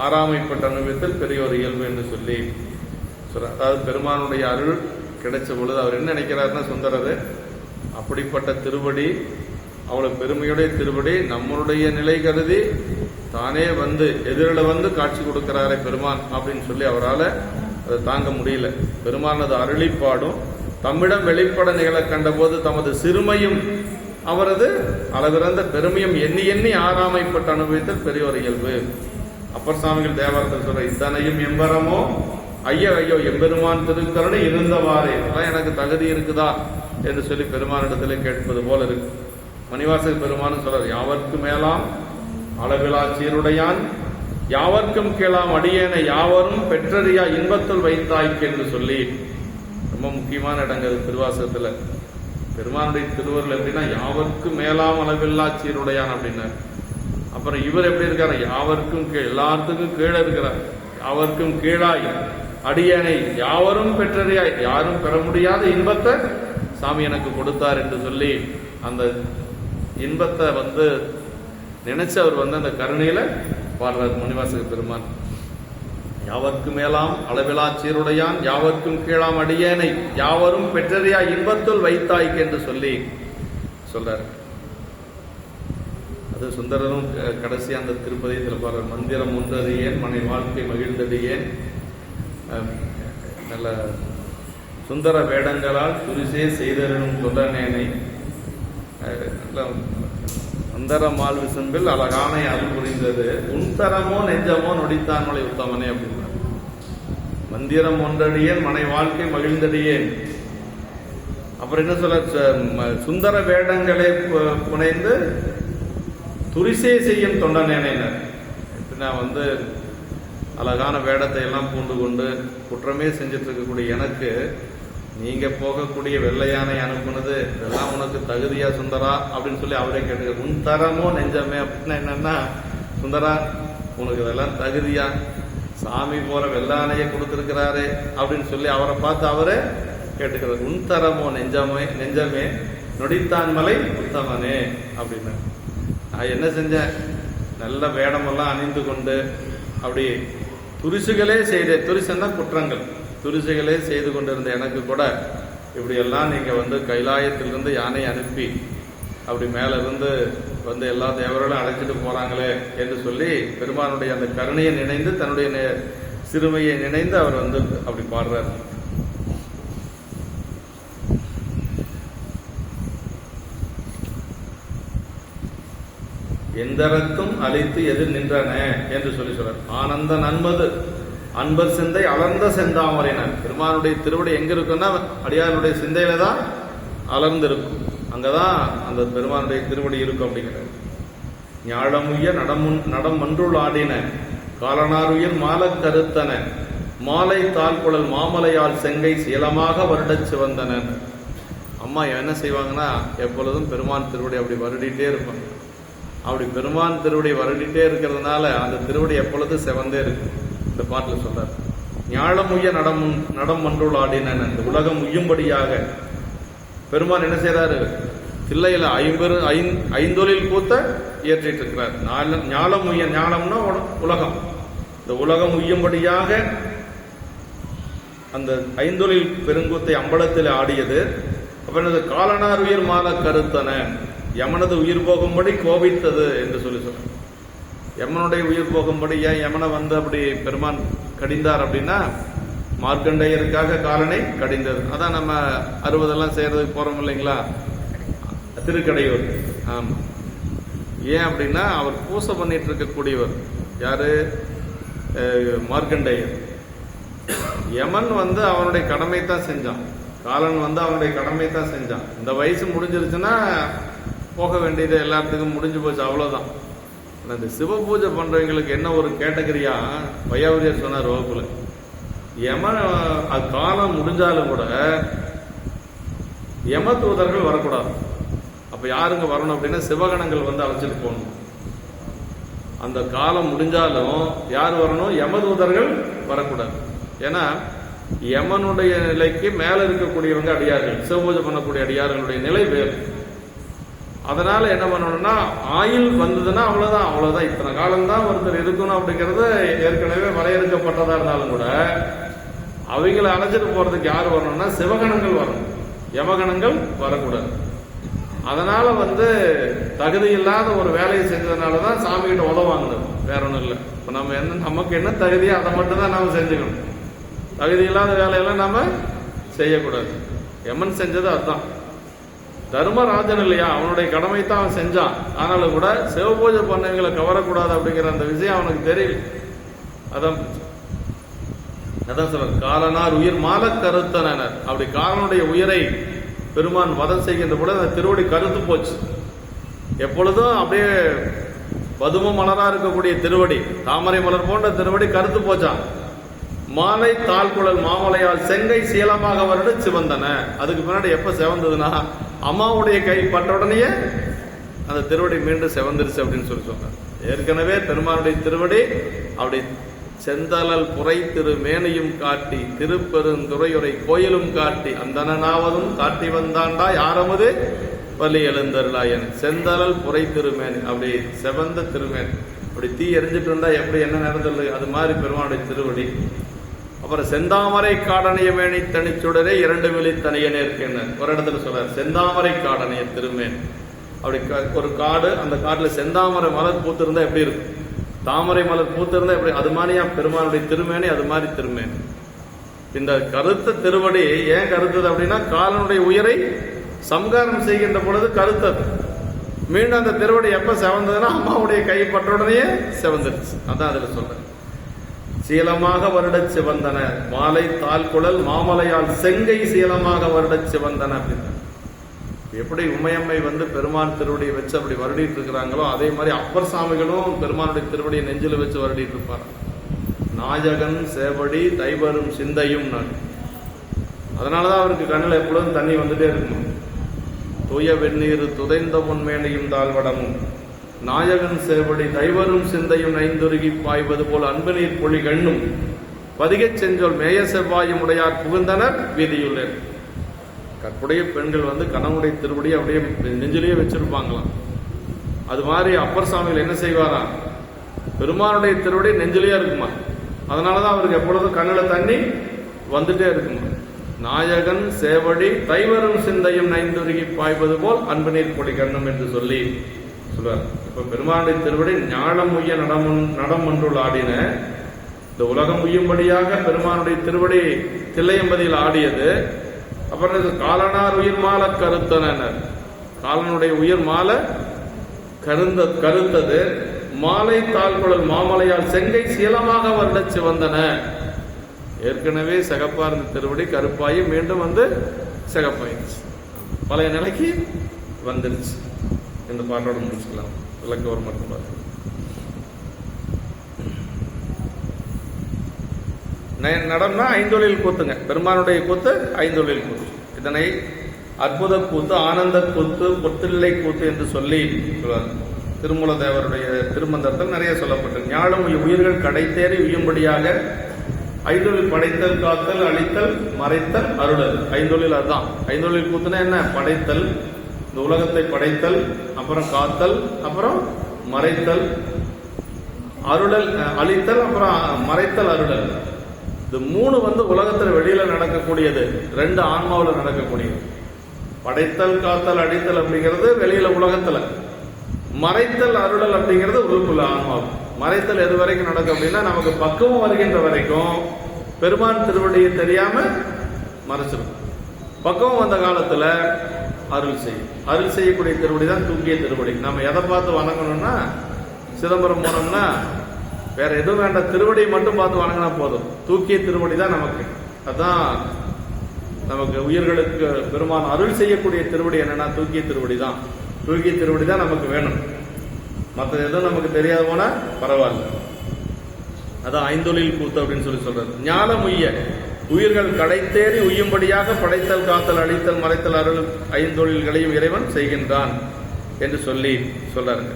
ஆறாமைப்பட்ட அனுபவத்தில் பெரிய ஒரு இயல்பு என்று சொல்லி சொல்ற. அதாவது பெருமானுடைய அருள் கிடைச்ச பொழுது அவர் என்ன நினைக்கிறாருன்னா சுந்தரது அப்படிப்பட்ட திருவடி அவ்வளவு பெருமையுடைய திருவடி நம்மளுடைய நிலை கருதி தானே வந்து எதிரில் வந்து காட்சி கொடுக்கிறாரே பெருமான் அப்படின்னு சொல்லி அவரால் அதை தாங்க முடியல. பெருமானது அருளிப்பாடும் தம்மிடம் வெளிப்பட நிகழ கண்ட போது தமது சிறுமையும் அவரது அளவிறந்த பெருமையும் எண்ணி எண்ணி ஆறாமைப்பட்ட அனுபவத்தில் பெரிய ஒரு இயல்பு. அப்பர் சாமிகள் தேவாரத்தில் சொல்ற இத்தனையும் எம்பரமோ ஐயோ ஐயோ எம்பெருமான் திருக்கருணை இருந்தவாறே அதெல்லாம் எனக்கு தகுதி இருக்குதா என்று சொல்லி பெருமானிடத்திலே கேட்பது போல இருக்கு. மணிவாசக பெருமானும் சொல்றார் யாவர்க்கு மேலாம் அளவிலா சீருடையான் யாவர்க்கும் கீழாம் அடியேனை யாவரும் பெற்றறியா இன்பத்துள் வைத்தாய்க்கு என்று சொல்லி ரொம்ப முக்கியமான இடங்கள் திருவாசகத்துல. பெருமானுடைய திருவருள் எப்படின்னா யாவர்க்கு மேலாம் அளவில்லா சீருடையான் அப்படின்னார். அப்புறம் இவர் எப்படி இருக்காரு யாவர்க்கும் எல்லாத்துக்கும் கீழே இருக்கிறார். யாவர்க்கும் கீழாய் அடியேனை யாவரும் பெற்றறியாய் யாரும் பெற முடியாத இன்பத்தை சாமி எனக்கு கொடுத்தார் என்று சொல்லி அந்த இன்பத்தை வந்து நினைச்சு அவர் வந்து அந்த கருணையில பாடுறார் மணிவாசக பெருமான். யாவர்க்கு மேலாம் அளவிலா சீருடையான் யாவர்க்கும் கீழாம் அடியேனை யாவரும் பெற்றறியா இன்பத்துள் வைத்தாய்க்கு என்று சொல்லி சொல்றார். அது சுந்தரரும் கடைசி அந்த திருப்பதியத்தில் பாடுறார். மந்திரம் ஒன்றது ஏன் மனை வாழ்க்கை மகிழ்ந்தது ஏன் நல்ல சுந்தர வேடங்களால் துரிசே செய்தரும் தொடனேனை அந்தர மால் விசும்பில் அழகானை அருள் புரிந்தது உன்தரமோ நெஞ்சமோ நொடித்தான் மலை உத்தமனே அப்படின்னா மந்திரம் ஒன்றடியேன் மனை வாழ்க்கை மகிழ்ந்தடியேன். அப்புறம் என்ன சொல்ல சுந்தர வேடங்களை புனைந்து துரிசே செய்யும் தொண்டனேனர். நான் வந்து அழகான வேடத்தை எல்லாம் பூண்டு கொண்டு குற்றமே செஞ்சுட்டு இருக்கக்கூடிய எனக்கு நீங்க போகக்கூடிய வெள்ளையானை அனுப்புனது இதெல்லாம் உனக்கு தகுதியா சுந்தரா அப்படின்னு சொல்லி அவரே கேட்டுக்க. உன் தரமோ நெஞ்சமே அப்படின்னா என்னன்னா சுந்தரா உனக்கு இதெல்லாம் தகுதியா சாமி போற வெள்ளானையை கொடுத்திருக்கிறாரு அப்படின்னு சொல்லி அவரை பார்த்து அவரே கேட்டுக்கிறார். உன் தரமோ நெஞ்சமே நொடித்தான் மலை உத்தமனே அப்படின்னு. நான் என்ன செஞ்சேன் நல்ல வேடமெல்லாம் அணிந்து கொண்டு அப்படி துரிசுகளே செய்த துரிசன்னா குற்றங்கள் துரிசுகளே செய்து கொண்டிருந்த எனக்கு கூட இப்படி எல்லாம் நீங்க வந்து கைலாயத்திலிருந்து யானை அனுப்பி அப்படி மேல இருந்து வந்து எல்லா தேவர்களும் அழைச்சிட்டு போறாங்களே என்று சொல்லி பெருமானுடைய அந்த கருணையை நினைந்து தன்னுடைய சிறுமையை நினைந்து அவர் வந்து அப்படி பாடுறார். எந்தரத்தும் அழித்து எதிர் நின்றன என்று சொல்லி சொல்றார். ஆனந்த நன்மது அன்பர் சிந்தை அலர்ந்த செந்தாமரையினர். பெருமானுடைய திருவடி எங்க இருக்குன்னா அடியாருடைய சிந்தையில தான் அலர்ந்து இருக்கும். அங்கதான் அந்த பெருமானுடைய திருவடி இருக்கும் அப்படிங்கிறார். ஞாழமுய நடம் மன்றுள் ஆடின காலனாருயிர் மாலக் கருத்தன மாலை தாழ்குழல் மாமலையால் செங்கை சீலமாக வருடச் சிவந்தனர். அம்மா என்ன செய்வாங்கன்னா எப்பொழுதும் பெருமான் திருவடி அப்படி வருடிட்டே இருப்பாங்க. அப்படி பெருமான் திருவடி வருடிட்டே இருக்கிறதுனால அந்த திருவடி எப்பொழுதும் செவந்தே இருக்கு. இந்த பாட்டில் சொல்றார். ஞாழமுய நடம் மன்றுள் ஆடின, இந்த உலகம் உய்யும்படியாக பெருமான் என்ன செய்யறாரு? தில்லையில ஐந்தொழில் கூத்த இயற்றிட்டு இருக்கிறார். ஞாழமுய, ஞாழம்னா உலகம், இந்த உலகம் உய்யும்படியாக அந்த ஐந்தொழில் பெருங்கூத்தை அம்பலத்தில் ஆடியது. அப்புறம் காலனார் உயிர் மால கருத்தன, யமனது உயிர் போகும்படி கோபித்தது என்று சொல்லி சொல்ற. யமனுடைய உயிர் போகும்படி ஏன் யமனை வந்து அப்படி பெருமான் கடிந்தார் அப்படின்னா, மார்க்கண்டேயருக்காக காலனை கடிந்தது. அதான் நம்ம 60 செய்யறதுக்கு போறோம் இல்லைங்களா, திருக்கடையூர். ஆமா, ஏன் அப்படின்னா அவர் பூசை பண்ணிட்டு இருக்கக்கூடியவர் யாரு? மார்க்கண்டேயர். யமன் வந்து அவனுடைய கடமை தான் செஞ்சான், காலன் வந்து அவனுடைய கடமை தான் செஞ்சான். இந்த வயசு முடிஞ்சிருச்சுன்னா போக வேண்டியது எல்லாத்துக்கும் முடிஞ்சு போச்சு, அவ்வளவுதான். இந்த சிவ பூஜை பண்றவங்களுக்கு என்ன ஒரு கேட்டகரியா வையாவூரியர் சொன்னார் வகுப்புல, யமன் காலம் முடிஞ்சாலும் கூட யம தூதர்கள் வரக்கூடாது. அப்ப யாருங்க வரணும் அப்படின்னா சிவகணங்கள் வந்து அழைச்சிட்டு போகணும். அந்த காலம் முடிஞ்சாலும் யார் வரணும்? யமதூதர்கள் வரக்கூடாது. ஏன்னா யமனுடைய நிலைக்கு மேல இருக்கக்கூடியவங்க அடியார்கள், சிவபூஜை பண்ணக்கூடிய அடியார்களுடைய நிலை வேறு. அதனால என்ன பண்ணணும்னா, ஆயுள் வந்ததுன்னா அவ்வளவுதான். இத்தனை காலம்தான் ஒருத்தர் இருக்கணும் அப்படிங்கறது ஏற்கனவே வரையறுக்கப்பட்டதா இருந்தாலும் கூட அவங்களை அழைச்சிட்டு போறதுக்கு யார் வரணும்னா சிவகணங்கள் வரணும், யமகணங்கள் வரக்கூடாது. அதனால வந்து தகுதி இல்லாத ஒரு வேலையை செஞ்சதுனாலதான் சாமி கிட்ட உதவாங்கணும், வேற ஒண்ணும் இல்லை. இப்ப நம்ம நமக்கு என்ன தகுதியோ அதை மட்டும் தான் நாம செஞ்சுக்கணும். தகுதி இல்லாத வேலையெல்லாம் நாம செய்யக்கூடாது. யமன் செஞ்சது அதுதான். தர்மராஜன் இல்லையா, அவனுடைய கடமை தான் அவன் செஞ்சான். ஆனாலும் கூட சிவபூஜை பண்ணவங்களை கவரக்கூடாது அப்படிங்கிற அந்த விஷயம் அவனுக்கு தெரியல. அதான் சொல்ற, காலனார் உயிர் மால கருத்தனர். அப்படி காலனுடைய உயிரை பெருமான் வதம் செய்கின்ற பொழுது அந்த திருவடி கருத்து போச்சு. எப்பொழுதும் அப்படியே பதும மலரா இருக்கக்கூடிய திருவடி, தாமரை மலர் போன்ற திருவடி கருத்து போச்சான். மாலை தாழ்குழல் மாமலையால் செங்கை சீலமாக வருட சிவந்தன. அதுக்கு பின்னாடி எப்ப செவந்ததுன்னா, அம்மாவுடைய கை பட்ட உடனேயே அந்த திருவடி மீண்டும் செவந்துருச்சு அப்படின்னு சொல்லி சொன்னார். ஏற்கனவே பெருமானுடைய திருவடி அப்படி செந்தலல் புரை திரு மேனையும் காட்டி திருப்பெருந்துறையுரை கோயிலும் காட்டி அந்தனாவதும் காட்டி வந்தாண்டா யாரமது பள்ளி எழுந்தருளாயன். செந்தலல் புரை திருமேனி, அப்படி செவந்த திருமேனி, அப்படி தீ எரிஞ்சிட்டு இருந்தா எப்படி என்ன நடந்தது, அது மாதிரி பெருமானுடைய திருவடி. அப்புறம் செந்தாமரை காடனைய மேனி தனிச்சுடரே 2 விழி தனியனே இருக்கேன்னு ஒரு இடத்துல சொல்றாரு. செந்தாமரை காடனைய திருமேன், அப்படி ஒரு காடு, அந்த காட்டுல செந்தாமரை மலர் பூத்து இருந்தா எப்படி இருக்கும், தாமரை மலர் பூத்து இருந்தா எப்படி, அது மாதிரியா பெருமானுடைய திருமேனி, அது மாதிரி திருமேனி. இந்த கருத்த திருவடி ஏன் கருத்தது அப்படின்னா, காலனுடைய உயிரை சம்காரம் செய்கின்ற பொழுது கருத்தது. மீண்டும் அந்த திருவடி எப்ப செவந்ததுன்னா, அம்மாவுடைய கை பற்றுடனேயே செவந்துருச்சு. அதான் அதுல சொல்றேன். சீலமாக வருடச் சிவந்தன மாலை தாழ்குழல் மாமலையால் செங்கை சீலமாக வருடச் சிவந்தன அப்படின்னு. எப்படி உமையம்மை வந்து பெருமான் திருவடியை வச்சு அப்படி வருடிட்டு இருக்கிறாங்களோ, அதே மாதிரி அப்பர் சாமிகளும் பெருமானுடைய திருவடியை நெஞ்சில வச்சு வருடிட்டு இருப்பார். நாயகன் சேவடி தைவரும் சிந்தையும் நான். அதனாலதான் அவருக்கு கண்ணில் எப்பொழுதும் தண்ணி வந்துட்டே இருக்கும். தூய வெந்நீர் துதைந்த பொன்மேனையும் தாழ்வடமும் நாயகன் சேவடி தைவரும் சிந்தையும் நைந்துருகி பாய்வது போல் அன்பு நீர் பொழி கண்ணும் பதிகச் செஞ்சொல் மேய செவ்வாயும் உடையார் புகுந்தனர் வீதியுள்ளேன். கற்புடைய பெண்கள் வந்து கணவனுடைய திருவடி அப்படியே நெஞ்சிலேயே வச்சிருப்பாங்களாம். அது மாதிரி அப்பர் சாமிகள் என்ன செய்வாரா, பெருமானுடைய திருவடி நெஞ்சிலேயே இருக்குமா. அதனாலதான் அவருக்கு எப்பொழுதும் கண்ணில் தண்ணி வந்துட்டே இருக்குமா. நாயகன் சேவடி தைவரும் சிந்தையும் நைந்துருகி பாய்வது போல் அன்பு நீர் பொழி கண்ணும் என்று சொல்லி சொல்றார். இப்ப பெருமானுடைய திருவடி ஞானம் உய்ய நடம் ஒன்றுள் ஆடின, இந்த உலகம் உய்யும்படியாக பெருமானுடைய திருவடி தில்லையம்பதியில் ஆடியது. அப்புறம் காலனார் உயிர் மால கருத்தனர், காலனுடைய உயிர் மால கருத்தது மாலை தாழ்குழல் மாமலையால் செங்கை சீலமாக வருடச் சிவந்தன. ஏற்கனவே சிகப்பா இருந்த திருவடி கருப்பாயி மீண்டும் வந்து சிகப்பாயிருச்சு, பழைய நிலைக்கு வந்துருச்சு. இந்த பாட்டோட முடிச்சுக்கலாம். விளக்கவர் மட்டும் பார்த்து நடம்னா ஐந்தொழில் கூத்துங்க. பெருமானுடைய கூத்து ஐந்தொழில் கூத்து. இதனை அற்புத கூத்து, ஆனந்த கூத்து, பொத்தில்லை கூத்து என்று சொல்லி சொல்வார். திருமூல தேவருடைய திருமந்திரத்தில் நிறைய சொல்லப்பட்டது. ஞானம் உயிர்கள் கடைத்தேறி உயும்படியாக ஐந்தொழில் படைத்தல், காத்தல், அழித்தல், மறைத்தல், அருளல். ஐந்தொழில் அதுதான். ஐந்தொழில் கூத்துனா என்ன? படைத்தல், இந்த உலகத்தை படைத்தல், அப்புறம் காத்தல், அப்புறம் மறைத்தல், அருளல், அழித்தல், அப்புறம் மறைத்தல், அருளல். இது மூணு வந்து உலகத்தில் வெளியில நடக்கக்கூடியது, ரெண்டு ஆன்மாவில் நடக்கக்கூடியது. படைத்தல், காத்தல், அழித்தல் அப்படிங்கிறது வெளியில உலகத்துல. மறைத்தல், அருளல் அப்படிங்கிறது உள்ளுக்குள்ள ஆன்மாவில். மறைத்தல் எது வரைக்கும் நடக்கும் அப்படின்னா, நமக்கு பக்குவம் வருகின்ற வரைக்கும் பெருமான் திருவடியை தெரியாம மறைச்சிடும். பக்குவம் வந்த காலத்துல அருள் செய்யும். அருள் செய்யக்கூடிய திருவடி தான் தூக்கிய திருவடி. நம்ம எதை பார்த்து வணங்கணும்னா, சிதம்பரம் போனோம்னா வேற எதுவும் வேண்டாம், திருவடியை மட்டும் பார்த்து வணங்கினா போதும். தூக்கிய திருவடி தான் நமக்கு. அதான் நமக்கு உயிர்களுக்கு பெருமான் அருள் செய்யக்கூடிய திருவடி என்னன்னா தூக்கிய திருவடி தான். தூக்கிய திருவடி தான் நமக்கு வேணும். மற்ற எதுவும் நமக்கு தெரியாத போனா பரவாயில்ல. அதான் ஐந்தொழில் கூத்து அப்படின்னு சொல்லி சொல்றது. ஞானம் உய்ய உயிர்கள் கடைத்தேறி உய்யும்படியாக படைத்தல், காத்தல், அழித்தல், மறைத்தல், அருள் ஐந்தொழில்களையும் இறைவன் செய்கின்றான் என்று சொல்லி சொல்றாங்க.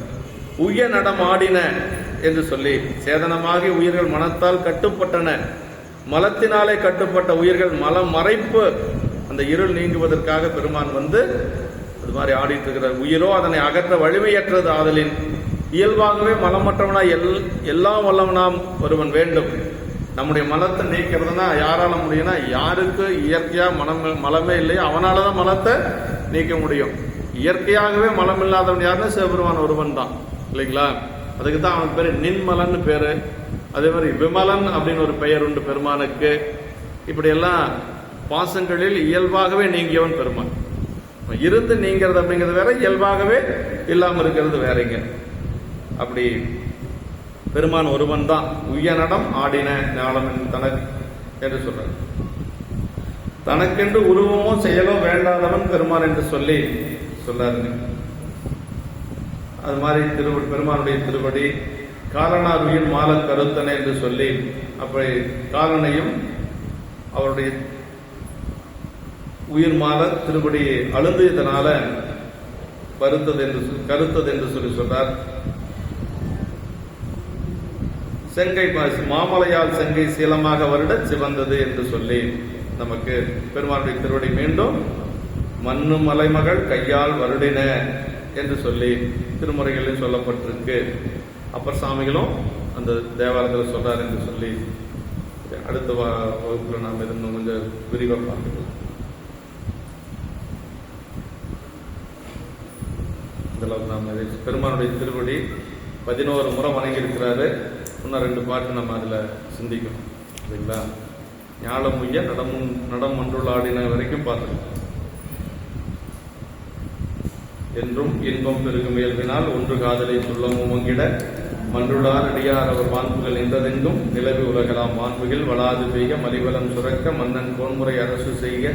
உய்ய நடம் ஆடின என்று சொல்லி, சேதனமாகி உயிர்கள் மனத்தால் கட்டுப்பட்டன. மலத்தினாலே கட்டுப்பட்ட உயிர்கள் மலம் மறைப்பு, அந்த இருள் நீங்குவதற்காக பெருமான் வந்து அது மாதிரி ஆடிட்டு இருக்கிறார். உயிரோ அதனை அகற்ற வலிமையற்றது ஆதலின் இயல்பாகவே மலமற்றவனா எல்லாம் வல்லவனாம் ஒருவன் வேண்டும். நம்முடைய மலத்தை நீக்கிறதுனா யாரால முடியும்னா, யாருக்கு இயற்கையா மலமே இல்லையோ அவனாலதான் மலத்தை நீக்க முடியும். இயற்கையாகவே மலம் இல்லாதவன் யாருன்னா சிவபெருமான் ஒருவன் தான், இல்லைங்களா? அதுக்கு தான் அவனுக்கு பேரு நின்மலன் பேரு. அதே மாதிரி விமலன் அப்படின்னு ஒரு பெயர் உண்டு பெருமானுக்கு. இப்படி எல்லாம் பாசங்களில் இயல்பாகவே நீங்கியவன் பெருமான். இருந்து நீங்கிறது அப்படிங்கிறது வேற, இயல்பாகவே இல்லாம இருக்கிறது வேறங்க. அப்படி பெருமான் ஒருவன் தான். உய்ய நடம் ஆடின ஞானம் தனக்கு என்று சொல்றார். தனக்கென்று உருவமோ செயலோ வேண்டாதவன் பெருமான் என்று சொல்லி சொல்லாருங்க. அது மாதிரி பெருமானுடைய திருவடி காலனார் உயிர் மால கருத்தனை என்று சொல்லி, அப்படி காலனையும் அவருடைய உயிர் மால திருவடி அழுந்ததனால கருத்தது என்று சொல்லி சொல்றார். செங்கை மாமலையால் செங்கை சீலமாக வருட சிவந்தது என்று சொல்லி நமக்கு பெருமானுடைய திருவடி மீண்டும் மண்ணு மலைமகள் கையால் வருடின என்று சொல்லி திருமுறைகளில் சொல்லப்பட்டிருக்கு. அப்பர் சாமிகளும் அந்த தேவாலயத்தில் சொல்றார் என்று சொல்லி அடுத்த வகுப்புல நாம் இருந்தோம் கொஞ்சம் விரிவாக பார்க்கலாம். நாம் பெருமானுடைய திருவடி 11 முறை வணங்கி இருக்கிறாரு. இன்னும் 2 பாட்டு நம்ம அதுல சிந்திக்கணும், இல்லைங்களா? ஞானம் உய்ய நடம் மன்றுளாடின வரைக்கும் பார்த்துருக்கோம். என்றும் இன்பம் பெருகும் இயல்பினால் ஒன்று காதலை துள்ளமும் வங்கிட மன்றுளார் அடியார் அவர் வான்புகள் நின்றதெங்கும் நிலவி உலகலாம் வான்புகள் வளாது பெய்க மலிவலம் சுரக்க மன்னன் கோன்முறை அரசு செய்க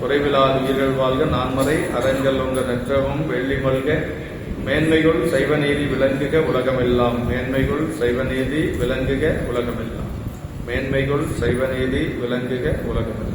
குறைவிலாது உயிர்கள் வாழ்க நான்மறை அரங்கல் உங்க நற்றவம் வெள்ளி மல்க மேன்மைகள் சைவநீதி விளங்குக உலகமெல்லாம் மேன்மைகள் சைவநீதி விளங்குக உலகமெல்லாம் மேன்மைகள் சைவநீதி விளங்குக உலகமெல்லாம்.